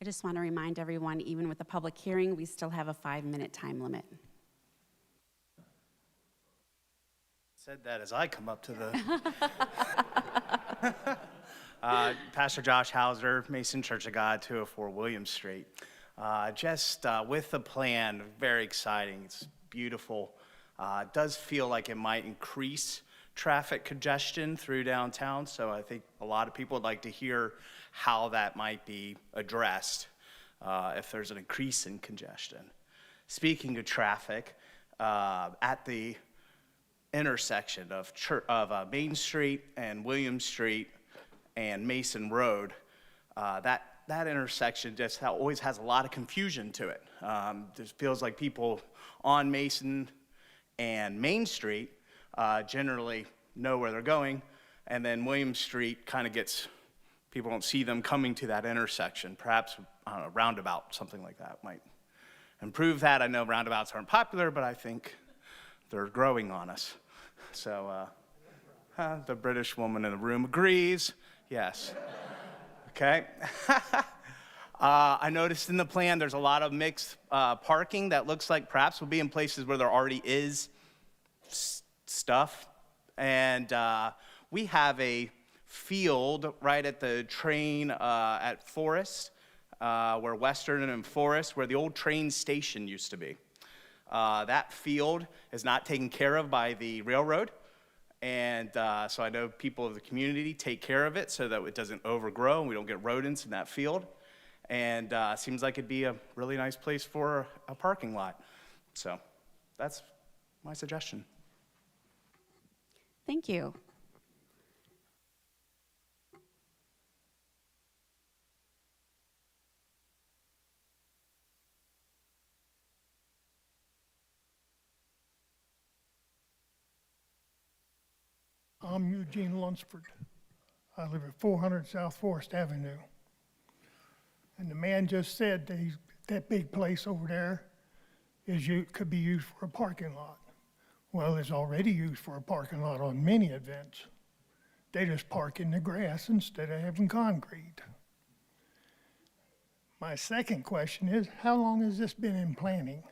I just want to remind everyone, even with the public hearing, we still have a 5-minute time limit. Said that as I come up to the Pastor Josh Hauser, Mason Church of God, 204 William Street. With the plan, very exciting. It's beautiful. It does feel like it might increase traffic congestion through downtown, so I think a lot of people would like to hear how that might be addressed if there's an increase in congestion. Speaking of traffic, at the intersection of Main Street and William Street and Mason Road, that intersection just always has a lot of confusion to it. Just feels like people on Mason and Main Street generally know where they're going, and then William Street kind of gets, people don't see them coming to that intersection. Perhaps, I don't know, roundabout, something like that might improve that. I know roundabouts aren't popular, but I think they're growing on us. So the British woman in the room agrees. Yes. Okay. I noticed in the plan there's a lot of mixed parking that looks like perhaps will be in places where there already is stuff. And we have a field right at the train at Forest, where Western and Forest, where the old train station used to be. That field is not taken care of by the railroad. And so I know people of the community take care of it so that it doesn't overgrow and we don't get rodents in that field. And seems like it'd be a really nice place for a parking lot. So that's my suggestion. Thank you. I'm Eugene Lunsford. I live at 400 South Forest Avenue. And the man just said that big place over there could be used for a parking lot. Well, it's already used for a parking lot on many events. They just park in the grass instead of having concrete. My second question is, how long has this been in planning?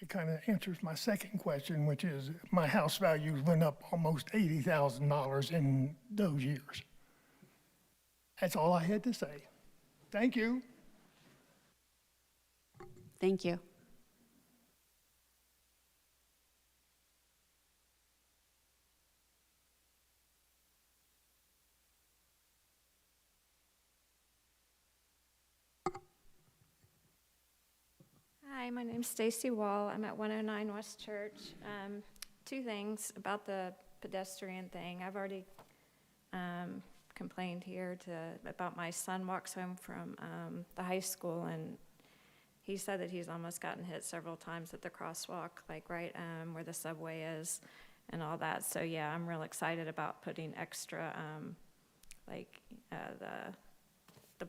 It kind of answers my second question, which is my house values went up almost $80,000 in those years. That's all I had to say. Thank you. Thank you. Hi, my name's Stacy Wall. I'm at 109 West Church. Two things about the pedestrian thing. I've already complained here about my son walks home from the high school, and he said that he's almost gotten hit several times at the crosswalk, like right where the subway is and all that. So yeah, I'm real excited about putting extra, the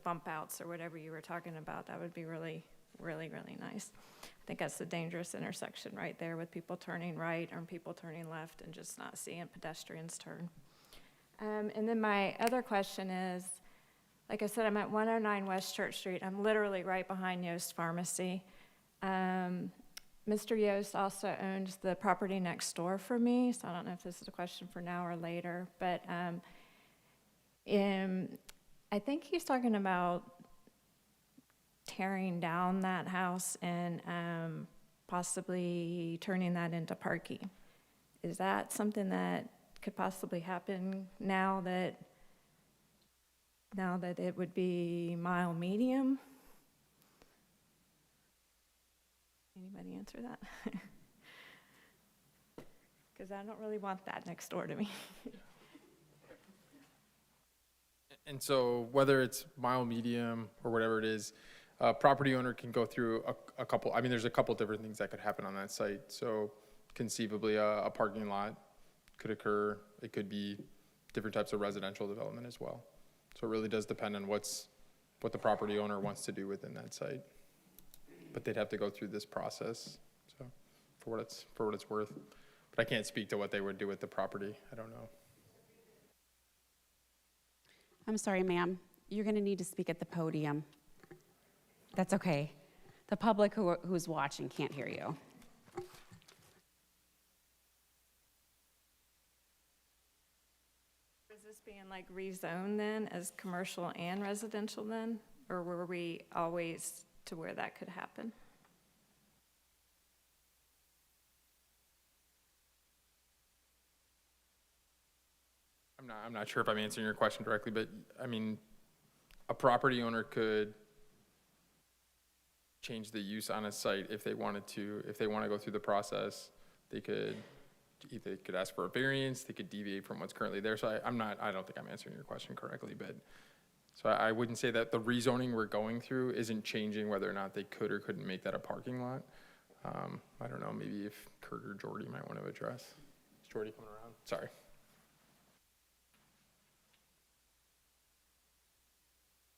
bump outs or whatever you were talking about. That would be really, really, really nice. I think that's the dangerous intersection right there with people turning right or people turning left and just not seeing pedestrians turn. And then my other question is, like I said, I'm at 109 West Church Street. I'm literally right behind Yost Pharmacy. Mr. Yost also owns the property next door for me, so I don't know if this is a question for now or later, but I think he's talking about tearing down that house and possibly turning that into parking. Is that something that could possibly happen now that it would be mile medium? Anybody answer that? Because I don't really want that next door to me. And so whether it's mile medium or whatever it is, property owner can go through a couple, I mean, there's a couple different things that could happen on that site. So conceivably a parking lot could occur. It could be different types of residential development as well. So it really does depend on what the property owner wants to do within that site. But they'd have to go through this process, so for what it's worth. But I can't speak to what they would do with the property. I don't know. I'm sorry, ma'am. You're going to need to speak at the podium. That's okay. The public who's watching can't hear you. Is this being like rezone then as commercial and residential then? Or were we always to where that could happen? I'm not sure if I'm answering your question directly, but I mean, a property owner could change the use on a site if they wanted to. If they want to go through the process, they could ask for a variance, they could deviate from what's currently there. So I don't think I'm answering your question correctly, but so I wouldn't say that the rezoning we're going through isn't changing whether or not they could or couldn't make that a parking lot. I don't know, maybe if Kurt or Jordy might want to address. Is Jordy coming around? Sorry.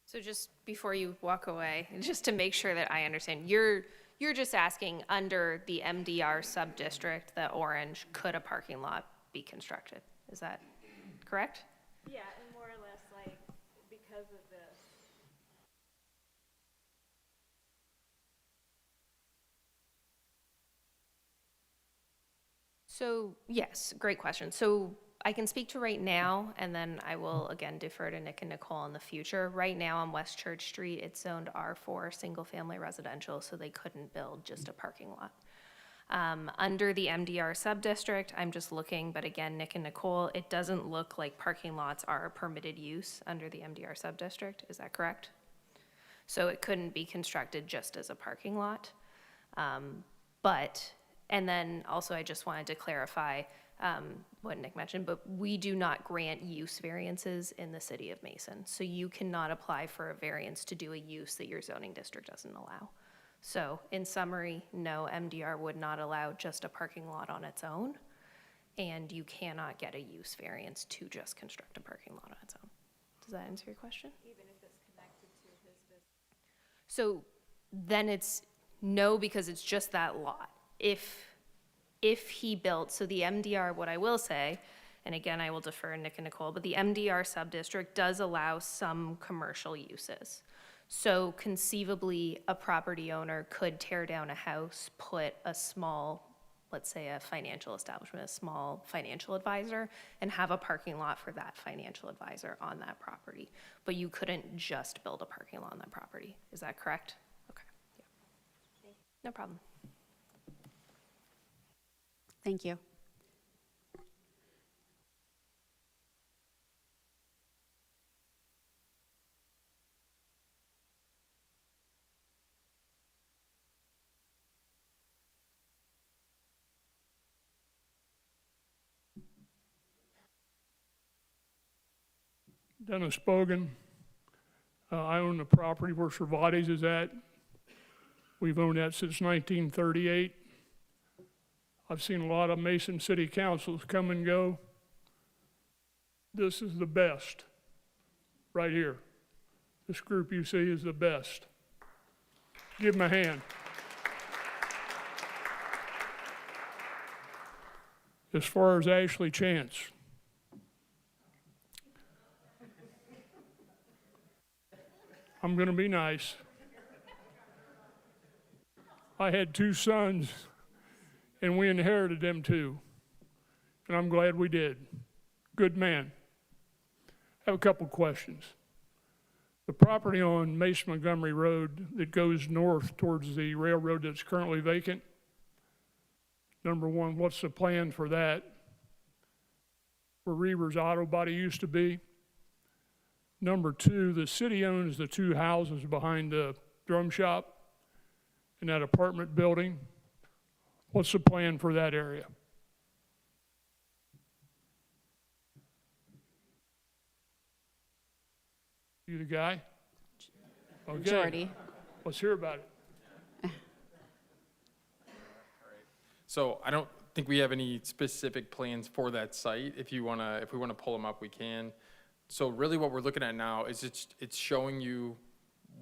So just before you walk away, just to make sure that I understand, you're just asking under the MDR sub-district, the orange, could a parking lot be constructed? Is that correct? Yeah, and more or less like because of this. So, yes, great question. So I can speak to right now, and then I will again defer to Nick and Nicole in the future. Right now on West Church Street, it's zoned R4, single-family residential, so they couldn't build just a parking lot. Under the MDR sub-district, I'm just looking, but again, Nick and Nicole, it doesn't look like parking lots are a permitted use under the MDR sub-district. Is that correct? So it couldn't be constructed just as a parking lot. And then also I just wanted to clarify what Nick mentioned, but we do not grant use variances in the city of Mason. So you cannot apply for a variance to do a use that your zoning district doesn't allow. So in summary, no, MDR would not allow just a parking lot on its own, and you cannot get a use variance to just construct a parking lot on its own. Does that answer your question? Even if it's connected to his business. So then it's no, because it's just that lot. If he built, so the MDR, what I will say, and again, I will defer to Nick and Nicole, but the MDR sub-district does allow some commercial uses. So conceivably, a property owner could tear down a house, put a small, let's say a financial establishment, a small financial advisor, and have a parking lot for that financial advisor on that property. But you couldn't just build a parking lot on that property. Is that correct? Okay. Yeah. No problem. Thank you. Dennis Bogan. I own the property where Cervantes is at. We've owned that since 1938. I've seen a lot of Mason City Councils come and go. This is the best, right here. This group you see is the best. Give them a hand. As far as Ashley Chance, I'm going to be nice. I had 2 sons, and we inherited them too. And I'm glad we did. Good man. I have a couple questions. The property on Mason Montgomery Road that goes north towards the railroad that's currently vacant, number one, what's the plan for that? Where Reaver's Auto Body used to be. Number two, the city owns the 2 houses behind the drum shop in that apartment building. What's the plan for that area? You the guy? Okay. Jordy. Let's hear about it. So I don't think we have any specific plans for that site. If we want to pull them up, we can. So really what we're looking at now is it's showing you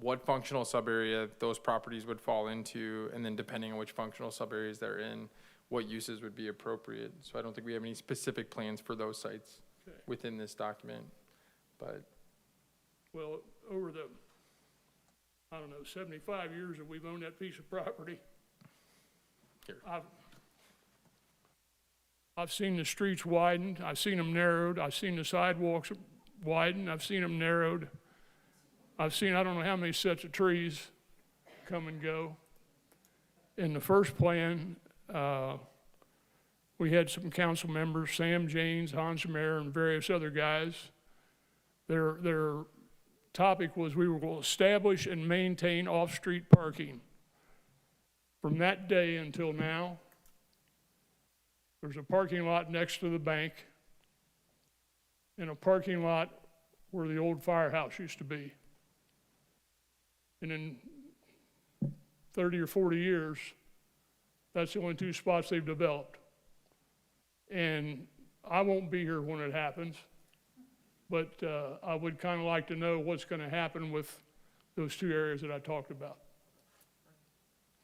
what functional subarea those properties would fall into, and then depending on which functional subareas they're in, what uses would be appropriate. So I don't think we have any specific plans for those sites within this document, but. Well, over the, 75 years that we've owned that piece of property, Here. I've seen the streets widened, I've seen them narrowed, I've seen the sidewalks widened, I've seen them narrowed. I've seen I don't know how many sets of trees come and go. In the first plan, we had some council members, Sam Janes, Hans Mayer, and various other guys. Their topic was we were going to establish and maintain off-street parking. From that day until now, there's a parking lot next to the bank and a parking lot where the old firehouse used to be. And in 30 or 40 years, that's the only two spots they've developed. And I won't be here when it happens, but I would kind of like to know what's going to happen with those two areas that I talked about.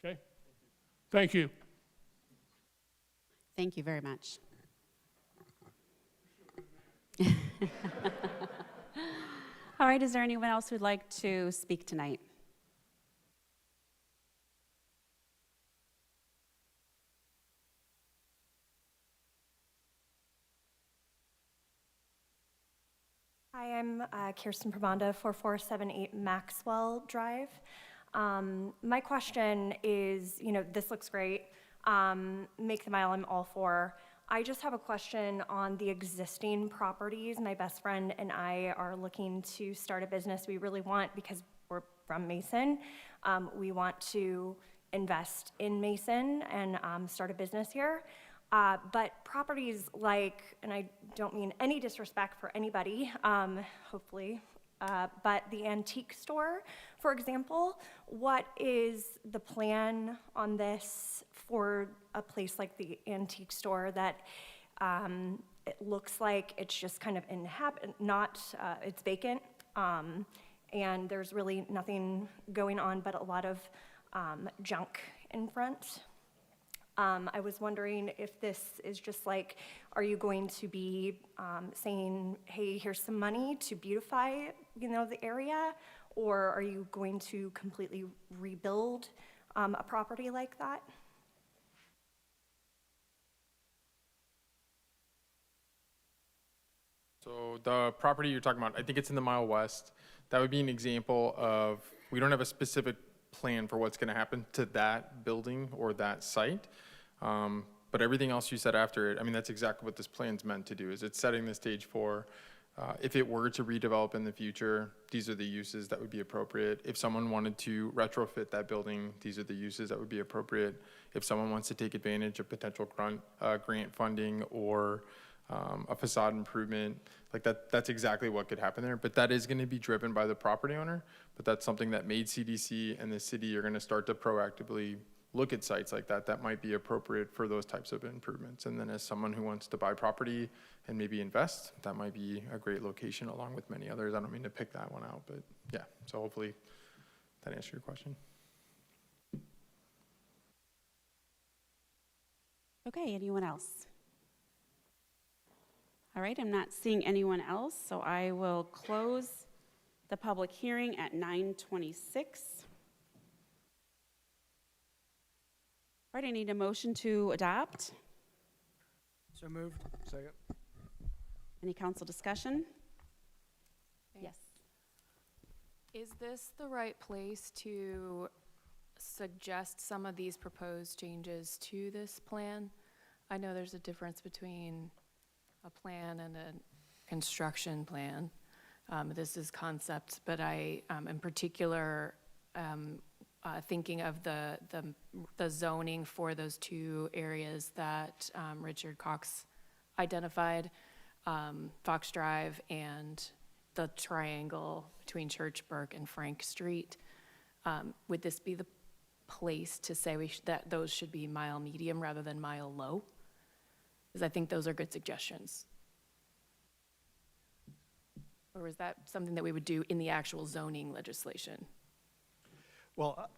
Okay? Thank you. Thank you very much. All right, is there anyone else who'd like to speak tonight? Hi, I'm Kirsten Probanda, 4478 Maxwell Drive. My question is, this looks great. Make the mile, I'm all for. I just have a question on the existing properties. My best friend and I are looking to start a business. We really want, because we're from Mason, we want to invest in Mason and start a business here. But properties like, and I don't mean any disrespect for anybody, hopefully, but the antique store, for example, what is the plan on this for a place like the antique store that it looks like it's just kind of it's vacant, and there's really nothing going on but a lot of junk in front? I was wondering if this is just like, are you going to be saying, hey, here's some money to beautify, the area, or are you going to completely rebuild a property like that? So the property you're talking about, I think it's in the Mile West. That would be an example of, we don't have a specific plan for what's going to happen to that building or that site. But everything else you said after it, I mean, that's exactly what this plan's meant to do, is it's setting the stage for, if it were to redevelop in the future, these are the uses that would be appropriate. If someone wanted to retrofit that building, these are the uses that would be appropriate. If someone wants to take advantage of potential grant funding or a facade improvement, like that's exactly what could happen there. But that is going to be driven by the property owner. But that's something that Made CDC and the city are going to start to proactively look at sites like that might be appropriate for those types of improvements. And then as someone who wants to buy property and maybe invest, that might be a great location along with many others. I don't mean to pick that one out, but yeah. So hopefully that answered your question. Okay, anyone else? All right, I'm not seeing anyone else, so I will close the public hearing at 9:26. All right, I need a motion to adopt. So moved. Second. Any council discussion? Yes. Is this the right place to suggest some of these proposed changes to this plan? I know there's a difference between a plan and a construction plan. This is concept, but I, in particular, thinking of the zoning for those two areas that Richard Cox identified, Fox Drive and the triangle between Church, Burke, and Frank Street. Would this be the place to say that those should be mile medium rather than mile low? Because I think those are good suggestions. Or is that something that we would do in the actual zoning legislation? Well,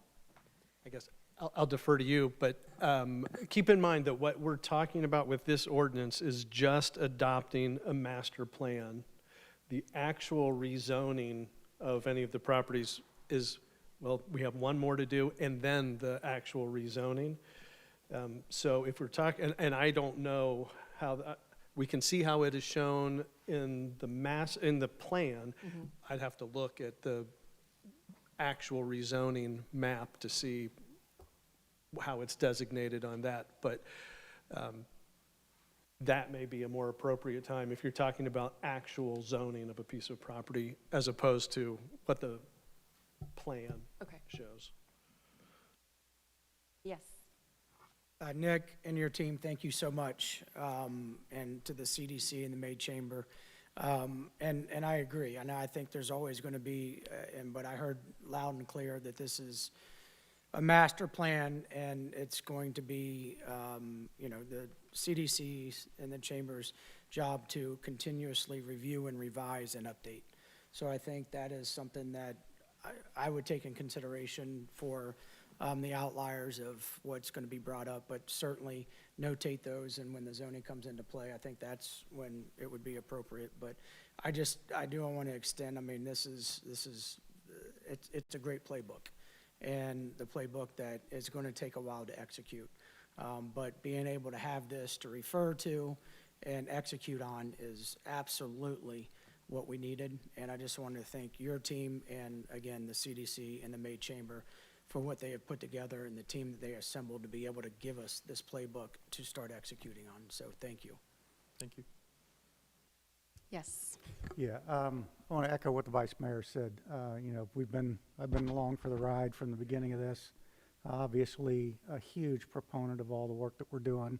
I guess I'll defer to you, but keep in mind that what we're talking about with this ordinance is just adopting a master plan. The actual rezoning of any of the properties is, well, we have one more to do, and then the actual rezoning. So if we're talking, and I don't know how, We can see how it is shown in the plan. I'd have to look at the actual rezoning map to see how it's designated on that, but that may be a more appropriate time if you're talking about actual zoning of a piece of property as opposed to what the plan shows. Yes. Nick and your team, thank you so much, and to the CDC and the May Chamber. And I agree, and I think there's always going to be, but I heard loud and clear that this is a master plan, and it's going to be, the CDC's and the Chamber's job to continuously review and revise and update. So I think that is something that I would take in consideration for the outliers of what's going to be brought up, but certainly notate those, and when the zoning comes into play, I think that's when it would be appropriate. But I do want to extend, it's a great playbook, and the playbook that is going to take a while to execute. But being able to have this to refer to and execute on is absolutely what we needed. And I just wanted to thank your team and, again, the CDC and the May Chamber for what they have put together and the team that they assembled to be able to give us this playbook to start executing on. So thank you. Thank you. Yes. Yeah, I want to echo what the Vice Mayor said. I've been along for the ride from the beginning of this. Obviously, a huge proponent of all the work that we're doing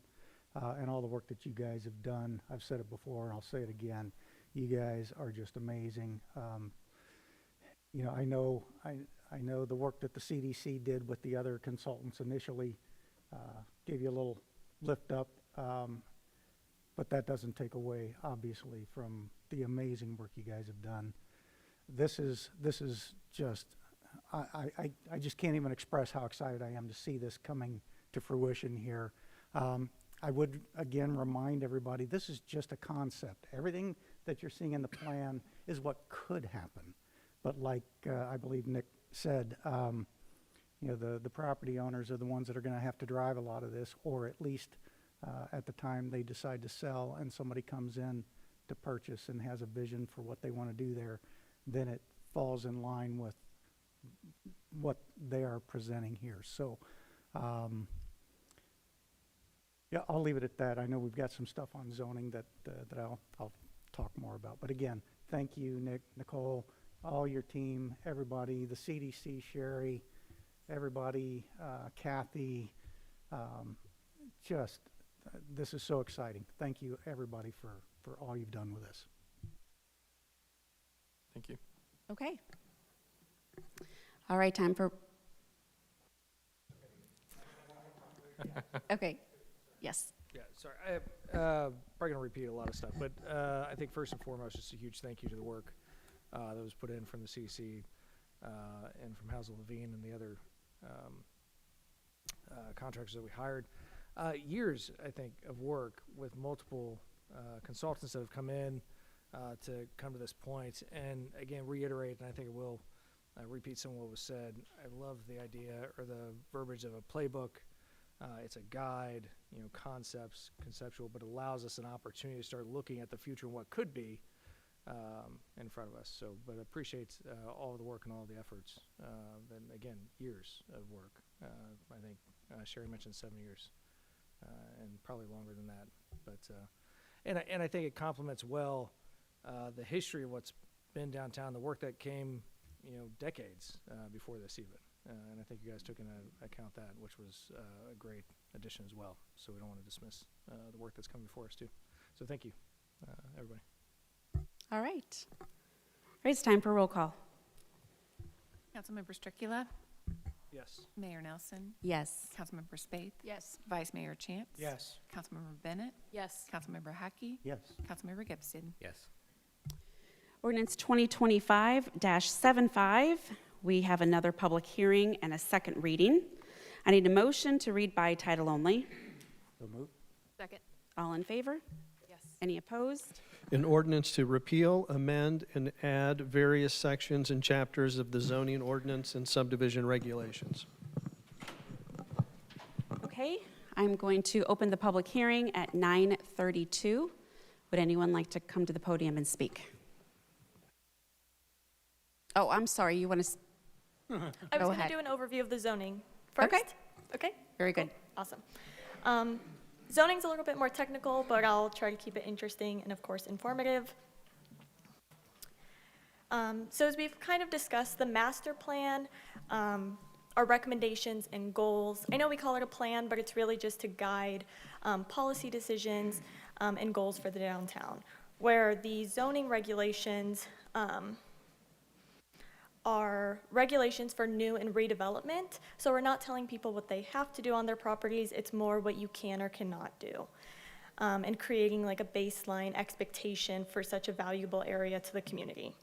and all the work that you guys have done. I've said it before, and I'll say it again. You guys are just amazing. I know the work that the CDC did with the other consultants initially gave you a little lift up, but that doesn't take away, obviously, from the amazing work you guys have done. This is just, I just can't even express how excited I am to see this coming to fruition here. I would, again, remind everybody, this is just a concept. Everything that you're seeing in the plan is what could happen. But like I believe Nick said, the property owners are the ones that are going to have to drive a lot of this, or at least at the time they decide to sell and somebody comes in to purchase and has a vision for what they want to do there, then it falls in line with what they are presenting here. So, yeah, I'll leave it at that. I know we've got some stuff on zoning that I'll talk more about. But again, thank you, Nick, Nicole, all your team, everybody, the CDC, Sherry, everybody, Kathy. This is so exciting. Thank you, everybody, for all you've done with this. Thank you. Okay. All right, time for. Okay. Yes. Yeah, sorry. I'm probably going to repeat a lot of stuff, but I think first and foremost, just a huge thank you to the work that was put in from the CDC and from Hazel Levine and the other contractors that we hired. Years, I think, of work with multiple consultants that have come in to come to this point. And again, reiterate, and I think it will repeat some of what was said. I love the idea or the verbiage of a playbook. It's a guide, concepts, conceptual, but allows us an opportunity to start looking at the future and what could be in front of us. So, but appreciate all the work and all the efforts. Then again, years of work. I think Sherry mentioned 7 years, and probably longer than that. But and I think it complements well the history of what's been downtown, the work that came, decades before this even. And I think you guys took into account that, which was a great addition as well. So we don't want to dismiss the work that's come before us too. So thank you, everybody. All right. All right, it's time for roll call. Councilmember Stricula? Yes. Mayor Nelson? Yes. Councilmember Spaeth? Yes. Vice Mayor Chance? Yes. Councilmember Bennett? Yes. Councilmember Hackey? Yes. Councilmember Gibson? Yes. Ordinance 2025-75. We have another public hearing and a second reading. I need a motion to read by title only. So move. Second. All in favor? Yes. Any opposed? An ordinance to repeal, amend, and add various sections and chapters of the zoning ordinance and subdivision regulations. Okay, I'm going to open the public hearing at 9:32. Would anyone like to come to the podium and speak? Oh, I'm sorry, you want to, I was go going ahead. to do an overview of the zoning first. Okay. Okay? Very good. Awesome. Zoning's a little bit more technical, but I'll try to keep it interesting and, of course, informative. So as we've kind of discussed, the master plan, our recommendations and goals. I know we call it a plan, but it's really just to guide policy decisions and goals for the downtown, where the zoning regulations are regulations for new and redevelopment. So we're not telling people what they have to do on their properties. It's more what you can or cannot do, and creating like a baseline expectation for such a valuable area to the community.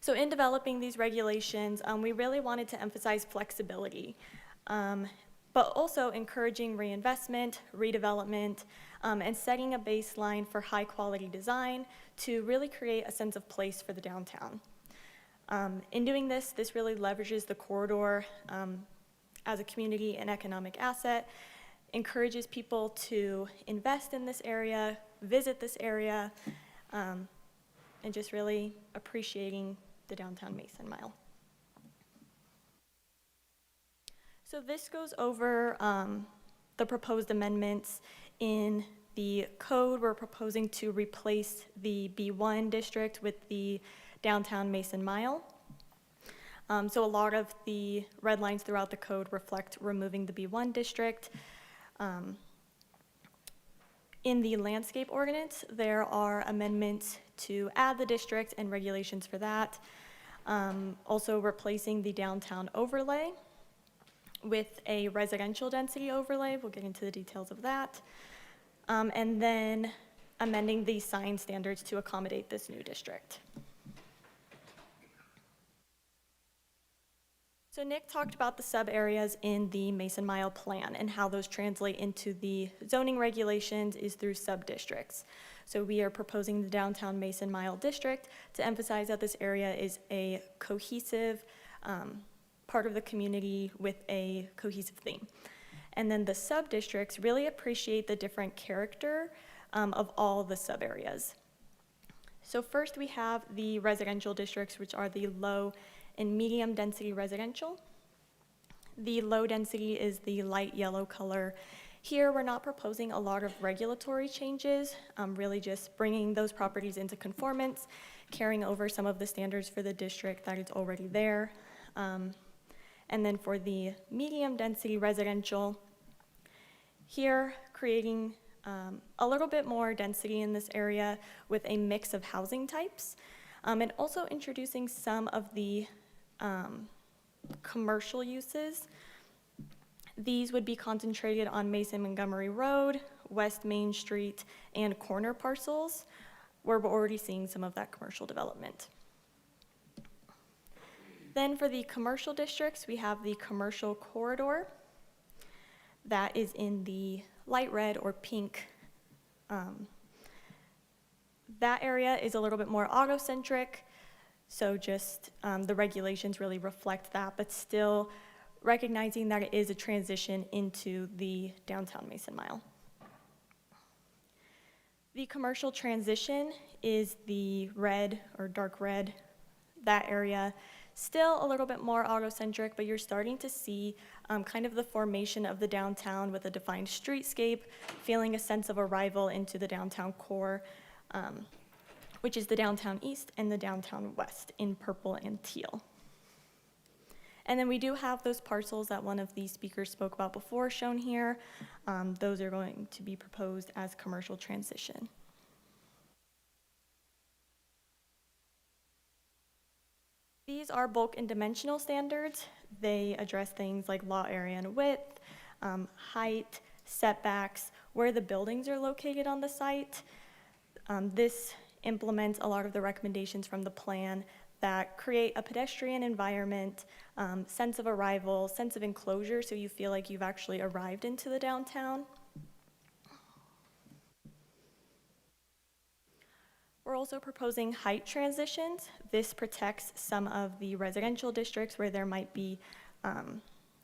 So in developing these regulations, we really wanted to emphasize flexibility, but also encouraging reinvestment, redevelopment, and setting a baseline for high quality design to really create a sense of place for the downtown. In doing this really leverages the corridor as a community and economic asset, encourages people to invest in this area, visit this area, and just really appreciating the downtown Mason Mile. So this goes over the proposed amendments in the code. We're proposing to replace the B1 district with the downtown Mason Mile. So a lot of the red lines throughout the code reflect removing the B1 district. In the landscape ordinance, there are amendments to add the district and regulations for that. Also replacing the downtown overlay with a residential density overlay. We'll get into the details of that. And then amending the sign standards to accommodate this new district. So Nick talked about the sub-areas in the Mason Mile plan and how those translate into the zoning regulations is through sub-districts. So we are proposing the downtown Mason Mile district to emphasize that this area is a cohesive part of the community with a cohesive theme. And then the sub-districts really appreciate the different character of all the sub-areas. So first we have the residential districts, which are the low and medium density residential. The low density is the light yellow color. Here, we're not proposing a lot of regulatory changes, really just bringing those properties into conformance, carrying over some of the standards for the district that is already there. And then for the medium density residential, here creating a little bit more density in this area with a mix of housing types, and also introducing some of the commercial uses. These would be concentrated on Mason Montgomery Road, West Main Street, and corner parcels, where we're already seeing some of that commercial development. Then for the commercial districts, we have the commercial corridor that is in the light red or pink. That area is a little bit more auto-centric, so just the regulations really reflect that, but still recognizing that it is a transition into the downtown Mason Mile. The commercial transition is the red or dark red, that area. Still a little bit more auto-centric, but you're starting to see kind of the formation of the downtown with a defined streetscape, feeling a sense of arrival into the downtown core, which is the downtown east and the downtown west in purple and teal. And then we do have those parcels that one of the speakers spoke about before shown here. Those are going to be proposed as commercial transition. These are bulk and dimensional standards. They address things like lot area and width, height, setbacks, where the buildings are located on the site. This implements a lot of the recommendations from the plan that create a pedestrian environment, sense of arrival, sense of enclosure, so you feel like you've actually arrived into the downtown. We're also proposing height transitions. This protects some of the residential districts where there might be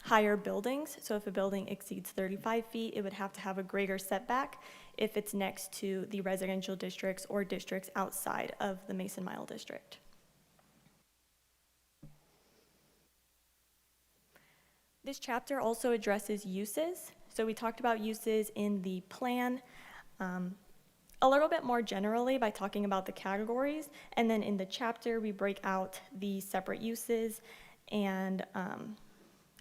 higher buildings. So if a building exceeds 35 feet, it would have to have a greater setback if it's next to the residential districts or districts outside of the Mason Mile district. This chapter also addresses uses. So we talked about uses in the plan a little bit more generally by talking about the categories, and then in the chapter we break out the separate uses and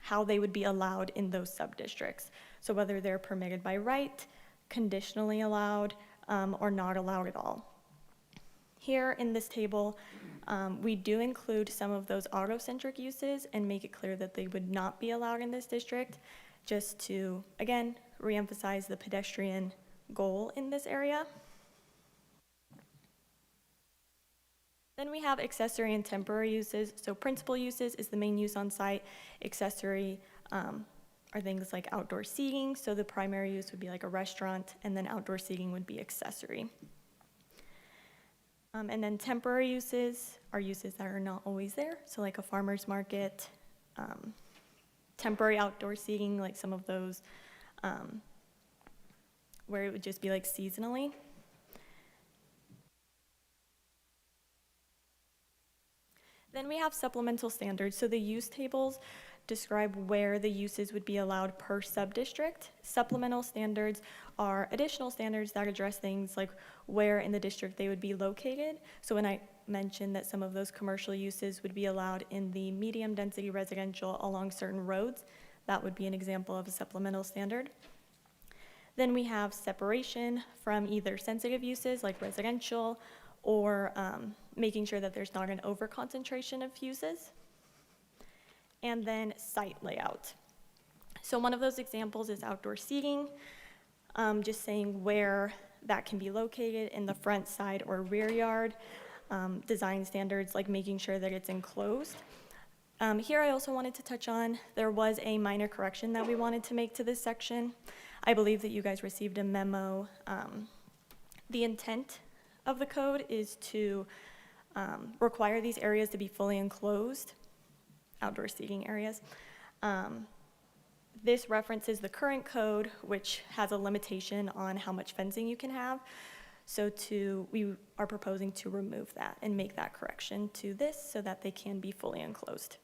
how they would be allowed in those sub-districts. So whether they're permitted by right, conditionally allowed, or not allowed at all. Here in this table, we do include some of those auto-centric uses and make it clear that they would not be allowed in this district, just to, again, reemphasize the pedestrian goal in this area. Then we have accessory and temporary uses. So principal uses is the main use on site. Accessory are things like outdoor seating. So the primary use would be like a restaurant, and then outdoor seating would be accessory. And then temporary uses are uses that are not always there. So like a farmer's market, temporary outdoor seating, like some of those where it would just be like seasonally. Then we have supplemental standards. So the use tables describe where the uses would be allowed per sub-district. Supplemental standards are additional standards that address things like where in the district they would be located. So when I mentioned that some of those commercial uses would be allowed in the medium density residential along certain roads, that would be an example of a supplemental standard. Then we have separation from either sensitive uses like residential or making sure that there's not an over-concentration of uses. And then site layout. So one of those examples is outdoor seating, just saying where that can be located in the front, side, or rear yard. Design standards like making sure that it's enclosed. Here I also wanted to touch on, there was a minor correction that we wanted to make to this section. I believe that you guys received a memo. The intent of the code is to require these areas to be fully enclosed, outdoor seating areas. This references the current code, which has a limitation on how much fencing you can have. So we are proposing to remove that and make that correction to this so that they can be fully enclosed.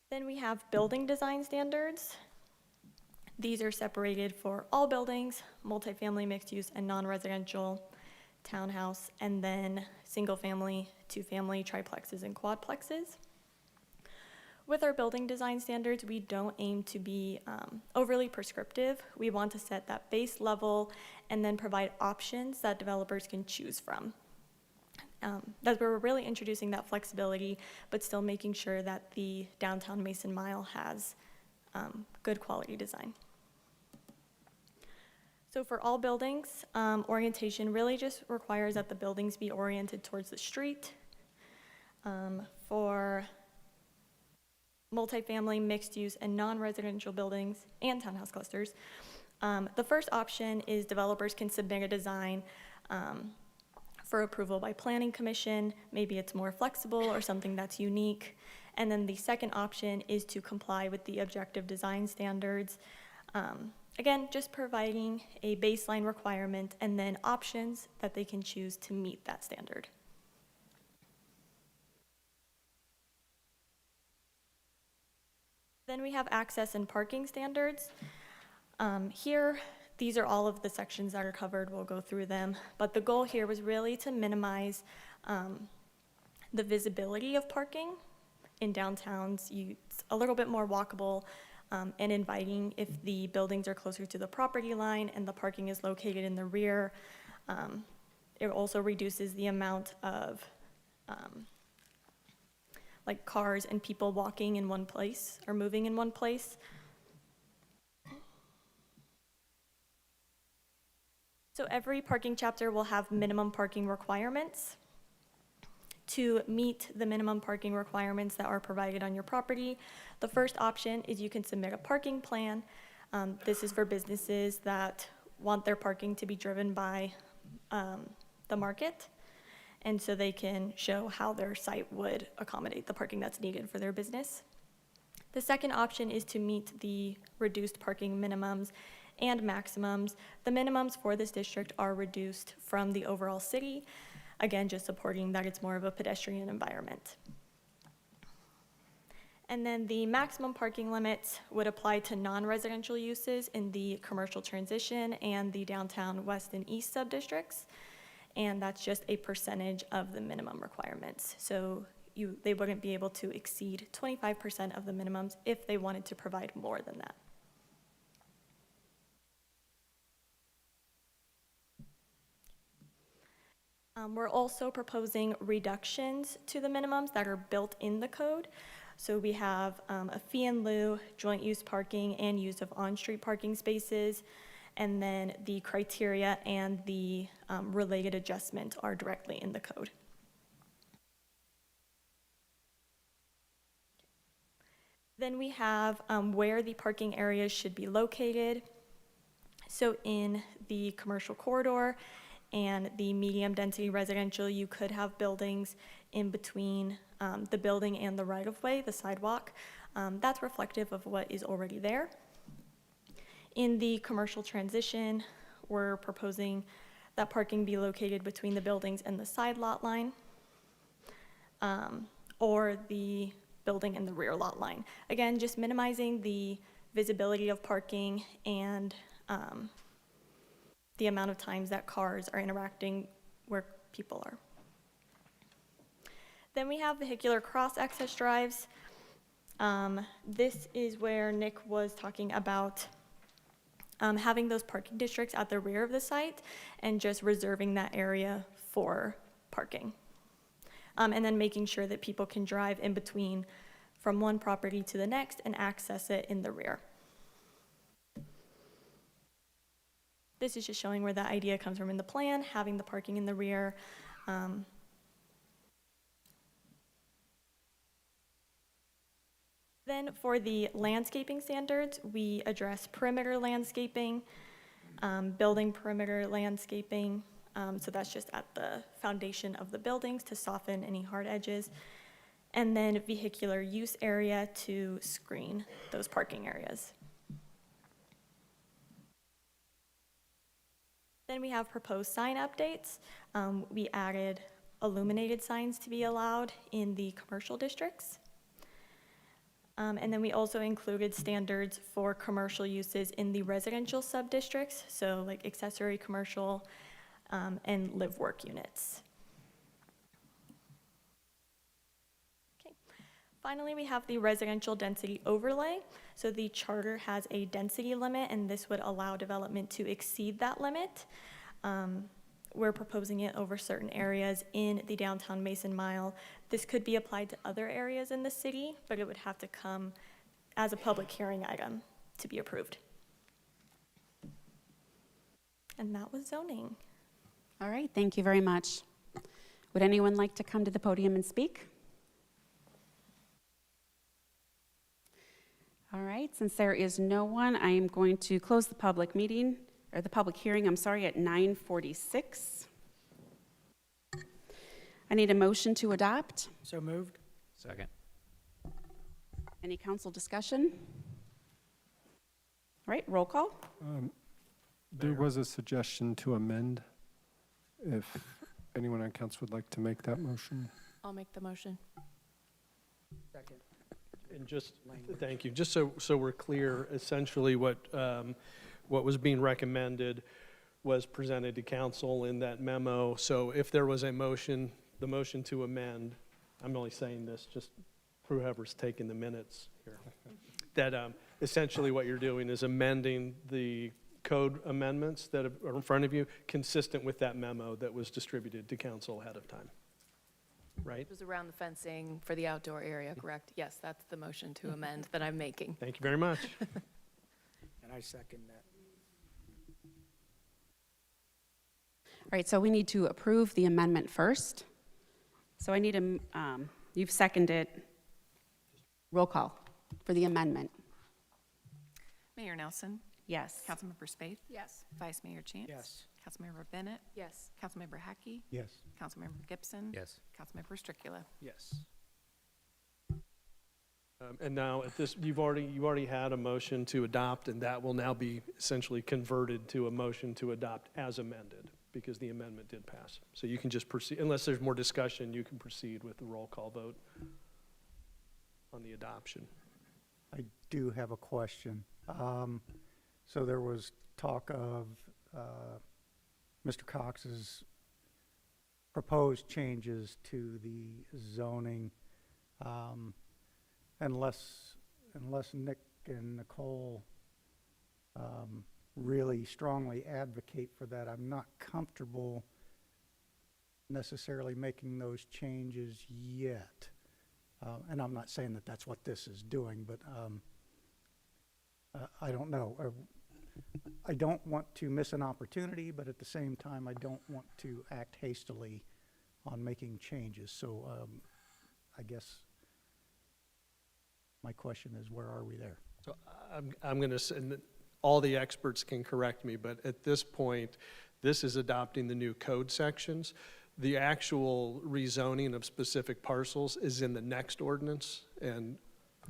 Then we have building design standards. These are separated for all buildings, multifamily, mixed use, and non-residential, townhouse, and then single family, two-family, triplexes, and quadplexes. With our building design standards, we don't aim to be overly prescriptive. We want to set that base level and then provide options that developers can choose from. That's where we're really introducing that flexibility, but still making sure that the downtown Mason Mile has good quality design. So for all buildings, orientation really just requires that the buildings be oriented towards the street. For multifamily, mixed use, and non-residential buildings and townhouse clusters, the first option is developers can submit a design for approval by Planning Commission. Maybe it's more flexible or something that's unique. And then the second option is to comply with the objective design standards. Again, just providing a baseline requirement and then options that they can choose to meet that standard. Then we have access and parking standards. Here, these are all of the sections that are covered. We'll go through them. But the goal here was really to minimize the visibility of parking in downtowns. It's a little bit more walkable and inviting if the buildings are closer to the property line and the parking is located in the rear. It also reduces the amount of like cars and people walking in one place or moving in one place. So every parking chapter will have minimum parking requirements. To meet the minimum parking requirements that are provided on your property, the first option is you can submit a parking plan. This is for businesses that want their parking to be driven by the market, and so they can show how their site would accommodate the parking that's needed for their business. The second option is to meet the reduced parking minimums and maximums. The minimums for this district are reduced from the overall city, again, just supporting that it's more of a pedestrian environment. And then the maximum parking limits would apply to non-residential uses in the commercial transition and the downtown west and east subdistricts. And that's just a percentage of the minimum requirements. So they wouldn't be able to exceed 25% of the minimums if they wanted to provide more than that. We're also proposing reductions to the minimums that are built in the code. So we have a fee in lieu, joint use parking, and use of on-street parking spaces. And then the criteria and the related adjustment are directly in the code. Then we have where the parking areas should be located. So in the commercial corridor and the medium density residential, you could have buildings in between the building and the right-of-way, the sidewalk. That's reflective of what is already there. In the commercial transition, we're proposing that parking be located between the buildings and the side lot line, or the building and the rear lot line. Again, just minimizing the visibility of parking and the amount of times that cars are interacting where people are. Then we have vehicular cross-access drives. This is where Nick was talking about having those parking districts at the rear of the site and just reserving that area for parking. And then making sure that people can drive in between from one property to the next and access it in the rear. This is just showing where that idea comes from in the plan, having the parking in the rear. Then for the landscaping standards, we address perimeter landscaping, building perimeter landscaping. So that's just at the foundation of the buildings to soften any hard edges. And then vehicular use area to screen those parking areas. Then we have proposed sign updates. We added illuminated signs to be allowed in the commercial districts. And then we also included standards for commercial uses in the residential sub-districts, so like accessory commercial and live-work units. Okay. Finally, we have the residential density overlay. So the charter has a density limit, and this would allow development to exceed that limit. We're proposing it over certain areas in the downtown Mason Mile. This could be applied to other areas in the city, but it would have to come as a public hearing item to be approved. And that was zoning. All right, thank you very much. Would anyone like to come to the podium and speak? All right, since there is no one, I am going to close the public meeting, or the public hearing, I'm sorry, at 9:46. I need a motion to adopt. So moved. Second. Any council discussion? All right, roll call. There was a suggestion to amend. If anyone on council would like to make that motion. I'll make the motion. Second. And just, thank you, just so we're clear, essentially what was being recommended was presented to council in that memo. So if there was a motion, the motion to amend, I'm only saying this just for whoever's taking the minutes here, that essentially what you're doing is amending the code amendments that are in front of you, consistent with that memo that was distributed to council ahead of time. Right? It was around the fencing for the outdoor area, correct? Yes, that's the motion to amend that I'm making. Thank you very much. And I second that. All right, so we need to approve the amendment first. So I need a, you've seconded, roll call for the amendment. Mayor Nelson? Yes. Councilmember Spade? Yes. Vice Mayor Chance? Yes. Councilmember Bennett? Yes. Councilmember Hackey? Yes. Councilmember Gibson? Yes. Councilmember Stricula? Yes. And now at this, you already had a motion to adopt, and that will now be essentially converted to a motion to adopt as amended, because the amendment did pass. So you can just proceed, unless there's more discussion, you can proceed with the roll call vote on the adoption. I do have a question. So there was talk of Mr. Cox's proposed changes to the zoning. Unless Nick and Nicole really strongly advocate for that, I'm not comfortable necessarily making those changes yet. And I'm not saying that that's what this is doing, but I don't know. I don't want to miss an opportunity, but at the same time, I don't want to act hastily on making changes. So I guess my question is, where are we there? So I'm going to say, and all the experts can correct me, but at this point, this is adopting the new code sections. The actual rezoning of specific parcels is in the next ordinance, and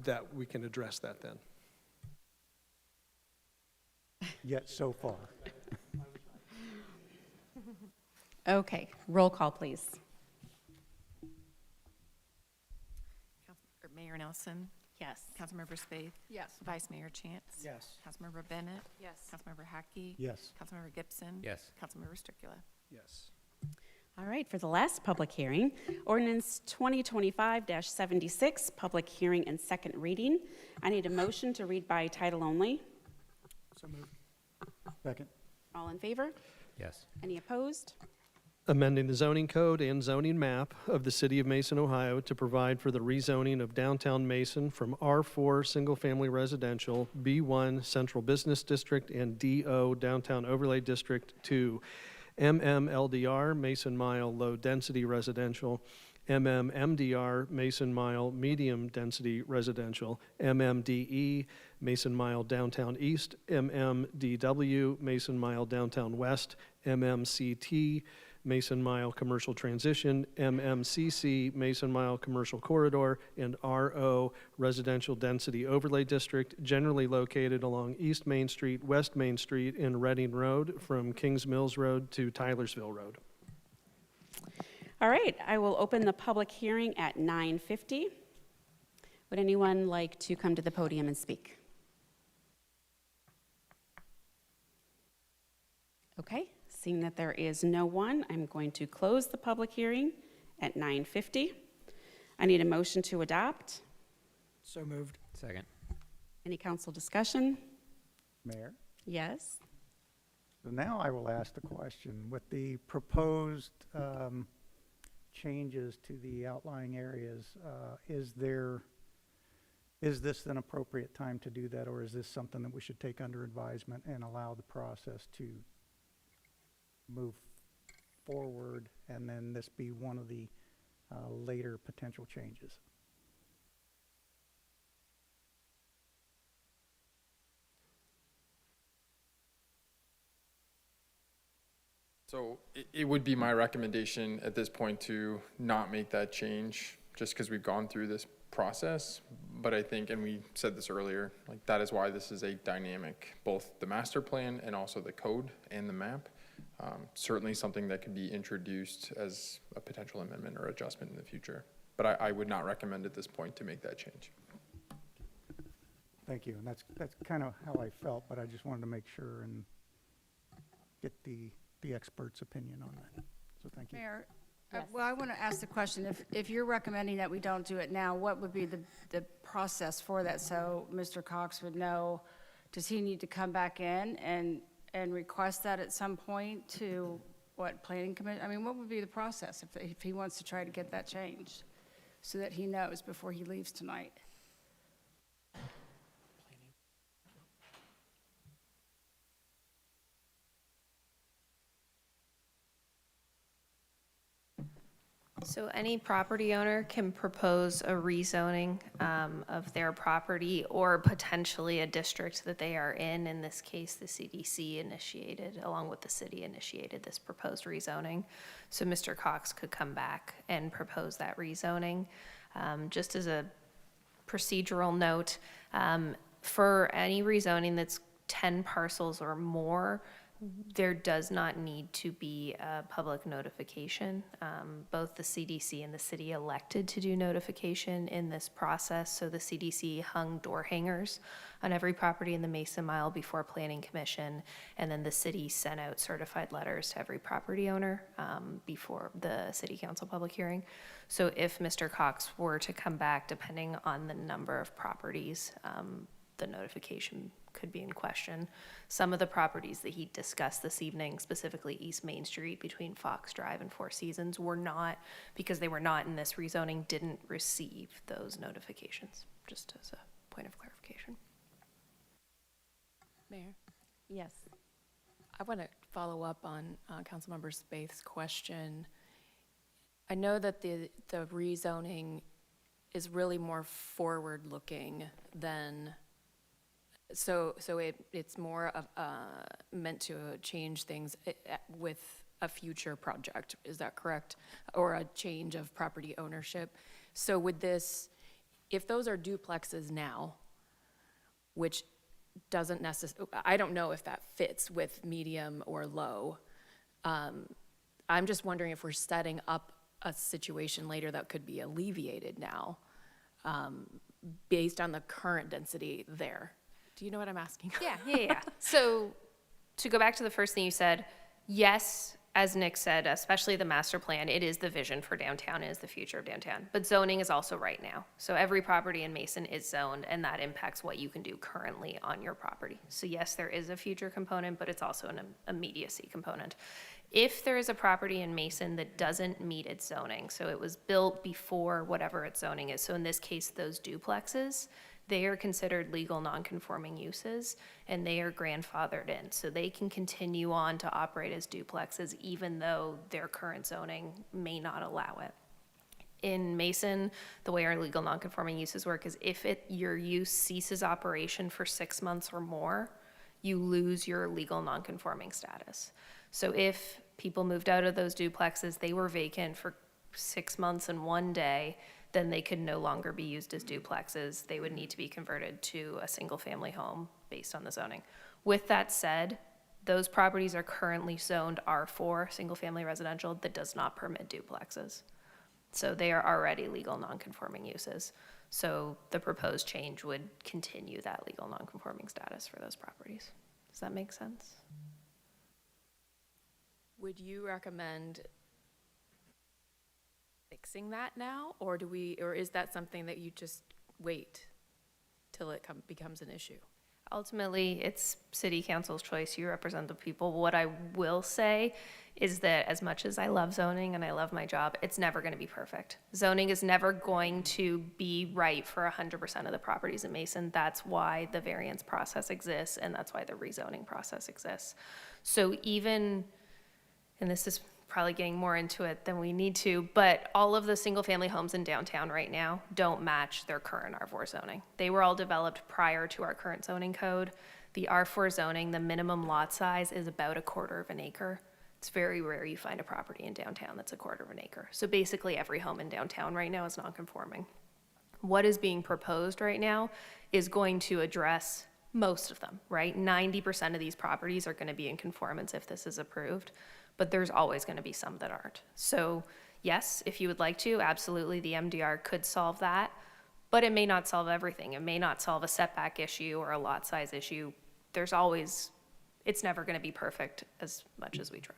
that we can address that then. Yet so far. Okay, roll call, please. Mayor Nelson. Yes. Councilmember Spaeth. Yes. Vice Mayor Chance. Yes. Councilmember Bennett. Yes. Councilmember Hackey. Yes. Councilmember Gibson. Yes. Councilmember Stricula. Yes. All right, for the last public hearing, ordinance 2025-76, public hearing and second reading. I need a motion to read by title only. So moved. Second. All in favor? Yes. Any opposed? Amending the zoning code and zoning map of the city of Mason, Ohio to provide for the rezoning of downtown Mason from R4 single-family residential, B1 central business district, and DO downtown overlay district to MMLDR, Mason Mile Low Density Residential, MMMDR, Mason Mile Medium Density Residential, MMDE, Mason Mile Downtown East, MMDW, Mason Mile Downtown West, MMCT, Mason Mile Commercial Transition, MMCC, Mason Mile Commercial Corridor, and RO Residential Density Overlay District, generally located along East Main Street, West Main Street, and Reading Road from Kings Mills Road to Tylersville Road. All right, I will open the public hearing at 9:50. Would anyone like to come to the podium and speak? Okay. Seeing that there is no one, I'm going to close the public hearing at 9:50. I need a motion to adopt. So moved. Second. Any council discussion? Mayor? Yes. So now I will ask the question. With the proposed changes to the outlying areas, is this an appropriate time to do that, or is this something that we should take under advisement and allow the process to move forward, and then this be one of the later potential changes? So it would be my recommendation at this point to not make that change, just because we've gone through this process. But I think, and we said this earlier, like that is why this is a dynamic, both the master plan and also the code and the map. Certainly something that could be introduced as a potential amendment or adjustment in the future. But I would not recommend at this point to make that change. Thank you, and that's kind of how I felt, but I just wanted to make sure and get the expert's opinion on that. So thank you. Mayor, Yes. well, I want to ask the question, if you're recommending that we don't do it now, what would be the process for that? So Mr. Cox would know, does he need to come back in and request that at some point to, planning commission? I mean, what would be the process if he wants to try to get that changed so that he knows before he leaves tonight? So any property owner can propose a rezoning of their property or potentially a district that they are in this case, the CDC initiated, along with the city initiated this proposed rezoning. So Mr. Cox could come back and propose that rezoning. Just as a procedural note, for any rezoning that's 10 parcels or more, there does not need to be a public notification. Both the CDC and the city elected to do notification in this process. So the CDC hung door hangers on every property in the Mason Mile before Planning Commission, and then the city sent out certified letters to every property owner before the city council public hearing. So if Mr. Cox were to come back, depending on the number of properties, the notification could be in question. Some of the properties that he discussed this evening, specifically East Main Street between Fox Drive and Four Seasons, were not, because they were not in this rezoning, didn't receive those notifications, just as a point of clarification. Mayor? Yes. I want to follow up on Councilmember Spaeth's question. I know that the rezoning is really more forward-looking than, so it's more of meant to change things with a future project. Is that correct? Or a change of property ownership. So would this, if those are duplexes now, which doesn't necessarily, I don't know if that fits with medium or low. I'm just wondering if we're setting up a situation later that could be alleviated now based on the current density there. Do you know what I'm asking? Yeah. So to go back to the first thing you said, yes, as Nick said, especially the master plan, it is the vision for downtown, it is the future of downtown. But zoning is also right now. So every property in Mason is zoned, and that impacts what you can do currently on your property. So yes, there is a future component, but it's also an immediacy component. If there is a property in Mason that doesn't meet its zoning, so it was built before whatever its zoning is, so in this case, those duplexes, they are considered legal non-conforming uses, and they are grandfathered in. So they can continue on to operate as duplexes even though their current zoning may not allow it. In Mason, the way our legal non-conforming uses work is if your use ceases operation for 6 months or more, you lose your legal non-conforming status. So if people moved out of those duplexes, they were vacant for 6 months and 1 day, then they could no longer be used as duplexes. They would need to be converted to a single-family home based on the zoning. With that said, those properties are currently zoned R4, single-family residential, that does not permit duplexes. So they are already legal non-conforming uses. So the proposed change would continue that legal non-conforming status for those properties. Does that make sense? Would you recommend fixing that now, or is that something that you just wait till it becomes an issue? Ultimately, it's city council's choice. You represent the people. What I will say is that as much as I love zoning and I love my job, it's never going to be perfect. Zoning is never going to be right for 100% of the properties in Mason. That's why the variance process exists, and that's why the rezoning process exists. So even, and this is probably getting more into it than we need to, but all of the single-family homes in downtown right now don't match their current R4 zoning. They were all developed prior to our current zoning code. The R4 zoning, the minimum lot size is about 1/4 acre. It's very rare you find a property in downtown that's 1/4 acre. So basically every home in downtown right now is non-conforming. What is being proposed right now is going to address most of them, right? 90% of these properties are going to be in conformance if this is approved, but there's always going to be some that aren't. So yes, if you would like to, absolutely, the MDR could solve that, but it may not solve everything. It may not solve a setback issue or a lot size issue. There's always, it's never going to be perfect as much as we try.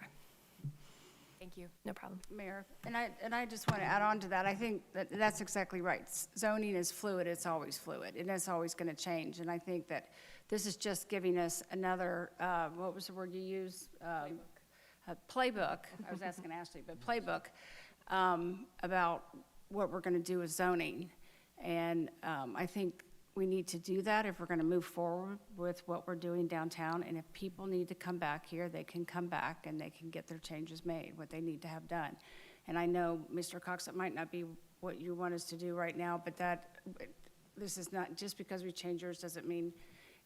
Thank you. No problem. Mayor, and I just want to add on to that. I think that's exactly right. Zoning is fluid, it's always fluid, and it's always going to change. And I think that this is just giving us another, what was the word you used? Playbook. I was asking Ashley, but playbook about what we're going to do with zoning. And I think we need to do that if we're going to move forward with what we're doing downtown. And if people need to come back here, they can come back and they can get their changes made, what they need to have done. And I know, Mr. Cox, it might not be what you want us to do right now, but this is not, just because we change yours doesn't mean,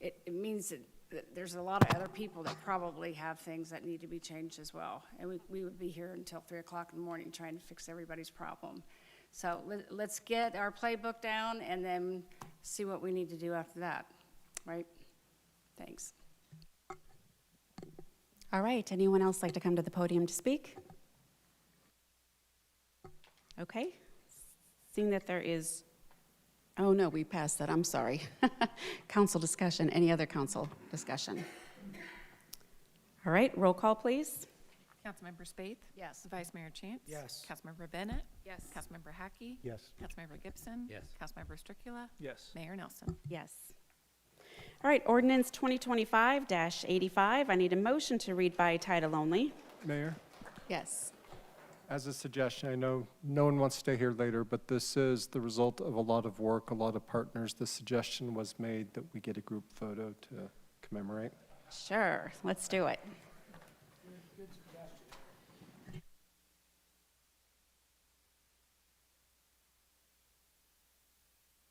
it means that there's a lot of other people that probably have things that need to be changed as well. And we would be here until 3 o'clock in the morning trying to fix everybody's problem. So let's get our playbook down, and then see what we need to do after that, right? Thanks. All right, anyone else like to come to the podium to speak? Okay, seeing that there is, oh no, we passed that, I'm sorry. Council discussion, any other council discussion? All right, roll call, please. Councilmember Spaeth? Yes. Vice Mayor Chance? Yes. Councilmember Bennett? Yes. Councilmember Hackey? Yes. Councilmember Gibson? Yes. Councilmember Stricula? Yes. Mayor Nelson? Yes. All right, ordinance 2025-85, I need a motion to read by title only. Mayor, Yes. as a suggestion, I know no one wants to stay here later, but this is the result of a lot of work, a lot of partners. The suggestion was made that we get a group photo to commemorate. Sure, let's do it.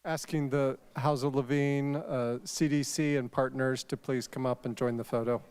Asking the House of Levine, CDC, and partners to please come up and join the photo.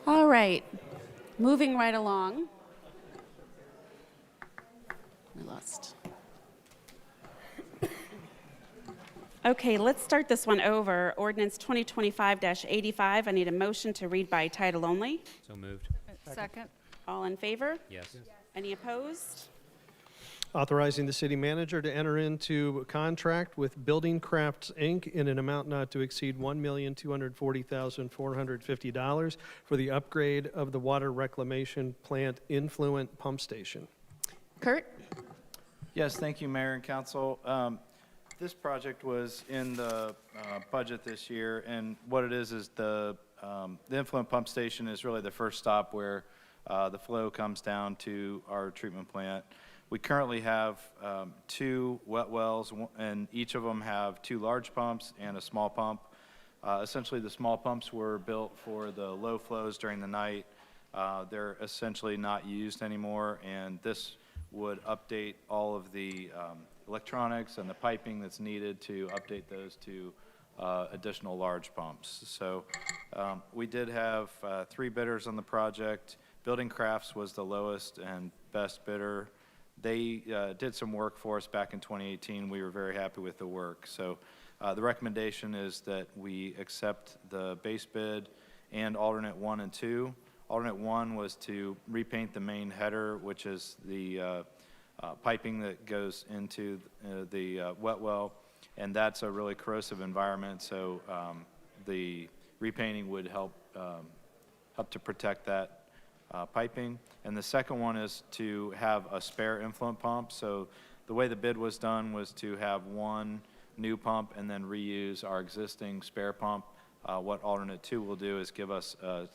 All right, moving right along. We lost. Okay, let's start this one over. Ordinance 2025-85, I need a motion to read by title only. So moved. Second. All in favor? Yes. Any opposed? Authorizing the city manager to enter into a contract with Building Crafts, Inc. in an amount not to exceed $1,240,450 for the upgrade of the water reclamation plant influent pump station. Kurt? Yes, thank you, Mayor and Council. This project was in the budget this year, and what it is the influent pump station is really the first stop where the flow comes down to our treatment plant. We currently have 2 wet wells, and each of them have 2 large pumps and a small pump. Essentially, the small pumps were built for the low flows during the night. They're essentially not used anymore, and this would update all of the electronics and the piping that's needed to update those to additional large pumps. So we did have 3 bidders on the project. Building Crafts was the lowest and best bidder. They did some work for us back in 2018. We were very happy with the work. So the recommendation is that we accept the base bid and alternate 1 and 2. Alternate 1 was to repaint the main header, which is the piping that goes into the wet well, and that's a really corrosive environment, so the repainting would help to protect that piping. And the second one is to have a spare influent pump. So the way the bid was done was to have one new pump and then reuse our existing spare pump. What alternate 2 will do is give us a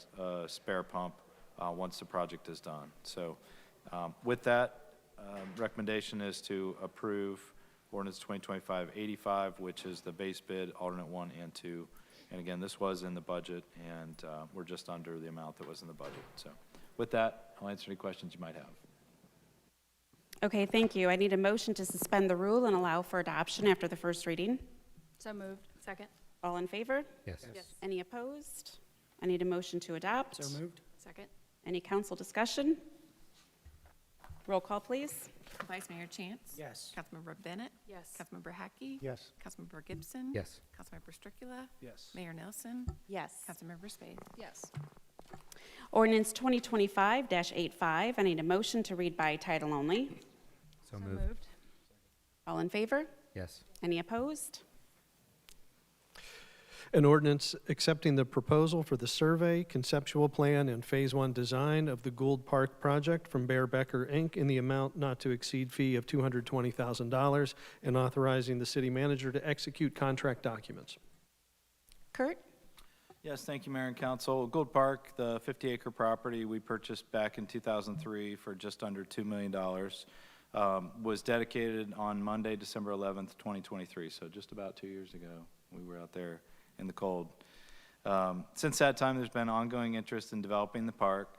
spare pump once the project is done. So with that, recommendation is to approve ordinance 2025-85, which is the base bid, alternate 1 and 2. And again, this was in the budget, and we're just under the amount that was in the budget. So with that, I'll answer any questions you might have. Okay, thank you. I need a motion to suspend the rule and allow for adoption after the first reading. So moved. Second. All in favor? Yes. Any opposed? I need a motion to adopt. So moved. Second. Any council discussion? Roll call, please. Vice Mayor Chance. Yes. Councilmember Bennett. Yes. Councilmember Hackey. Yes. Councilmember Gibson. Yes. Councilmember Stricula. Yes. Mayor Nelson. Yes. Councilmember Spade. Yes. Ordinance 2025-85. I need a motion to read by title only. So moved. All in favor? Yes. Any opposed? An ordinance accepting the proposal for the survey, conceptual plan, and Phase 1 design of the Gould Park project from Bear Becker, Inc. in the amount not to exceed fee of $220,000 and authorizing the city manager to execute contract documents. Kurt? Yes, thank you, Mayor and Council. Gould Park, the 50-acre property we purchased back in 2003 for just under $2 million, was dedicated on Monday, December 11th, 2023, so just about 2 years ago. We were out there in the cold. Since that time, there's been ongoing interest in developing the park.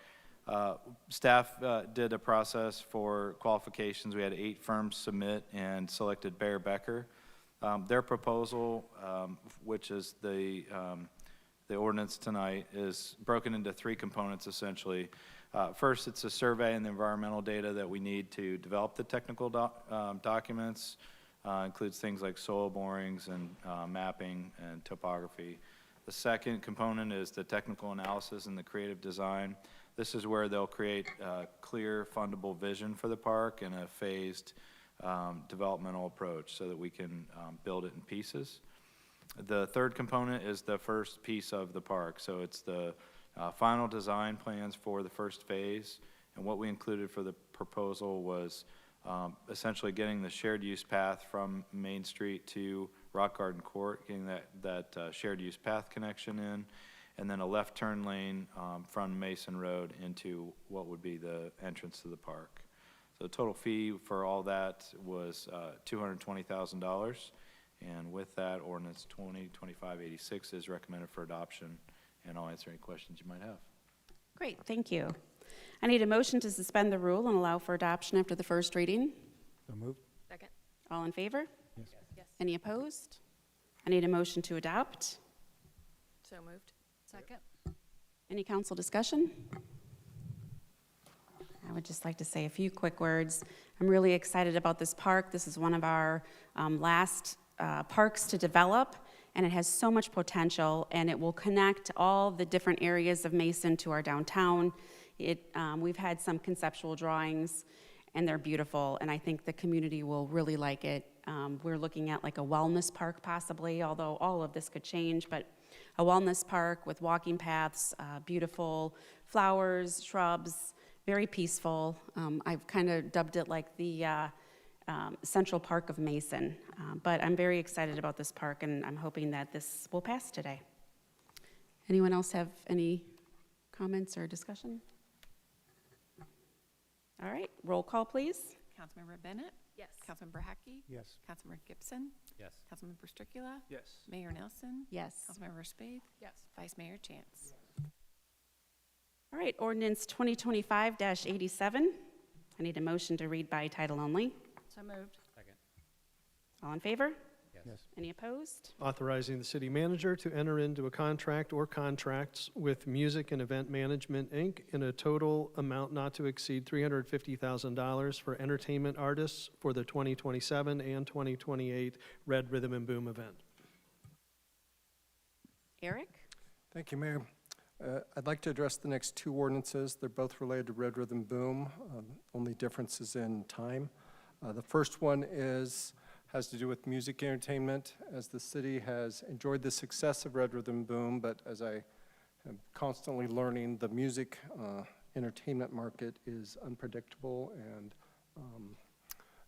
Staff did a process for qualifications. We had 8 firms submit and selected Bear Becker. Their proposal, which is the ordinance tonight, is broken into 3 components essentially. First, it's a survey and the environmental data that we need to develop the technical documents. Includes things like soil borings and mapping and topography. The second component is the technical analysis and the creative design. This is where they'll create a clear, fundable vision for the park and a phased developmental approach so that we can build it in pieces. The third component is the first piece of the park. So it's the final design plans for the first phase. And what we included for the proposal was essentially getting the shared use path from Main Street to Rock Garden Court, getting that shared use path connection in, and then a left turn lane from Mason Road into what would be the entrance to the park. So the total fee for all that was $220,000, and with that, ordinance 2025-86 is recommended for adoption, and I'll answer any questions you might have. Great, thank you. I need a motion to suspend the rule and allow for adoption after the first reading. So moved. Second. All in favor? Yes. Yes. Any opposed? I need a motion to adopt. So moved. Second. Any council discussion? I would just like to say a few quick words. I'm really excited about this park. This is one of our last parks to develop, and it has so much potential, and it will connect all the different areas of Mason to our downtown. We've had some conceptual drawings, and they're beautiful, and I think the community will really like it. We're looking at like a wellness park possibly, although all of this could change, but a wellness park with walking paths, beautiful flowers, shrubs, very peaceful. I've kind of dubbed it like the Central Park of Mason, but I'm very excited about this park, and I'm hoping that this will pass today. Anyone else have any comments or discussion? All right, roll call, please. Councilmember Bennett. Yes. Councilmember Hackey. Yes. Councilmember Gibson. Yes. Councilmember Stricula. Yes. Mayor Nelson. Yes. Councilmember Spade. Yes. Vice Mayor Chance. All right, ordinance 2025-87. I need a motion to read by title only. So moved. Second. All in favor? Yes. Any opposed? Authorizing the city manager to enter into a contract or contracts with Music and Event Management, Inc. in a total amount not to exceed $350,000 for entertainment artists for the 2027 and 2028 Red Rhythm and Boom event. Eric? Thank you, Mayor. I'd like to address the next two ordinances. They're both related to Red Rhythm Boom, only difference is in time. The first one has to do with music entertainment, as the city has enjoyed the success of Red Rhythm Boom, but as I am constantly learning, the music entertainment market is unpredictable and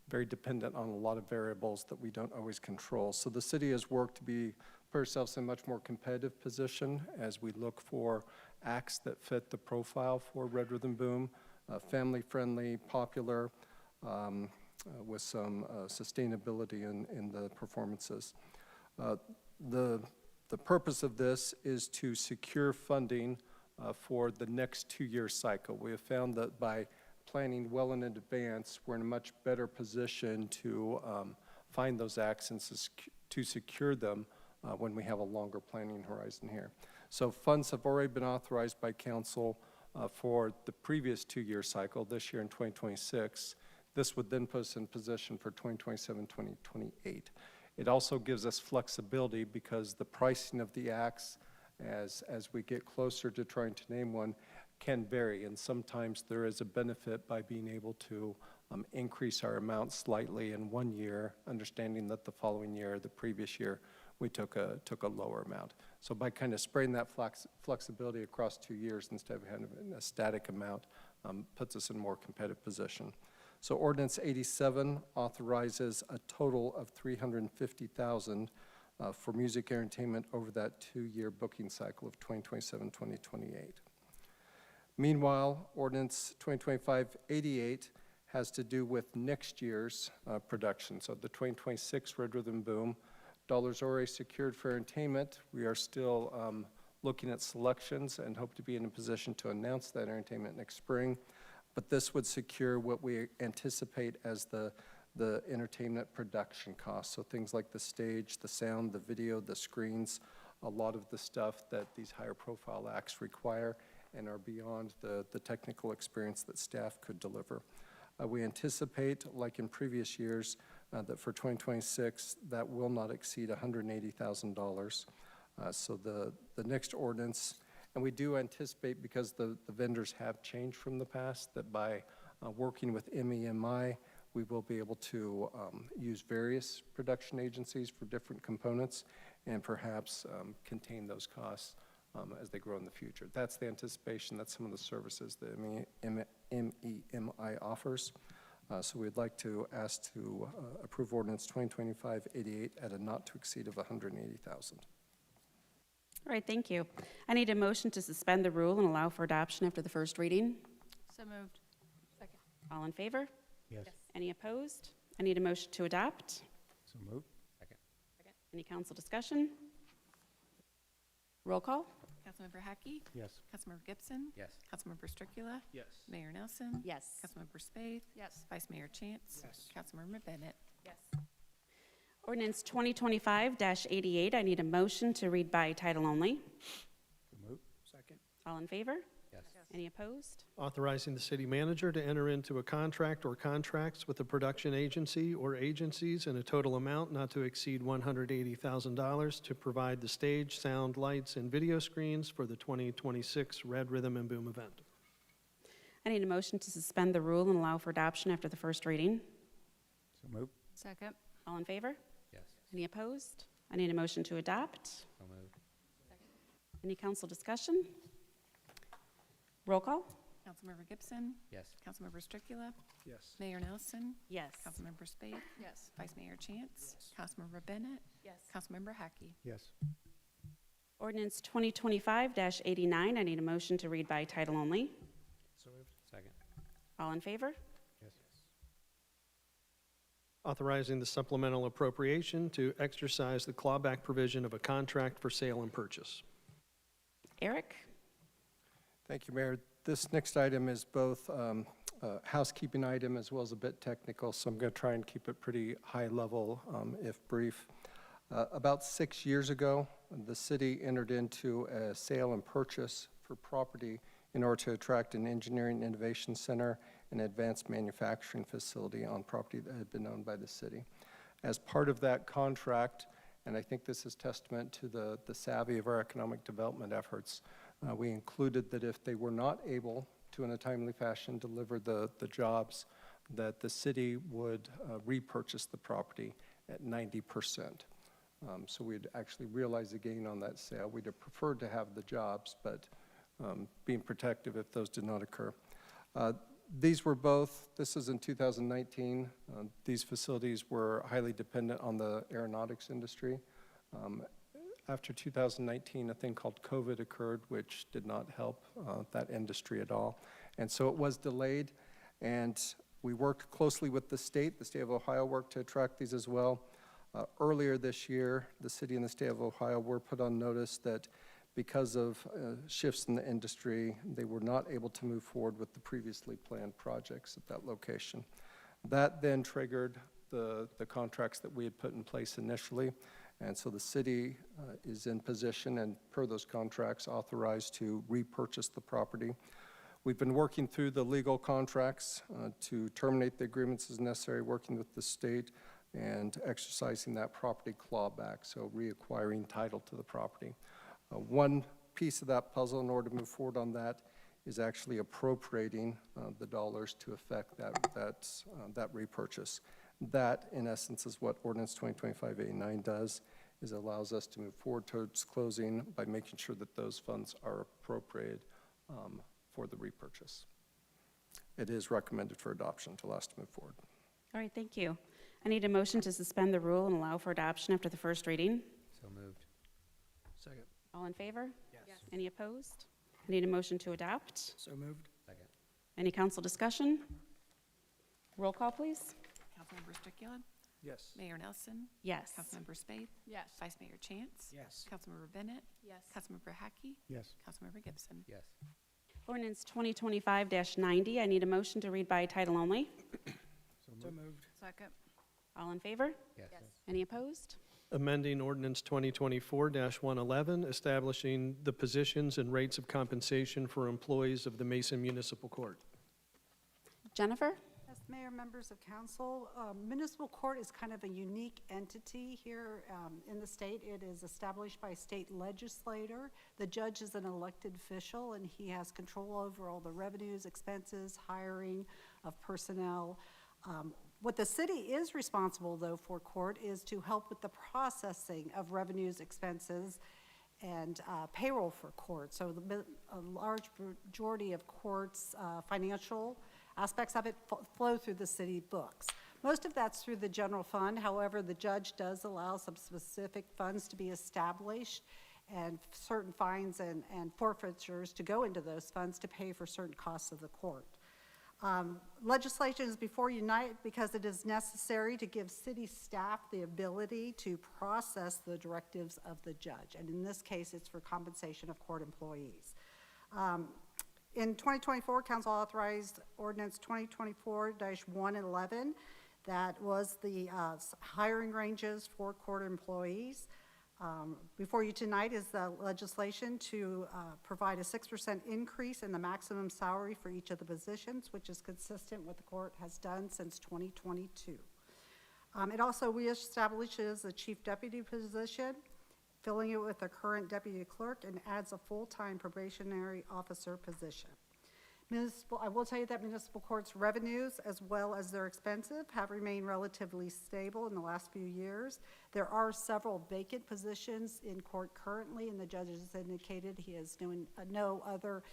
very dependent on a lot of variables that we don't always control. So the city has worked to put ourselves in a much more competitive position as we look for acts that fit the profile for Red Rhythm Boom, family-friendly, popular, with some sustainability in the performances. The purpose of this is to secure funding for the next 2-year cycle. We have found that by planning well in advance, we're in a much better position to find those acts and to secure them when we have a longer planning horizon here. So funds have already been authorized by council for the previous 2-year cycle, this year in 2026. This would then put us in position for 2027, 2028. It also gives us flexibility because the pricing of the acts as we get closer to trying to name one can vary, and sometimes there is a benefit by being able to increase our amount slightly in 1 year, understanding that the following year, the previous year, we took a lower amount. So by kind of spreading that flexibility across 2 years instead of having a static amount puts us in a more competitive position. So Ordinance 87 authorizes a total of $350,000 for music entertainment over that 2-year booking cycle of 2027-2028. Meanwhile, Ordinance 2025-88 has to do with next year's production. So the 2026 Red Rhythm Boom, dollars already secured for entertainment. We are still looking at selections and hope to be in a position to announce that entertainment next spring. But this would secure what we anticipate as the entertainment production costs. So things like the stage, the sound, the video, the screens, a lot of the stuff that these higher profile acts require and are beyond the technical experience that staff could deliver. We anticipate, like in previous years, that for 2026, that will not exceed $180,000. So the next ordinance, and we do anticipate, because the vendors have changed from the past, that by working with MEMI, we will be able to use various production agencies for different components and perhaps contain those costs as they grow in the future. That's the anticipation. That's some of the services that MEMI offers. So we'd like to ask to approve Ordinance 2025-88 at a not to exceed of $180,000. All right, thank you. I need a motion to suspend the rule and allow for adoption after the first reading. So moved. Second. All in favor? Yes. Any opposed? I need a motion to adopt. So moved. Second. Any council discussion? Roll call? Councilmember Hackey? Yes. Councilmember Gibson? Yes. Councilmember Stricula? Yes. Mayor Nelson? Yes. Councilmember Spaeth? Yes. Vice Mayor Chance? Yes. Councilmember Bennett? Yes. Ordinance 2025-88, I need a motion to read by title only. So moved. Second. All in favor? Yes. Any opposed? Authorizing the city manager to enter into a contract or contracts with a production agency or agencies in a total amount not to exceed $180,000 to provide the stage, sound, lights, and video screens for the 2026 Red Rhythm and Boom event. I need a motion to suspend the rule and allow for adoption after the first reading. So moved. Second. All in favor? Yes. Any opposed? I need a motion to adopt. So moved. Any council discussion? Roll call? Councilmember Gibson? Yes. Councilmember Stricula? Yes. Mayor Nelson? Yes. Councilmember Spaeth? Yes. Vice Mayor Chance? Councilmember Bennett? Yes. Councilmember Hackey? Yes. Ordinance 2025-89, I need a motion to read by title only. So moved. Second. All in favor? Yes. Authorizing the supplemental appropriation to exercise the clawback provision of a contract for sale and purchase. Eric? Thank you, Mayor. This next item is both a housekeeping item as well as a bit technical, so I'm going to try and keep it pretty high level, if brief. About 6 years ago, the city entered into a sale and purchase for property in order to attract an engineering innovation center and advanced manufacturing facility on property that had been owned by the city. As part of that contract, and I think this is testament to the savvy of our economic development efforts, We included that if they were not able to, in a timely fashion, deliver the jobs, that the city would repurchase the property at 90%. So we'd actually realize a gain on that sale. We'd have preferred to have the jobs, but being protective if those did not occur. These were both, this is in 2019, these facilities were highly dependent on the aeronautics industry. After 2019, a thing called COVID occurred, which did not help that industry at all. And so it was delayed, and we worked closely with the state. The state of Ohio worked to attract these as well. Earlier this year, the city and the state of Ohio were put on notice that because of shifts in the industry, they were not able to move forward with the previously planned projects at that location. That then triggered the contracts that we had put in place initially. And so the city is in position and per those contracts authorized to repurchase the property. We've been working through the legal contracts to terminate the agreements as necessary, working with the state and exercising that property clawback, so reacquiring title to the property. One piece of that puzzle in order to move forward on that is actually appropriating the dollars to effect that repurchase. That, in essence, is what Ordinance 2025-89 does, is allows us to move forward towards closing by making sure that those funds are appropriated for the repurchase. It is recommended for adoption to allow us to move forward. All right, thank you. I need a motion to suspend the rule and allow for adoption after the first reading. So moved. Second. All in favor? Yes. Any opposed? I need a motion to adopt. So moved. Second. Any council discussion? Roll call, please. Councilmember Strickland? Yes. Mayor Nelson? Yes. Councilmember Spade? Yes. Vice Mayor Chance? Yes. Councilmember Bennett? Yes. Councilmember Hackey? Yes. Councilmember Gibson? Yes. Ordinance 2025-90, I need a motion to read by title only. So moved. Second. All in favor? Yes. Any opposed? Amending Ordinance 2024-111, establishing the positions and rates of compensation for employees of the Mason Municipal Court. Jennifer? Yes, Mayor, members of council, municipal court is kind of a unique entity here in the state. It is established by a state legislator. The judge is an elected official, and he has control over all the revenues, expenses, hiring of personnel. What the city is responsible, though, for court is to help with the processing of revenues, expenses, and payroll for court. So a large majority of court's financial aspects of it flow through the city books. Most of that's through the general fund. However, the judge does allow some specific funds to be established and certain fines and forfeitures to go into those funds to pay for certain costs of the court. Legislation is before you tonight because it is necessary to give city staff the ability to process the directives of the judge. And in this case, it's for compensation of court employees. In 2024, council authorized ordinance 2024-111. That was the hiring ranges for court employees. Before you tonight is the legislation to provide a 6% increase in the maximum salary for each of the positions, which is consistent with what the court has done since 2022. It also reestablishes the chief deputy position, filling it with a current deputy clerk, and adds a full-time probationary officer position. I will tell you that municipal court's revenues, as well as their expenses, have remained relatively stable in the last few years. There are several vacant positions in court currently, and the judge has indicated he has no other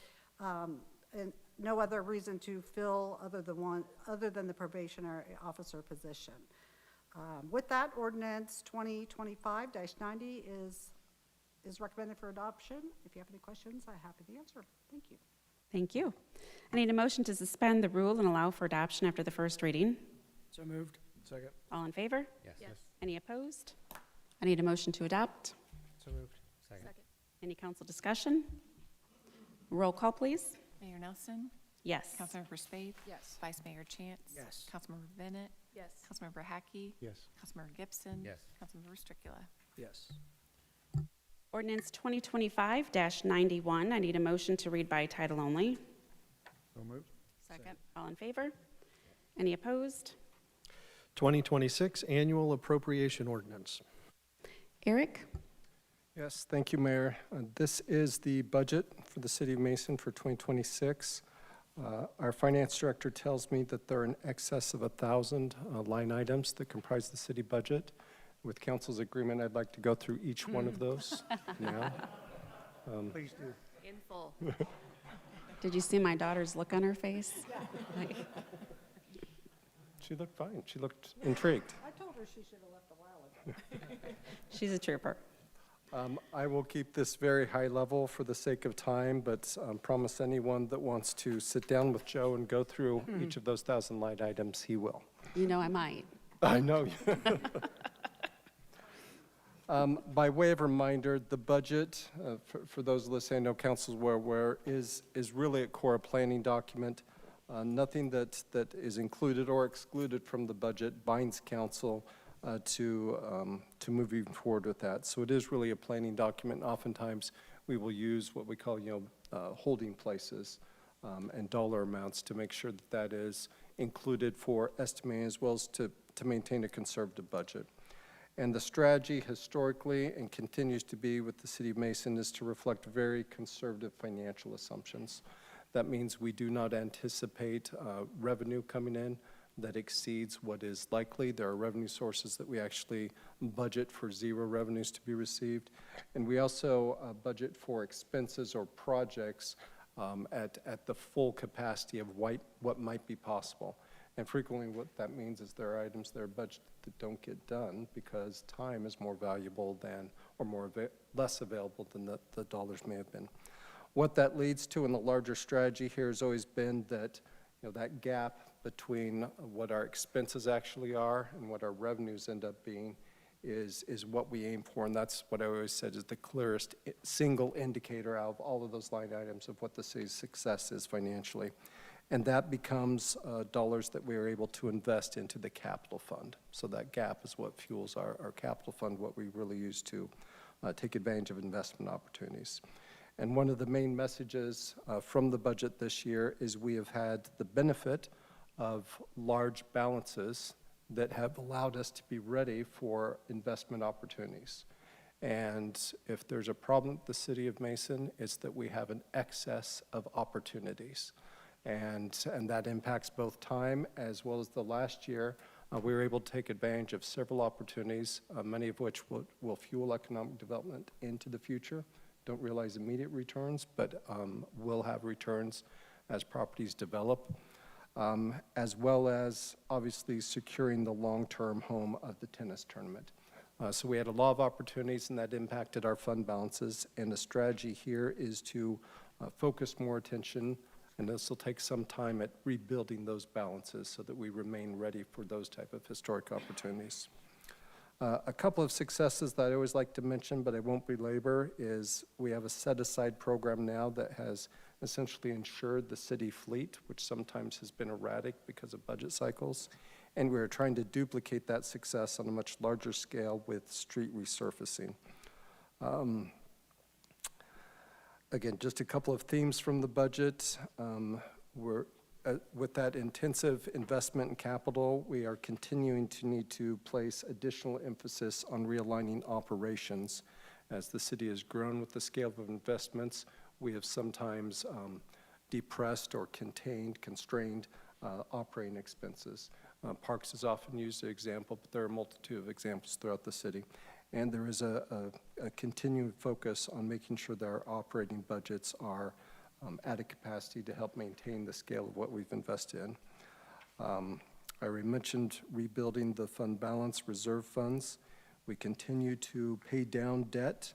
reason to fill other than the probationary officer position. With that, ordinance 2025-90 is recommended for adoption. If you have any questions, I'm happy to answer. Thank you. Thank you. I need a motion to suspend the rule and allow for adoption after the first reading. So moved. Second. All in favor? Yes. Any opposed? I need a motion to adopt. So moved. Second. Any council discussion? Roll call, please. Mayor Nelson? Yes. Councilmember Spade? Yes. Vice Mayor Chance? Yes. Councilmember Bennett? Yes. Councilmember Hackey? Yes. Councilmember Gibson? Yes. Councilmember Strickland? Yes. Ordinance 2025-91. I need a motion to read by title only. So moved. Second. All in favor? Any opposed? 2026 Annual Appropriation Ordinance. Eric? Yes, thank you, Mayor. This is the budget for the City of Mason for 2026. Our finance director tells me that there are in excess of 1,000 line items that comprise the city budget. With council's agreement, I'd like to go through each one of those now. Please do. In full. Did you see my daughter's look on her face? Like, She looked fine. She looked intrigued. I told her she should have left a while ago. she's a trooper. I will keep this very high level for the sake of time, but promise anyone that wants to sit down with Joe and go through each of those 1,000 line items, he will. You know I might. I know. By way of reminder, the budget, for those listening, I know council's aware, is really a core planning document. Nothing that is included or excluded from the budget binds council to moving forward with that. So it is really a planning document. Oftentimes, we will use what we call, holding places and dollar amounts to make sure that that is included for estimating as well as to maintain a conservative budget. And the strategy historically and continues to be with the City of Mason is to reflect very conservative financial assumptions. That means we do not anticipate revenue coming in that exceeds what is likely. There are revenue sources that we actually budget for zero revenues to be received. And we also budget for expenses or projects at the full capacity of what might be possible. And frequently what that means is there are items that are budgeted that don't get done because time is more valuable than, or less available than the dollars may have been. What that leads to in the larger strategy here has always been that, that gap between what our expenses actually are and what our revenues end up being is what we aim for, and that's what I always said is the clearest single indicator out of all of those line items of what the city's success is financially. And that becomes dollars that we are able to invest into the capital fund. So that gap is what fuels our capital fund, what we really use to take advantage of investment opportunities. And one of the main messages from the budget this year is we have had the benefit of large balances that have allowed us to be ready for investment opportunities. And if there's a problem with the City of Mason, it's that we have an excess of opportunities. And that impacts both time as well as the last year. We were able to take advantage of several opportunities, many of which will fuel economic development into the future. Don't realize immediate returns, but will have returns as properties develop, as well as obviously securing the long-term home of the tennis tournament. So we had a lot of opportunities and that impacted our fund balances, and the strategy here is to focus more attention, and this will take some time at rebuilding those balances so that we remain ready for those type of historic opportunities. A couple of successes that I always like to mention, but I won't belabor, is we have a set-aside program now that has essentially insured the city fleet, which sometimes has been erratic because of budget cycles. And we're trying to duplicate that success on a much larger scale with street resurfacing. Again, just a couple of themes from the budget. With that intensive investment in capital, we are continuing to need to place additional emphasis on realigning operations. As the city has grown with the scale of investments, we have sometimes depressed or constrained operating expenses. Parks is often used as an example, but there are a multitude of examples throughout the city. And there is a continued focus on making sure that our operating budgets are at a capacity to help maintain the scale of what we've invested in. I already mentioned rebuilding the fund balance reserve funds. We continue to pay down debt.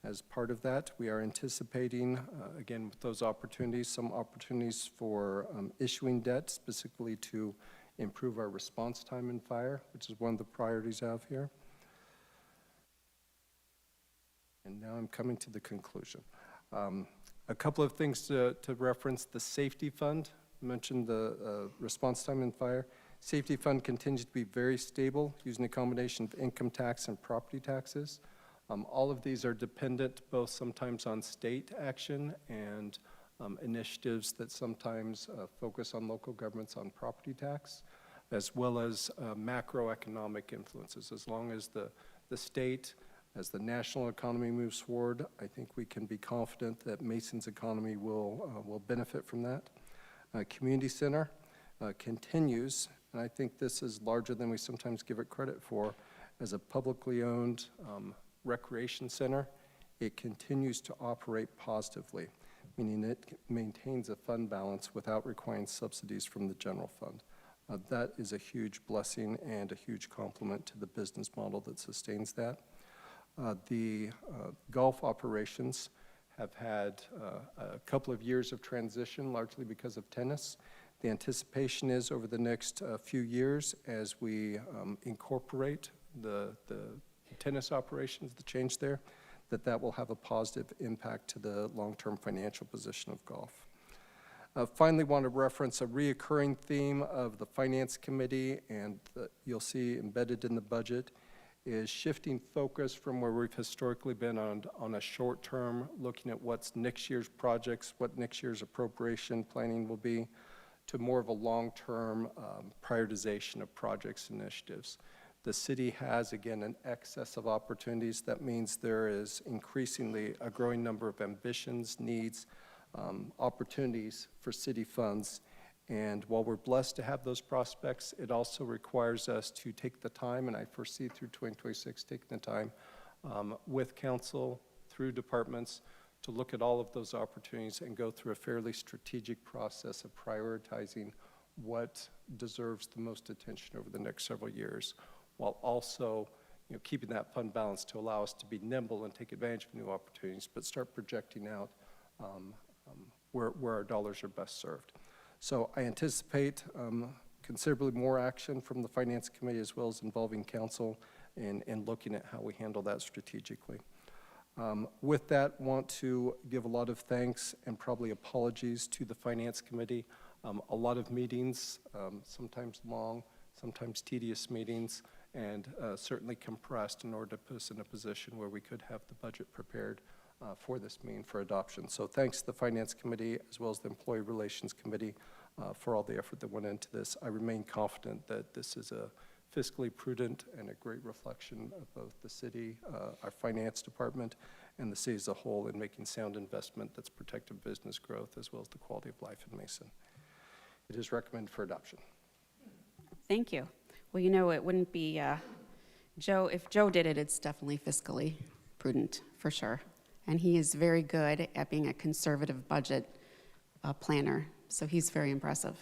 As part of that, we are anticipating, again, with those opportunities, some opportunities for issuing debt, specifically to improve our response time in fire, which is one of the priorities I have here. And now I'm coming to the conclusion. A couple of things to reference. The safety fund, I mentioned the response time in fire. Safety fund continues to be very stable, using a combination of income tax and property taxes. All of these are dependent both sometimes on state action and initiatives that sometimes focus on local governments on property tax, as well as macroeconomic influences. As long as the state As the national economy moves forward, I think we can be confident that Mason's economy will benefit from that. Community Center continues, and I think this is larger than we sometimes give it credit for, as a publicly owned recreation center. It continues to operate positively, meaning it maintains a fund balance without requiring subsidies from the general fund. That is a huge blessing and a huge compliment to the business model that sustains that. The golf operations have had a couple of years of transition, largely because of tennis. The anticipation is over the next few years, as we incorporate the tennis operations, the change there, that will have a positive impact to the long-term financial position of golf. Finally, want to reference a reoccurring theme of the Finance Committee, and you'll see embedded in the budget, is shifting focus from where we've historically been on a short term, looking at what's next year's projects, what next year's appropriation planning will be, to more of a long-term prioritization of projects and initiatives. The city has, again, an excess of opportunities. That means there is increasingly a growing number of ambitions, needs, opportunities for city funds. And while we're blessed to have those prospects, it also requires us to take the time, and I foresee through 2026 taking the time with council, through departments, to look at all of those opportunities and go through a fairly strategic process of prioritizing what deserves the most attention over the next several years, while also keeping that fund balance to allow us to be nimble and take advantage of new opportunities, but start projecting out where our dollars are best served. So I anticipate considerably more action from the Finance Committee, as well as involving council and looking at how we handle that strategically. With that, want to give a lot of thanks and probably apologies to the Finance Committee. A lot of meetings, sometimes long, sometimes tedious meetings, and certainly compressed in order to put us in a position where we could have the budget prepared for this meeting for adoption. So thanks to the Finance Committee as well as the Employee Relations Committee for all the effort that went into this. I remain confident that this is a fiscally prudent and a great reflection of both the city, our finance department, and the city as a whole in making sound investment that's protective business growth as well as the quality of life in Mason. It is recommended for adoption. Thank you. Well, it wouldn't be Joe. If Joe did it, it's definitely fiscally prudent, for sure. And he is very good at being a conservative budget planner, so he's very impressive.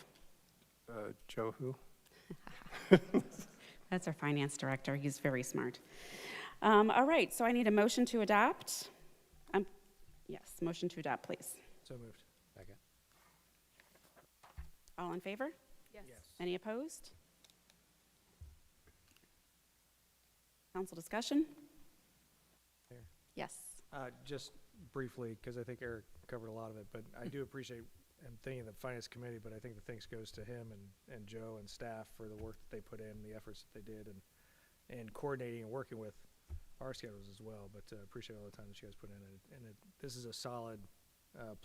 Joe who? That's our finance director. He's very smart. All right, so I need a motion to adopt. Yes, motion to adopt, please. So moved. Second. All in favor? Yes. Any opposed? Council discussion? Mayor. Yes. Just briefly, because I think Eric covered a lot of it, but I do appreciate and thanking the Finance Committee, but I think the thanks goes to him and Joe and staff for the work that they put in, the efforts that they did, and coordinating and working with our schedules as well. But appreciate all the time that you guys put in. This is a solid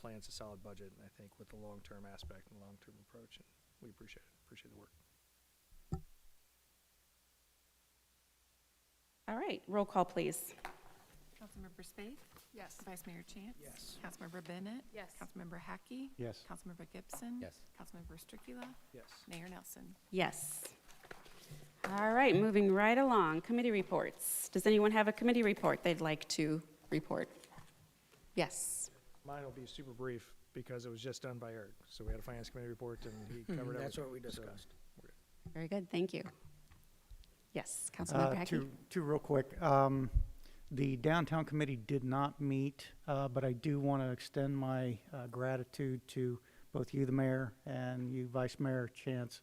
plan, it's a solid budget, and I think with the long-term aspect and long-term approach, and we appreciate it. Appreciate the work. All right, roll call, please. Councilmember Spaeth? Yes. Vice Mayor Chance? Yes. Councilmember Bennett? Yes. Councilmember Hackey? Yes. Councilmember Gibson? Yes. Councilmember Stricula? Yes. Mayor Nelson? Yes. All right, moving right along. Committee reports. Does anyone have a committee report they'd like to report? Yes. Mine will be super brief because it was just done by Eric. So we had a Finance Committee report and he covered everything. That's what we So discussed. we're good. Very good, thank you. Yes, Councilmember Hackey. Two real quick. The Downtown Committee did not meet, but I do want to extend my gratitude to both you, the mayor, and you, Vice Mayor Chance,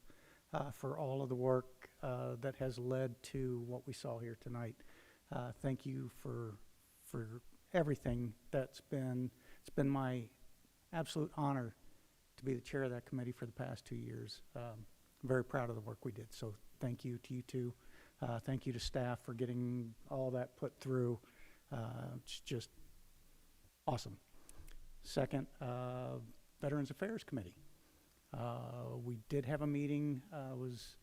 for all of the work that has led to what we saw here tonight. Thank you for everything that's been. It's been my absolute honor to be the chair of that committee for the past 2 years. I'm very proud of the work we did. So thank you to you two. Thank you to staff for getting all that put through. It's just awesome. Second, Veterans Affairs Committee. We did have a meeting. Was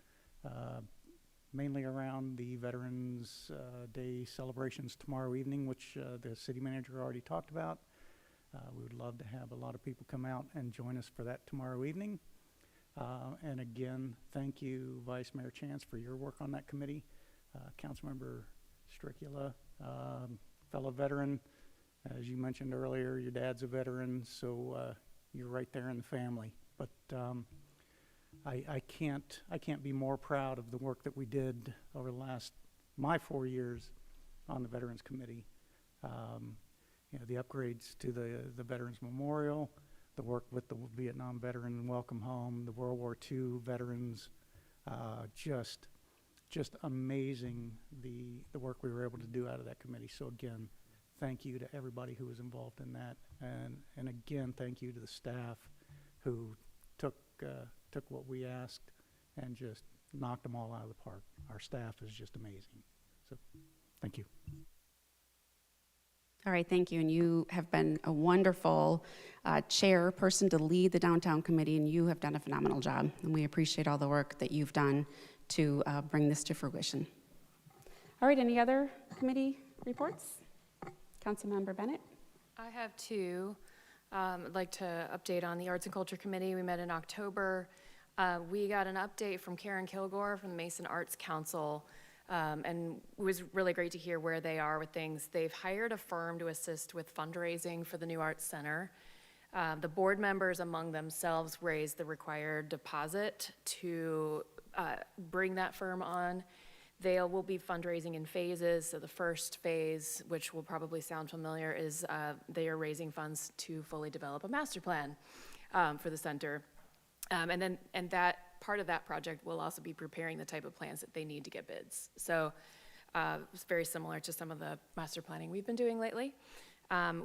mainly around the Veterans Day celebrations tomorrow evening, which the city manager already talked about. We would love to have a lot of people come out and join us for that tomorrow evening. And again, thank you, Vice Mayor Chance, for your work on that committee. Councilmember Stricula, fellow veteran, as you mentioned earlier, your dad's a veteran, so you're right there in the family. But I can't be more proud of the work that we did over my 4 years on the Veterans Committee. You know, the upgrades to the Veterans Memorial, the work with the Vietnam Veteran Welcome Home, the World War II veterans, just amazing the work we were able to do out of that committee. So again, thank you to everybody who was involved in that, and again, thank you to the staff who took what we asked and just knocked them all out of the park. Our staff is just amazing. So thank you. All right, thank you. And you have been a wonderful chairperson to lead the downtown committee, and you have done a phenomenal job. And we appreciate all the work that you've done to bring this to fruition. All right, any other committee reports? Councilmember Bennett? I have two. I'd like to update on the Arts and Culture Committee. We met in October. We got an update from Karen Kilgore from the Mason Arts Council, and it was really great to hear where they are with things. They've hired a firm to assist with fundraising for the new Arts Center. The board members among themselves raised the required deposit to bring that firm on. They will be fundraising in phases. So the first phase, which will probably sound familiar, is they are raising funds to fully develop a master plan for the center. And that part of that project will also be preparing the type of plans that they need to get bids. So it's very similar to some of the master planning we've been doing lately.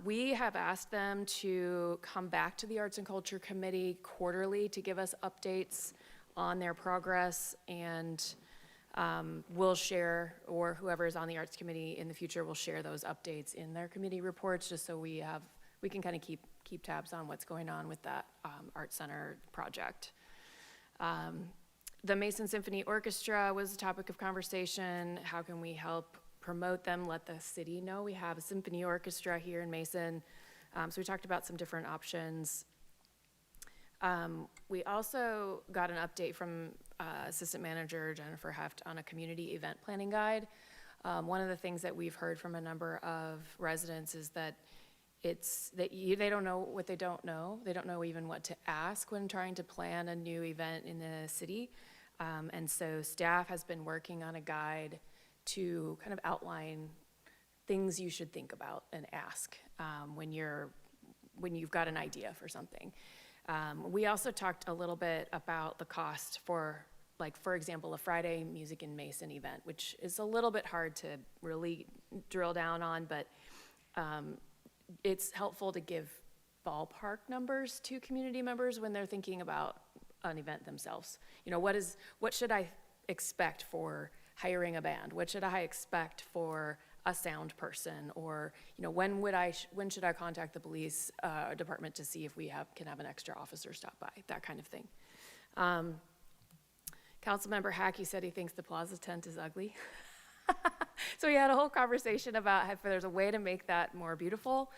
We have asked them to come back to the Arts and Culture Committee quarterly to give us updates on their progress, and we'll share, or whoever is on the Arts Committee in the future will share those updates in their committee reports, just so we can kind of keep tabs on what's going on with that Art Center project. The Mason Symphony Orchestra was a topic of conversation. How can we help promote them, let the city know we have a symphony orchestra here in Mason? So we talked about some different options. We also got an update from Assistant Manager Jennifer Heft on a community event planning guide. One of the things that we've heard from a number of residents is that they don't know what they don't know. They don't know even what to ask when trying to plan a new event in the city. And so staff has been working on a guide to kind of outline things you should think about and ask when you've got an idea for something. We also talked a little bit about the cost for, like, for example, a Friday Music in Mason event, which is a little bit hard to really drill down on, but it's helpful to give ballpark numbers to community members when they're thinking about an event themselves. You know, what should I expect for hiring a band? What should I expect for a sound person? Or, you know, when should I contact the police department to see if we can have an extra officer stop by? That kind of thing. Councilmember Hackey said he thinks the plaza tent is ugly. So we had a whole conversation about if there's a way to make that more beautiful.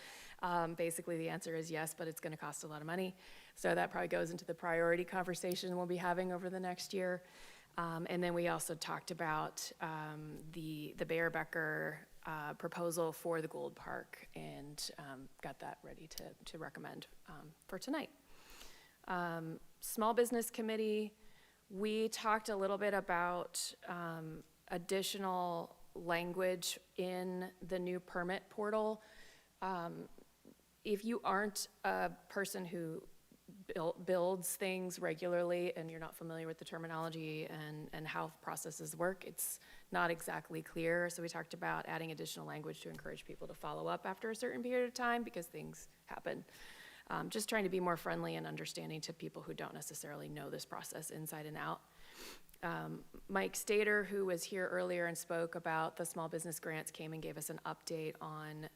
Basically, the answer is yes, but it's going to cost a lot of money. So that probably goes into the priority conversation we'll be having over the next year. And then we also talked about the Bear-Becker proposal for the Gould Park, and got that ready to recommend for tonight. Small Business Committee, we talked a little bit about additional language in the new permit portal. If you aren't a person who builds things regularly and you're not familiar with the terminology and how processes work, it's not exactly clear. So we talked about adding additional language to encourage people to follow up after a certain period of time because things happen. Just trying to be more friendly and understanding to people who don't necessarily know this process inside and out. Mike Stater, who was here earlier and spoke about the small business grants, came and gave us an update on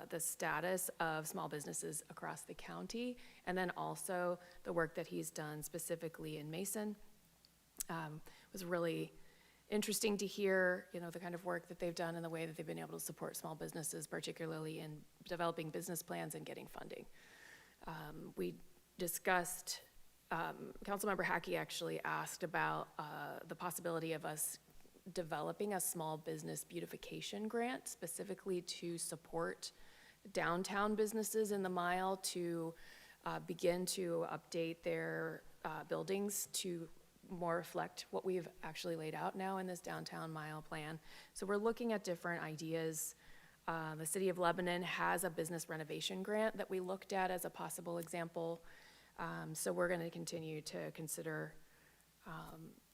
the status of small businesses across the county, and then also the work that he's done specifically in Mason. It was really interesting to hear, the kind of work that they've done and the way that they've been able to support small businesses, particularly in developing business plans and getting funding. We discussed, Councilmember Hackey actually asked about the possibility of us developing a small business beautification grant specifically to support downtown businesses in the mile to begin to update their buildings to more reflect what we've actually laid out now in this downtown mile plan. So we're looking at different ideas. The City of Lebanon has a business renovation grant that we looked at as a possible example. So we're going to continue to consider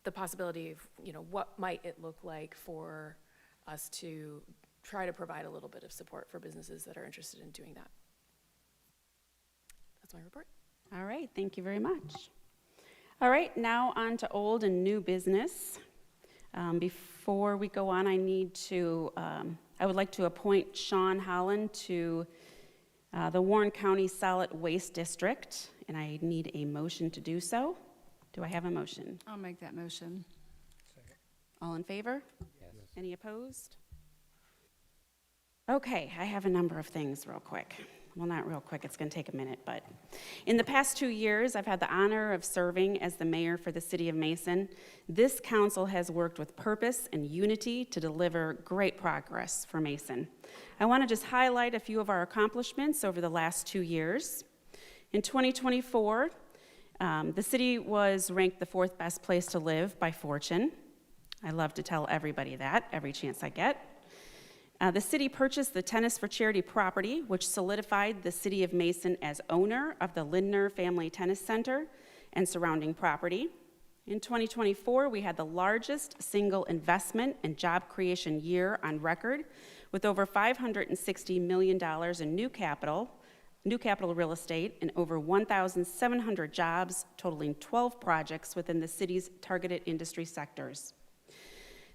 the possibility of, what might it look like for us to try to provide a little bit of support for businesses that are interested in doing that. That's my report. All right, thank you very much. All right, now on to old and new business. Before we go on, I would like to appoint Sean Holland to the Warren County Solid Waste District, and I need a motion to do so. Do I have a motion? I'll make that motion. All in favor? Yes. Any opposed? Okay, I have a number of things real quick. Well, not real quick, it's going to take a minute, but in the past 2 years, I've had the honor of serving as the mayor for the City of Mason. This council has worked with purpose and unity to deliver great progress for Mason. I want to just highlight a few of our accomplishments over the last 2 years. In 2024, the city was ranked the 4th best place to live by Fortune. I love to tell everybody that every chance I get. The city purchased the Tennis for Charity property, which solidified the City of Mason as owner of the Lindner Family Tennis Center and surrounding property. In 2024, we had the largest single investment and job creation year on record, with over $560 million in new capital real estate, and over 1,700 jobs, totaling 12 projects within the city's targeted industry sectors.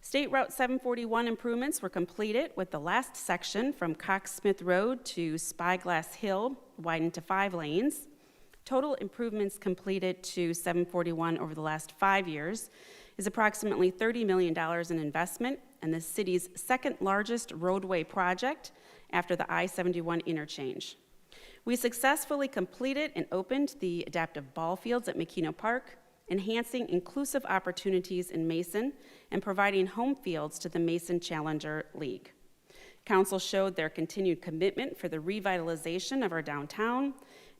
State Route 741 improvements were completed, with the last section from Cox Smith Road to Spyglass Hill widened to 5 lanes. Total improvements completed to 741 over the last 5 years is approximately $30 million in investment, and the city's second largest roadway project after the I-71 interchange. We successfully completed and opened the adaptive ball fields at McKeno Park, enhancing inclusive opportunities in Mason and providing home fields to the Mason Challenger League. Council showed their continued commitment for the revitalization of our downtown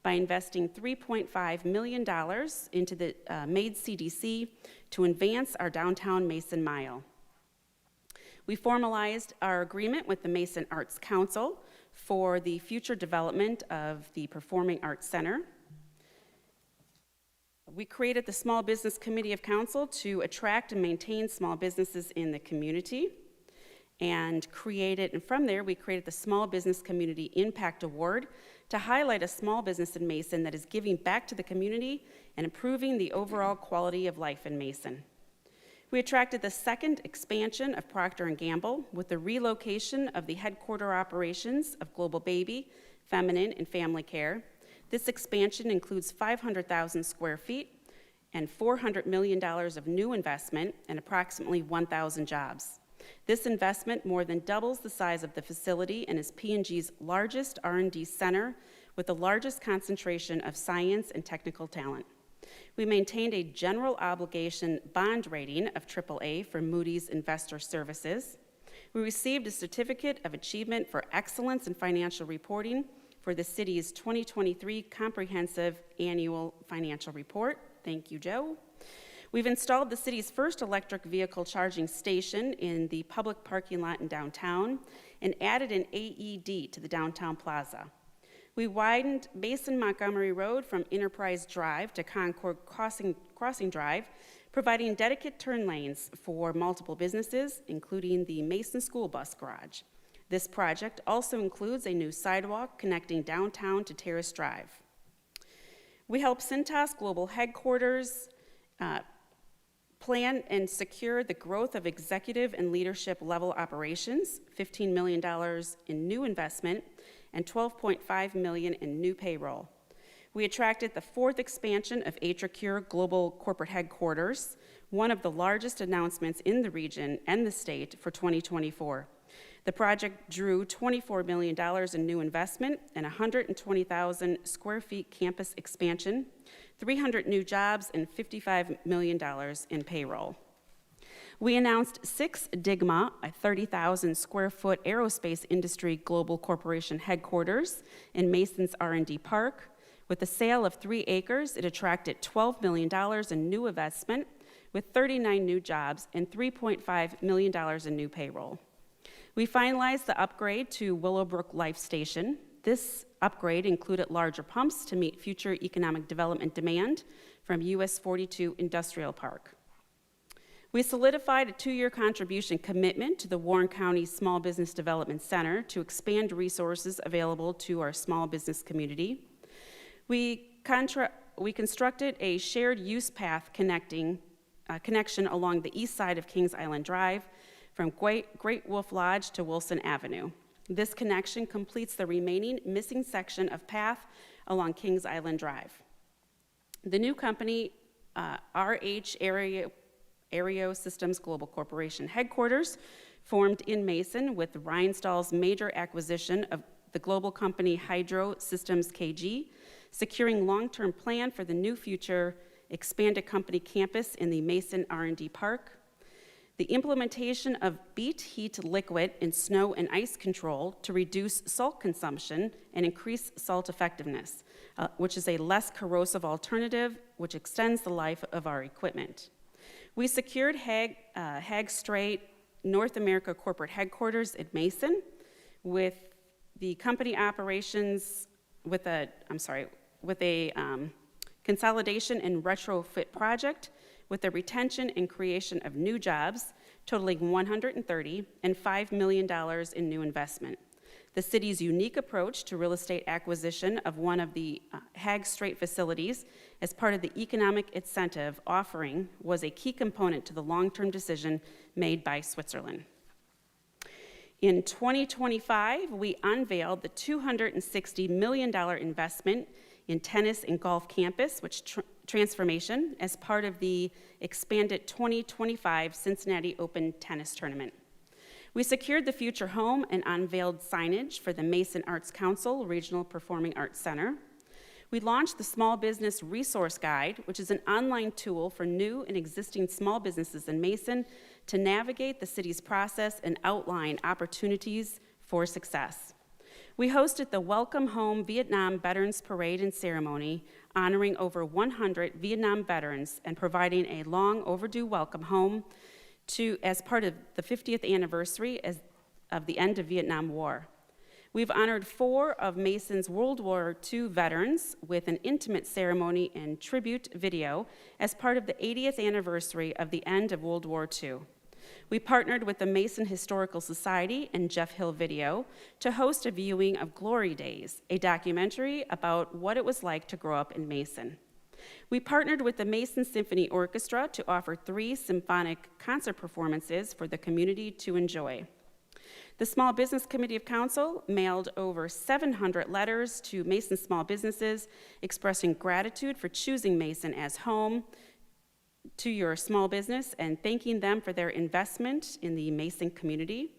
by investing $3.5 million into the MAID CDC to advance our downtown Mason Mile. We formalized our agreement with the Mason Arts Council for the future development of the Performing Arts Center. We created the Small Business Committee of Council to attract and maintain small businesses in the community, and from there we created the Small Business Community Impact Award to highlight a small business in Mason that is giving back to the community and improving the overall quality of life in Mason. We attracted the second expansion of Procter & Gamble with the relocation of the headquarter operations of Global Baby, Feminine, and Family Care. This expansion includes 500,000 square feet and $400 million of new investment and approximately 1,000 jobs. This investment more than doubles the size of the facility and is P&G's largest R&D center with the largest concentration of science and technical talent. We maintained a general obligation bond rating of AAA for Moody's Investor Services. We received a certificate of achievement for excellence in financial reporting for the city's 2023 comprehensive annual financial report. Thank you, Joe. We've installed the city's first electric vehicle charging station in the public parking lot in downtown and added an AED to the downtown plaza. We widened Mason Montgomery Road from Enterprise Drive to Concord Crossing Drive, providing dedicated turn lanes for multiple businesses, including the Mason School Bus Garage. This project also includes a new sidewalk connecting downtown to Terrace Drive. We help Cintas Global Headquarters plan and secure the growth of executive and leadership level operations, $15 million in new investment, and $12.5 million in new payroll. We attracted the fourth expansion of AtriCure Global Corporate Headquarters, one of the largest announcements in the region and the state for 2024. The project drew $24 million in new investment and 120,000 square feet campus expansion, 300 new jobs, and $55 million in payroll. We announced 6 Digma, a 30,000 square foot aerospace industry global corporation headquarters in Mason's R&D Park. With the sale of 3 acres, it attracted $12 million in new investment with 39 new jobs and $3.5 million in new payroll. We finalized the upgrade to Willowbrook Life Station. This upgrade included larger pumps to meet future economic development demand from US 42 Industrial Park. We solidified a 2-year contribution commitment to the Warren County Small Business Development Center to expand resources available to our small business community. We constructed a shared use path connection along the east side of Kings Island Drive from Great Wolf Lodge to Wilson Avenue. This connection completes the remaining missing section of path along Kings Island Drive. The new company, RH Aereo Systems Global Corporation headquarters, formed in Mason with Rheinstahl's major acquisition of the global company Hydro Systems KG, securing long-term plan for the new future expanded company campus in the Mason R&D Park. The implementation of beat heat liquid in snow and ice control to reduce salt consumption and increase salt effectiveness, which is a less corrosive alternative which extends the life of our equipment. We secured Hag Strait North America corporate headquarters at Mason with the company operations with a consolidation and retrofit project with the retention and creation of new jobs totaling 130 and $5 million in new investment. The city's unique approach to real estate acquisition of one of the Hag Strait facilities as part of the economic incentive offering was a key component to the long-term decision made by Switzerland. In 2025, we unveiled the $260 million investment in tennis and golf campus, which transformation as part of the expanded 2025 Cincinnati Open Tennis Tournament. We secured the future home and unveiled signage for the Mason Arts Council Regional Performing Arts Center. We launched the Small Business Resource Guide, which is an online tool for new and existing small businesses in Mason to navigate the city's process and outline opportunities for success. We hosted the Welcome Home Vietnam Veterans Parade and Ceremony, honoring over 100 Vietnam veterans and providing a long overdue welcome home as part of the 50th anniversary of the end of Vietnam War. We've honored 4 of Mason's World War II veterans with an intimate ceremony and tribute video as part of the 80th anniversary of the end of World War II. We partnered with the Mason Historical Society and Jeff Hill Video to host a viewing of Glory Days, a documentary about what it was like to grow up in Mason. We partnered with the Mason Symphony Orchestra to offer 3 symphonic concert performances for the community to enjoy. The Small Business Committee of Council mailed over 700 letters to Mason small businesses expressing gratitude for choosing Mason as home to your small business and thanking them for their investment in the Mason community.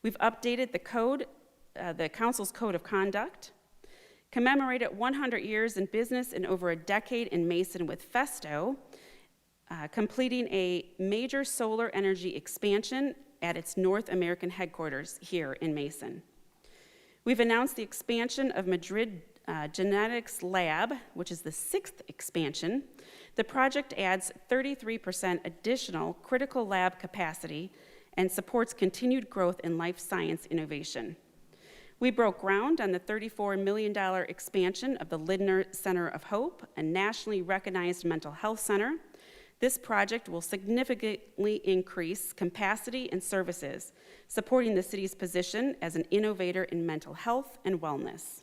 We've updated the council's code of conduct, commemorated 100 years in business and over a decade in Mason with Festo, completing a major solar energy expansion at its North American headquarters here in Mason. We've announced the expansion of Madrid Genetics Lab, which is the 6th expansion. The project adds 33% additional critical lab capacity and supports continued growth in life science innovation. We broke ground on the $34 million expansion of the Lindner Center of Hope, a nationally recognized mental health center. This project will significantly increase capacity and services, supporting the city's position as an innovator in mental health and wellness.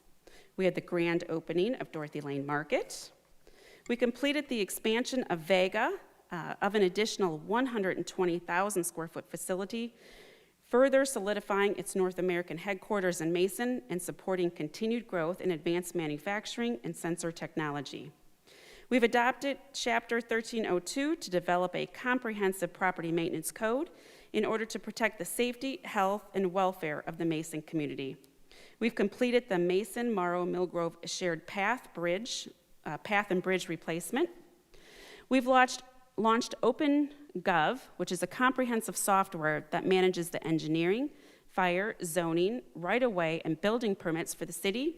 We had the grand opening of Dorothy Lane Market. We completed the expansion of Vega of an additional 120,000 square foot facility further solidifying its North American headquarters in Mason and supporting continued growth in advanced manufacturing and sensor technology. We've adopted Chapter 1302 to develop a comprehensive property maintenance code in order to protect the safety, health, and welfare of the Mason community. We've completed the Mason-Morrow-Millgrove Shared Path and Bridge replacement. We've launched OpenGov, which is a comprehensive software that manages the engineering, fire, zoning, right-of-way, and building permits for the city.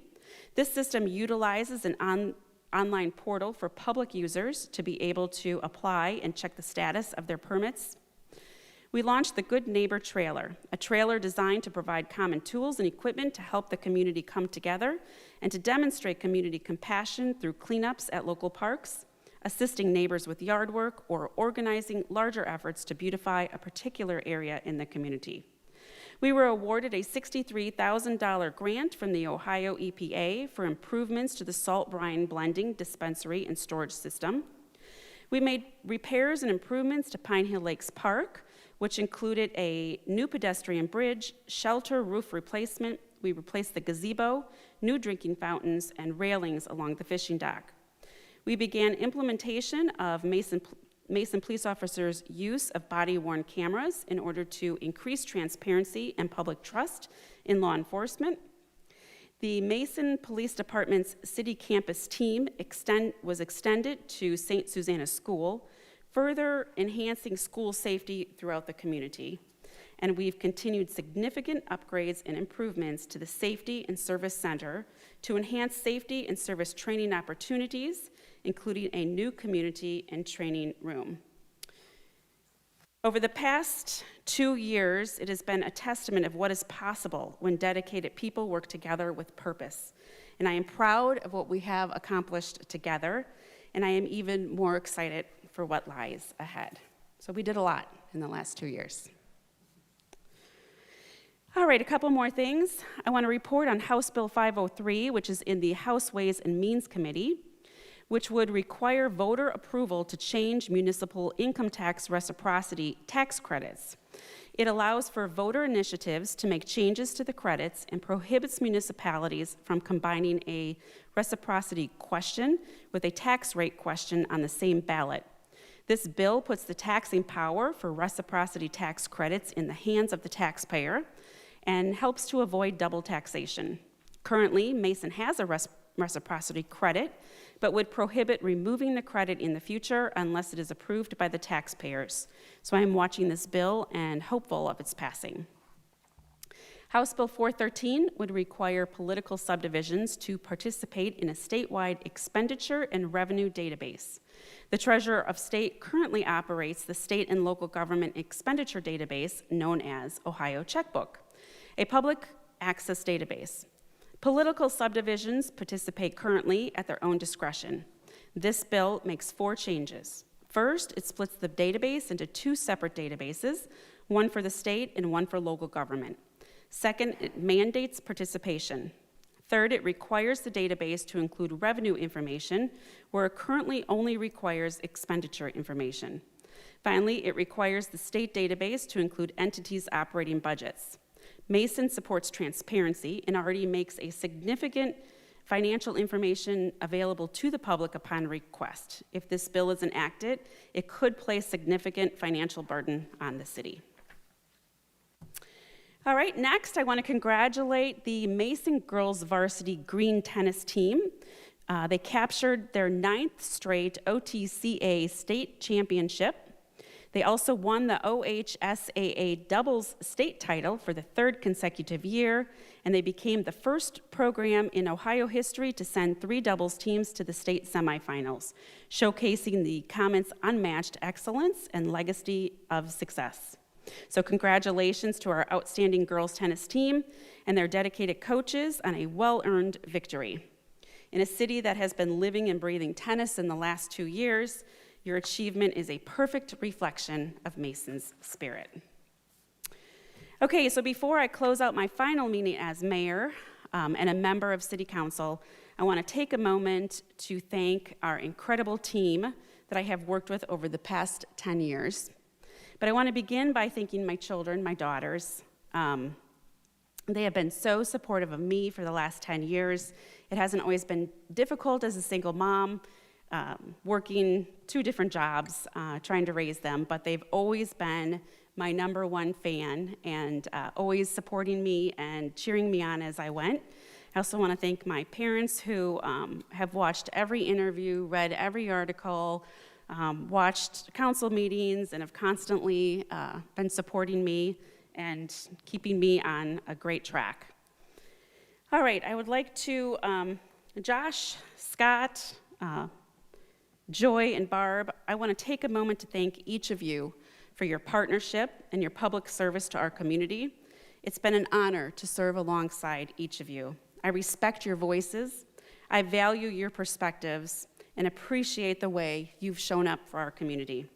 This system utilizes an online portal for public users to be able to apply and check the status of their permits. We launched the Good Neighbor Trailer, a trailer designed to provide common tools and equipment to help the community come together and to demonstrate community compassion through cleanups at local parks, assisting neighbors with yard work, or organizing larger efforts to beautify a particular area in the community. We were awarded a $63,000 grant from the Ohio EPA for improvements to the salt brine blending dispensary and storage system. We made repairs and improvements to Pine Hill Lakes Park, which included a new pedestrian bridge, shelter roof replacement. We replaced the gazebo, new drinking fountains, and railings along the fishing dock. We began implementation of Mason police officers' use of body-worn cameras in order to increase transparency and public trust in law enforcement. The Mason Police Department's city campus team was extended to St. Susanna School, further enhancing school safety throughout the community. And we've continued significant upgrades and improvements to the Safety and Service Center to enhance safety and service training opportunities, including a new community and training room. Over the past 2 years, it has been a testament of what is possible when dedicated people work together with purpose. And I am proud of what we have accomplished together, and I am even more excited for what lies ahead. So we did a lot in the last 2 years. All right, a couple more things. I want to report on House Bill 503, which is in the House Ways and Means Committee, which would require voter approval to change municipal income tax reciprocity tax credits. It allows for voter initiatives to make changes to the credits and prohibits municipalities from combining a reciprocity question with a tax rate question on the same ballot. This bill puts the taxing power for reciprocity tax credits in the hands of the taxpayer and helps to avoid double taxation. Currently, Mason has a reciprocity credit, but would prohibit removing the credit in the future unless it is approved by the taxpayers. So I am watching this bill and hopeful of its passing. House Bill 413 would require political subdivisions to participate in a statewide expenditure and revenue database. The Treasurer of State currently operates the state and local government expenditure database known as Ohio Checkbook, a public access database. Political subdivisions participate currently at their own discretion. This bill makes 4 changes. First, it splits the database into 2 separate databases, one for the state and one for local government. Second, it mandates participation. Third, it requires the database to include revenue information, where it currently only requires expenditure information. Finally, it requires the state database to include entities' operating budgets. Mason supports transparency and already makes a significant financial information available to the public upon request. If this bill is enacted, it could place significant financial burden on the city. All right, next I want to congratulate the Mason girls varsity green tennis team. They captured their 9th straight OTCA state championship. They also won the OHSAA doubles state title for the 3rd consecutive year, and they became the first program in Ohio history to send 3 doubles teams to the state semifinals, showcasing the Common's unmatched excellence and legacy of success. So congratulations to our outstanding girls tennis team and their dedicated coaches on a well-earned victory. In a city that has been living and breathing tennis in the last 2 years, your achievement is a perfect reflection of Mason's spirit. Okay, so before I close out my final meeting as mayor and a member of City Council, I want to take a moment to thank our incredible team that I have worked with over the past 10 years. But I want to begin by thanking my children, my daughters, They have been so supportive of me for the last 10 years. It hasn't always been difficult as a single mom, working 2 different jobs, trying to raise them, but they've always been my #1 fan and always supporting me and cheering me on as I went. I also want to thank my parents who have watched every interview, read every article, watched council meetings, and have constantly been supporting me and keeping me on a great track. All right, I would like to, Josh, Scott, Joy, and Barb, I want to take a moment to thank each of you for your partnership and your public service to our community. It's been an honor to serve alongside each of you. I respect your voices, I value your perspectives, and appreciate the way you've shown up for our community.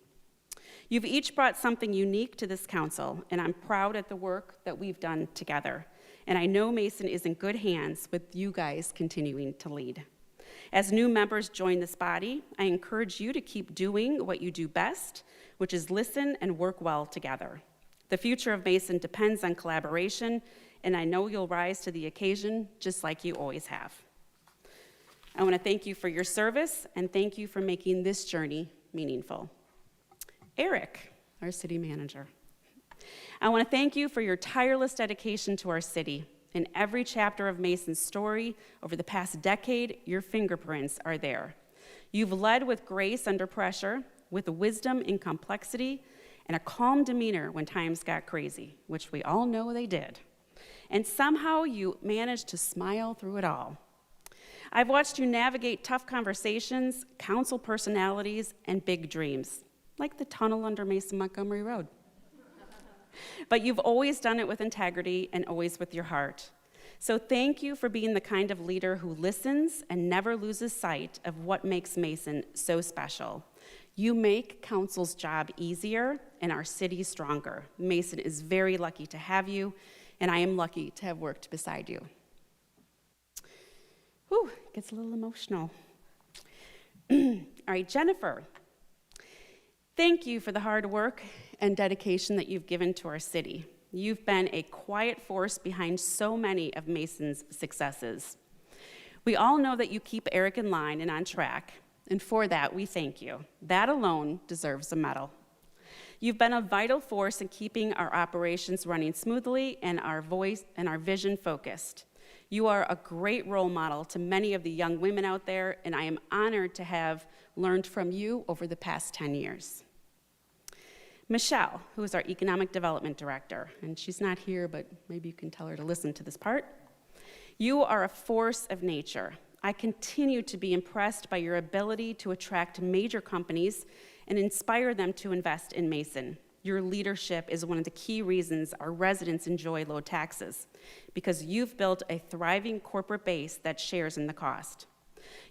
You've each brought something unique to this council, and I'm proud at the work that we've done together. And I know Mason is in good hands with you guys continuing to lead. As new members join this body, I encourage you to keep doing what you do best, which is listen and work well together. The future of Mason depends on collaboration, and I know you'll rise to the occasion just like you always have. I want to thank you for your service, and thank you for making this journey meaningful. Eric, our city manager. I want to thank you for your tireless dedication to our city. In every chapter of Mason's story over the past decade, your fingerprints are there. You've led with grace under pressure, with wisdom in complexity, and a calm demeanor when times got crazy, which we all know they did. And somehow you managed to smile through it all. I've watched you navigate tough conversations, council personalities, and big dreams, like the tunnel under Mason Montgomery Road. But you've always done it with integrity and always with your heart. So thank you for being the kind of leader who listens and never loses sight of what makes Mason so special. You make council's job easier and our city stronger. Mason is very lucky to have you, and I am lucky to have worked beside you. Whew, gets a little emotional. All right, Jennifer, thank you for the hard work and dedication that you've given to our city. You've been a quiet force behind so many of Mason's successes. We all know that you keep Eric in line and on track, and for that, we thank you. That alone deserves a medal. You've been a vital force in keeping our operations running smoothly and our voice and our vision focused. You are a great role model to many of the young women out there, and I am honored to have learned from you over the past 10 years. Michelle, who is our Economic Development Director, and she's not here, but maybe you can tell her to listen to this part. You are a force of nature. I continue to be impressed by your ability to attract major companies and inspire them to invest in Mason. Your leadership is one of the key reasons our residents enjoy low taxes, because you've built a thriving corporate base that shares in the cost.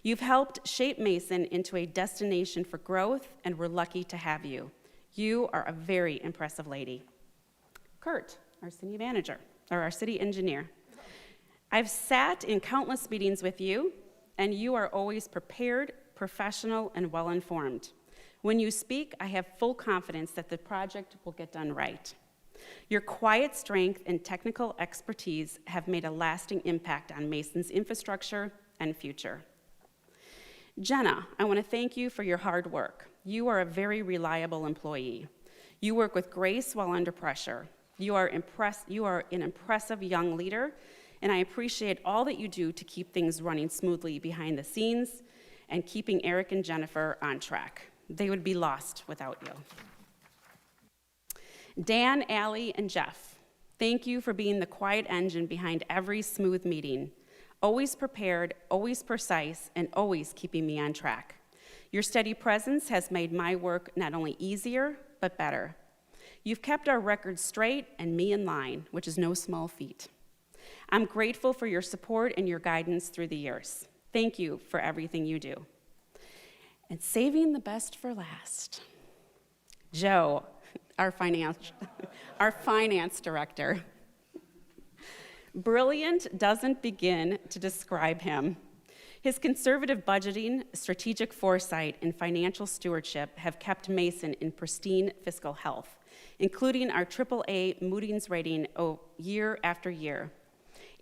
You've helped shape Mason into a destination for growth, and we're lucky to have you. You are a very impressive lady. Kurt, our city manager, or our city engineer. I've sat in countless meetings with you, and you are always prepared, professional, and well-informed. When you speak, I have full confidence that the project will get done right. Your quiet strength and technical expertise have made a lasting impact on Mason's infrastructure and future. Jenna, I want to thank you for your hard work. You are a very reliable employee. You work with grace while under pressure. You are an impressive young leader, and I appreciate all that you do to keep things running smoothly behind the scenes and keeping Eric and Jennifer on track. They would be lost without you. Dan, Allie, and Jeff, thank you for being the quiet engine behind every smooth meeting. Always prepared, always precise, and always keeping me on track. Your steady presence has made my work not only easier, but better. You've kept our records straight and me in line, which is no small feat. I'm grateful for your support and your guidance through the years. Thank you for everything you do. And saving the best for last, Joe, our finance director. Brilliant doesn't begin to describe him. His conservative budgeting, strategic foresight, and financial stewardship have kept Mason in pristine fiscal health, including our AAA Moody's rating year after year.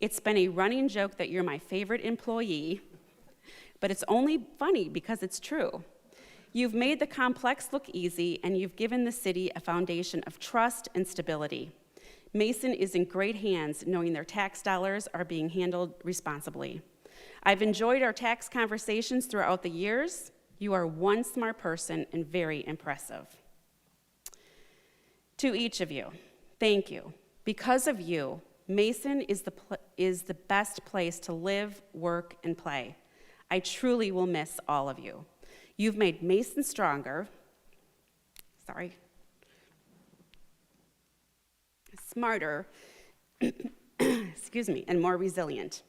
It's been a running joke that you're my favorite employee, but it's only funny because it's true. You've made the complex look easy, and you've given the city a foundation of trust and stability. Mason is in great hands knowing their tax dollars are being handled responsibly. I've enjoyed our tax conversations throughout the years. You are one smart person and very impressive. To each of you, thank you. Because of you, Mason is the best place to live, work, and play. I truly will miss all of you. You've made Mason stronger, smarter, excuse me, and more resilient.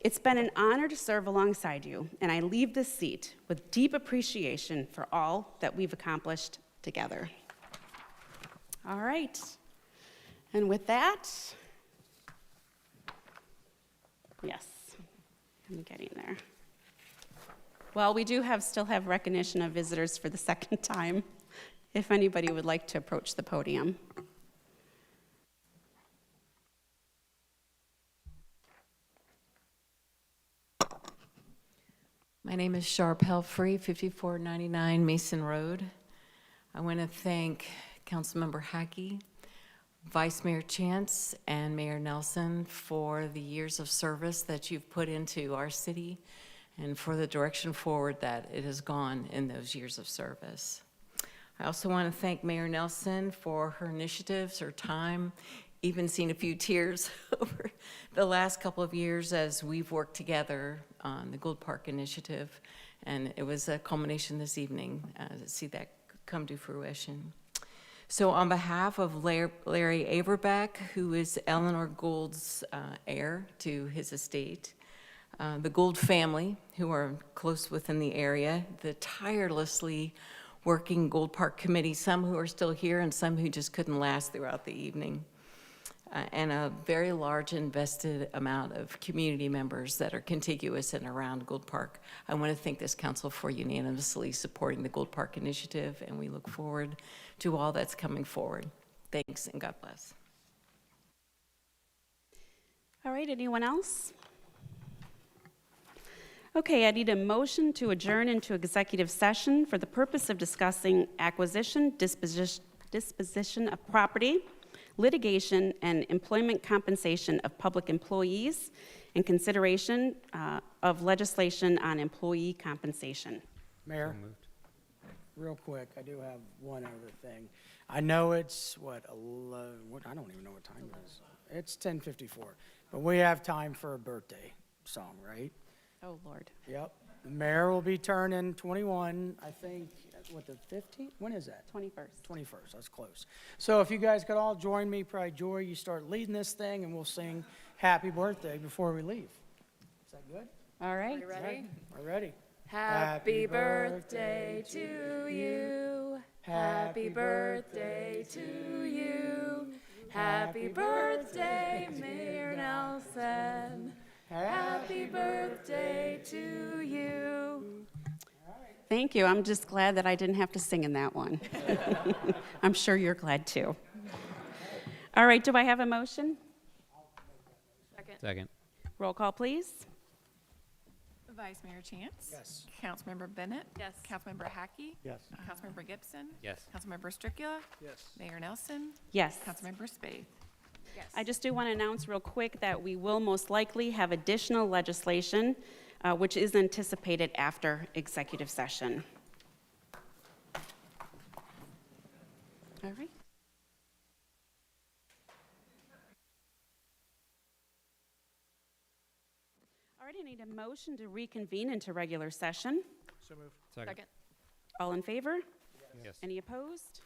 It's been an honor to serve alongside you, and I leave this seat with deep appreciation for all that we've accomplished together. All right, and with that, yes, I'm getting there. Well, we do still have recognition of visitors for the second time, if anybody would like to approach the podium. My name is Sharp Helfrey, 5499 Mason Road. I want to thank Councilmember Hackey, Vice Mayor Chance, and Mayor Nelson for the years of service that you've put into our city and for the direction forward that it has gone in those years of service. I also want to thank Mayor Nelson for her initiatives, her time, even seen a few tears over the last couple of years as we've worked together on the Gold Park Initiative. And it was a culmination this evening to see that come to fruition. So on behalf of Larry Averbeck, who is Eleanor Gould's heir to his estate, the Gould family, who are close within the area, the tirelessly working Gold Park Committee, some who are still here and some who just couldn't last throughout the evening, and a very large invested amount of community members that are contiguous and around Gold Park. I want to thank this council for unanimously supporting the Gold Park Initiative, and we look forward to all that's coming forward. Thanks, and God bless. All right, anyone else? Okay, I need a motion to adjourn into executive session for the purpose of discussing acquisition, disposition of property, litigation, and employment compensation of public employees, and consideration of legislation on employee compensation. Mayor, real quick, I do have one other thing. I know it's, 11, I don't even know what time it is. It's 10:54, but we have time for a birthday song, right? Oh, Lord. Yep. The mayor will be turning 21, I think, the 15th? When is that? 21st. 21st, that's close. So if you guys could all join me, probably Joy, you start leading this thing, and we'll sing happy birthday before we leave. Is that good? All right. Ready? We're ready. Happy birthday to you. Happy birthday to you. Happy birthday, Mayor Nelson. Happy birthday to you. Thank you. I'm just glad that I didn't have to sing in that one. I'm sure you're glad too. All right, do I have a motion? Second. Roll call, please. Vice Mayor Chance? Yes. Councilmember Bennett? Yes. Councilmember Hackey? Yes. Councilmember Gibson? Yes. Councilmember Stricula? Yes. Mayor Nelson? Yes. Councilmember Spade? Yes. I just do want to announce real quick that we will most likely have additional legislation which is anticipated after executive session. All right. All right, I need a motion to reconvene into regular session. So moved. Second. All in favor? Yes. Any opposed?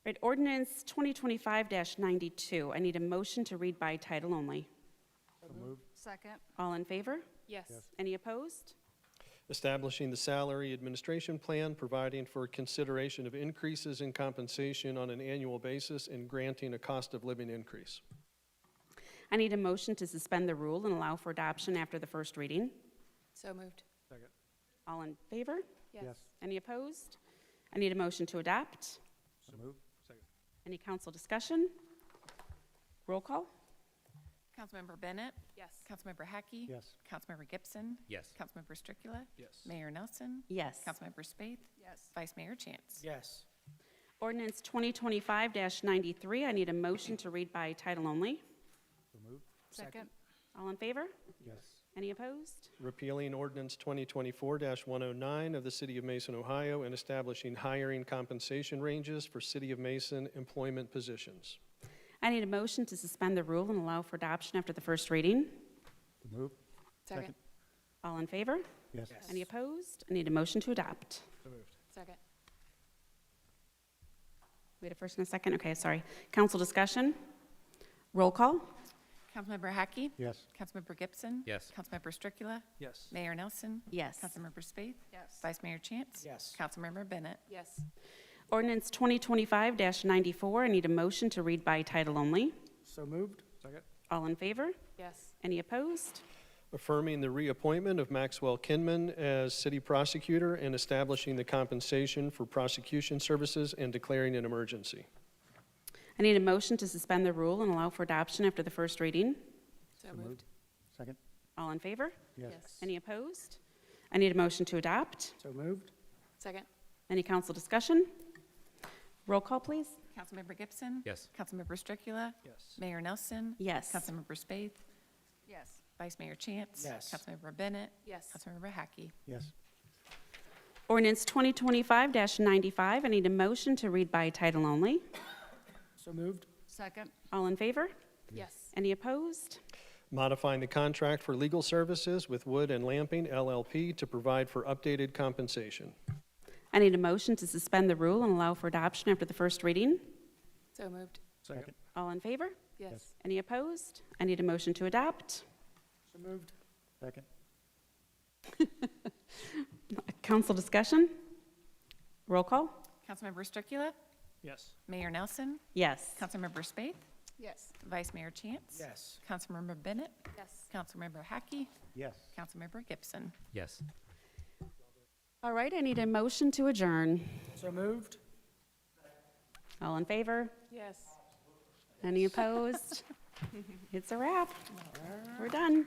All right, ordinance 2025-92. I need a motion to read by title only. So moved. Second. All in favor? Yes. Any opposed? Establishing the salary administration plan, providing for consideration of increases in compensation on an annual basis, and granting a cost of living increase. I need a motion to suspend the rule and allow for adoption after the first reading. So moved. Second. All in favor? Yes. Any opposed? I need a motion to adopt. So moved. Second. Any council discussion? Roll call? Councilmember Bennett? Yes. Councilmember Hackey? Yes. Councilmember Gibson? Yes. Councilmember Stricula? Yes. Mayor Nelson? Yes. Councilmember Spaeth? Yes. Vice Mayor Chance? Yes. Ordinance 2025-93, I need a motion to read by title only. So moved. Second. All in favor? Yes. Any opposed? Repealing ordinance 2024-109 of the City of Mason, Ohio, and establishing hiring compensation ranges for City of Mason employment positions. I need a motion to suspend the rule and allow for adoption after the first reading. So moved. Second. All in favor? Yes. Any opposed? I need a motion to adopt. So moved. Second. We had a first and a second? Okay, sorry. Council discussion? Roll call? Councilmember Hackey? Yes. Councilmember Gibson? Yes. Councilmember Stricula? Yes. Mayor Nelson? Yes. Councilmember Spaeth? Yes. Vice Mayor Chance? Yes. Councilmember Bennett? Yes. Ordinance 2025-94, I need a motion to read by title only. So moved. Second. All in favor? Yes. Any opposed? Affirming the reappointment of Maxwell Kinman as city prosecutor and establishing the compensation for prosecution services and declaring an emergency. I need a motion to suspend the rule and allow for adoption after the first reading. So moved. Second. All in favor? Yes. Any opposed? I need a motion to adopt. So moved. Second. Any council discussion? Roll call, please. Councilmember Gibson? Yes. Councilmember Stricula? Yes. Mayor Nelson? Yes. Councilmember Spaeth? Yes. Vice Mayor Chance? Yes. Councilmember Bennett? Yes. Councilmember Hackey? Yes. Ordinance 2025-95, I need a motion to read by title only. So moved. Second. All in favor? Yes. Any opposed? Modifying the contract for legal services with Wood and Lamping LLP to provide for updated compensation. I need a motion to suspend the rule and allow for adoption after the first reading. So moved. Second. All in favor? Yes. Any opposed? I need a motion to adopt. So moved. Second. Council discussion? Roll call? Councilmember Stricula? Yes. Mayor Nelson? Yes. Councilmember Spaeth? Yes. Vice Mayor Chance? Yes. Councilmember Bennett? Yes. Councilmember Hackey? Yes. Councilmember Gibson? Yes. All right, I need a motion to adjourn. So moved. All in favor? Yes. Any opposed? It's a wrap. We're done.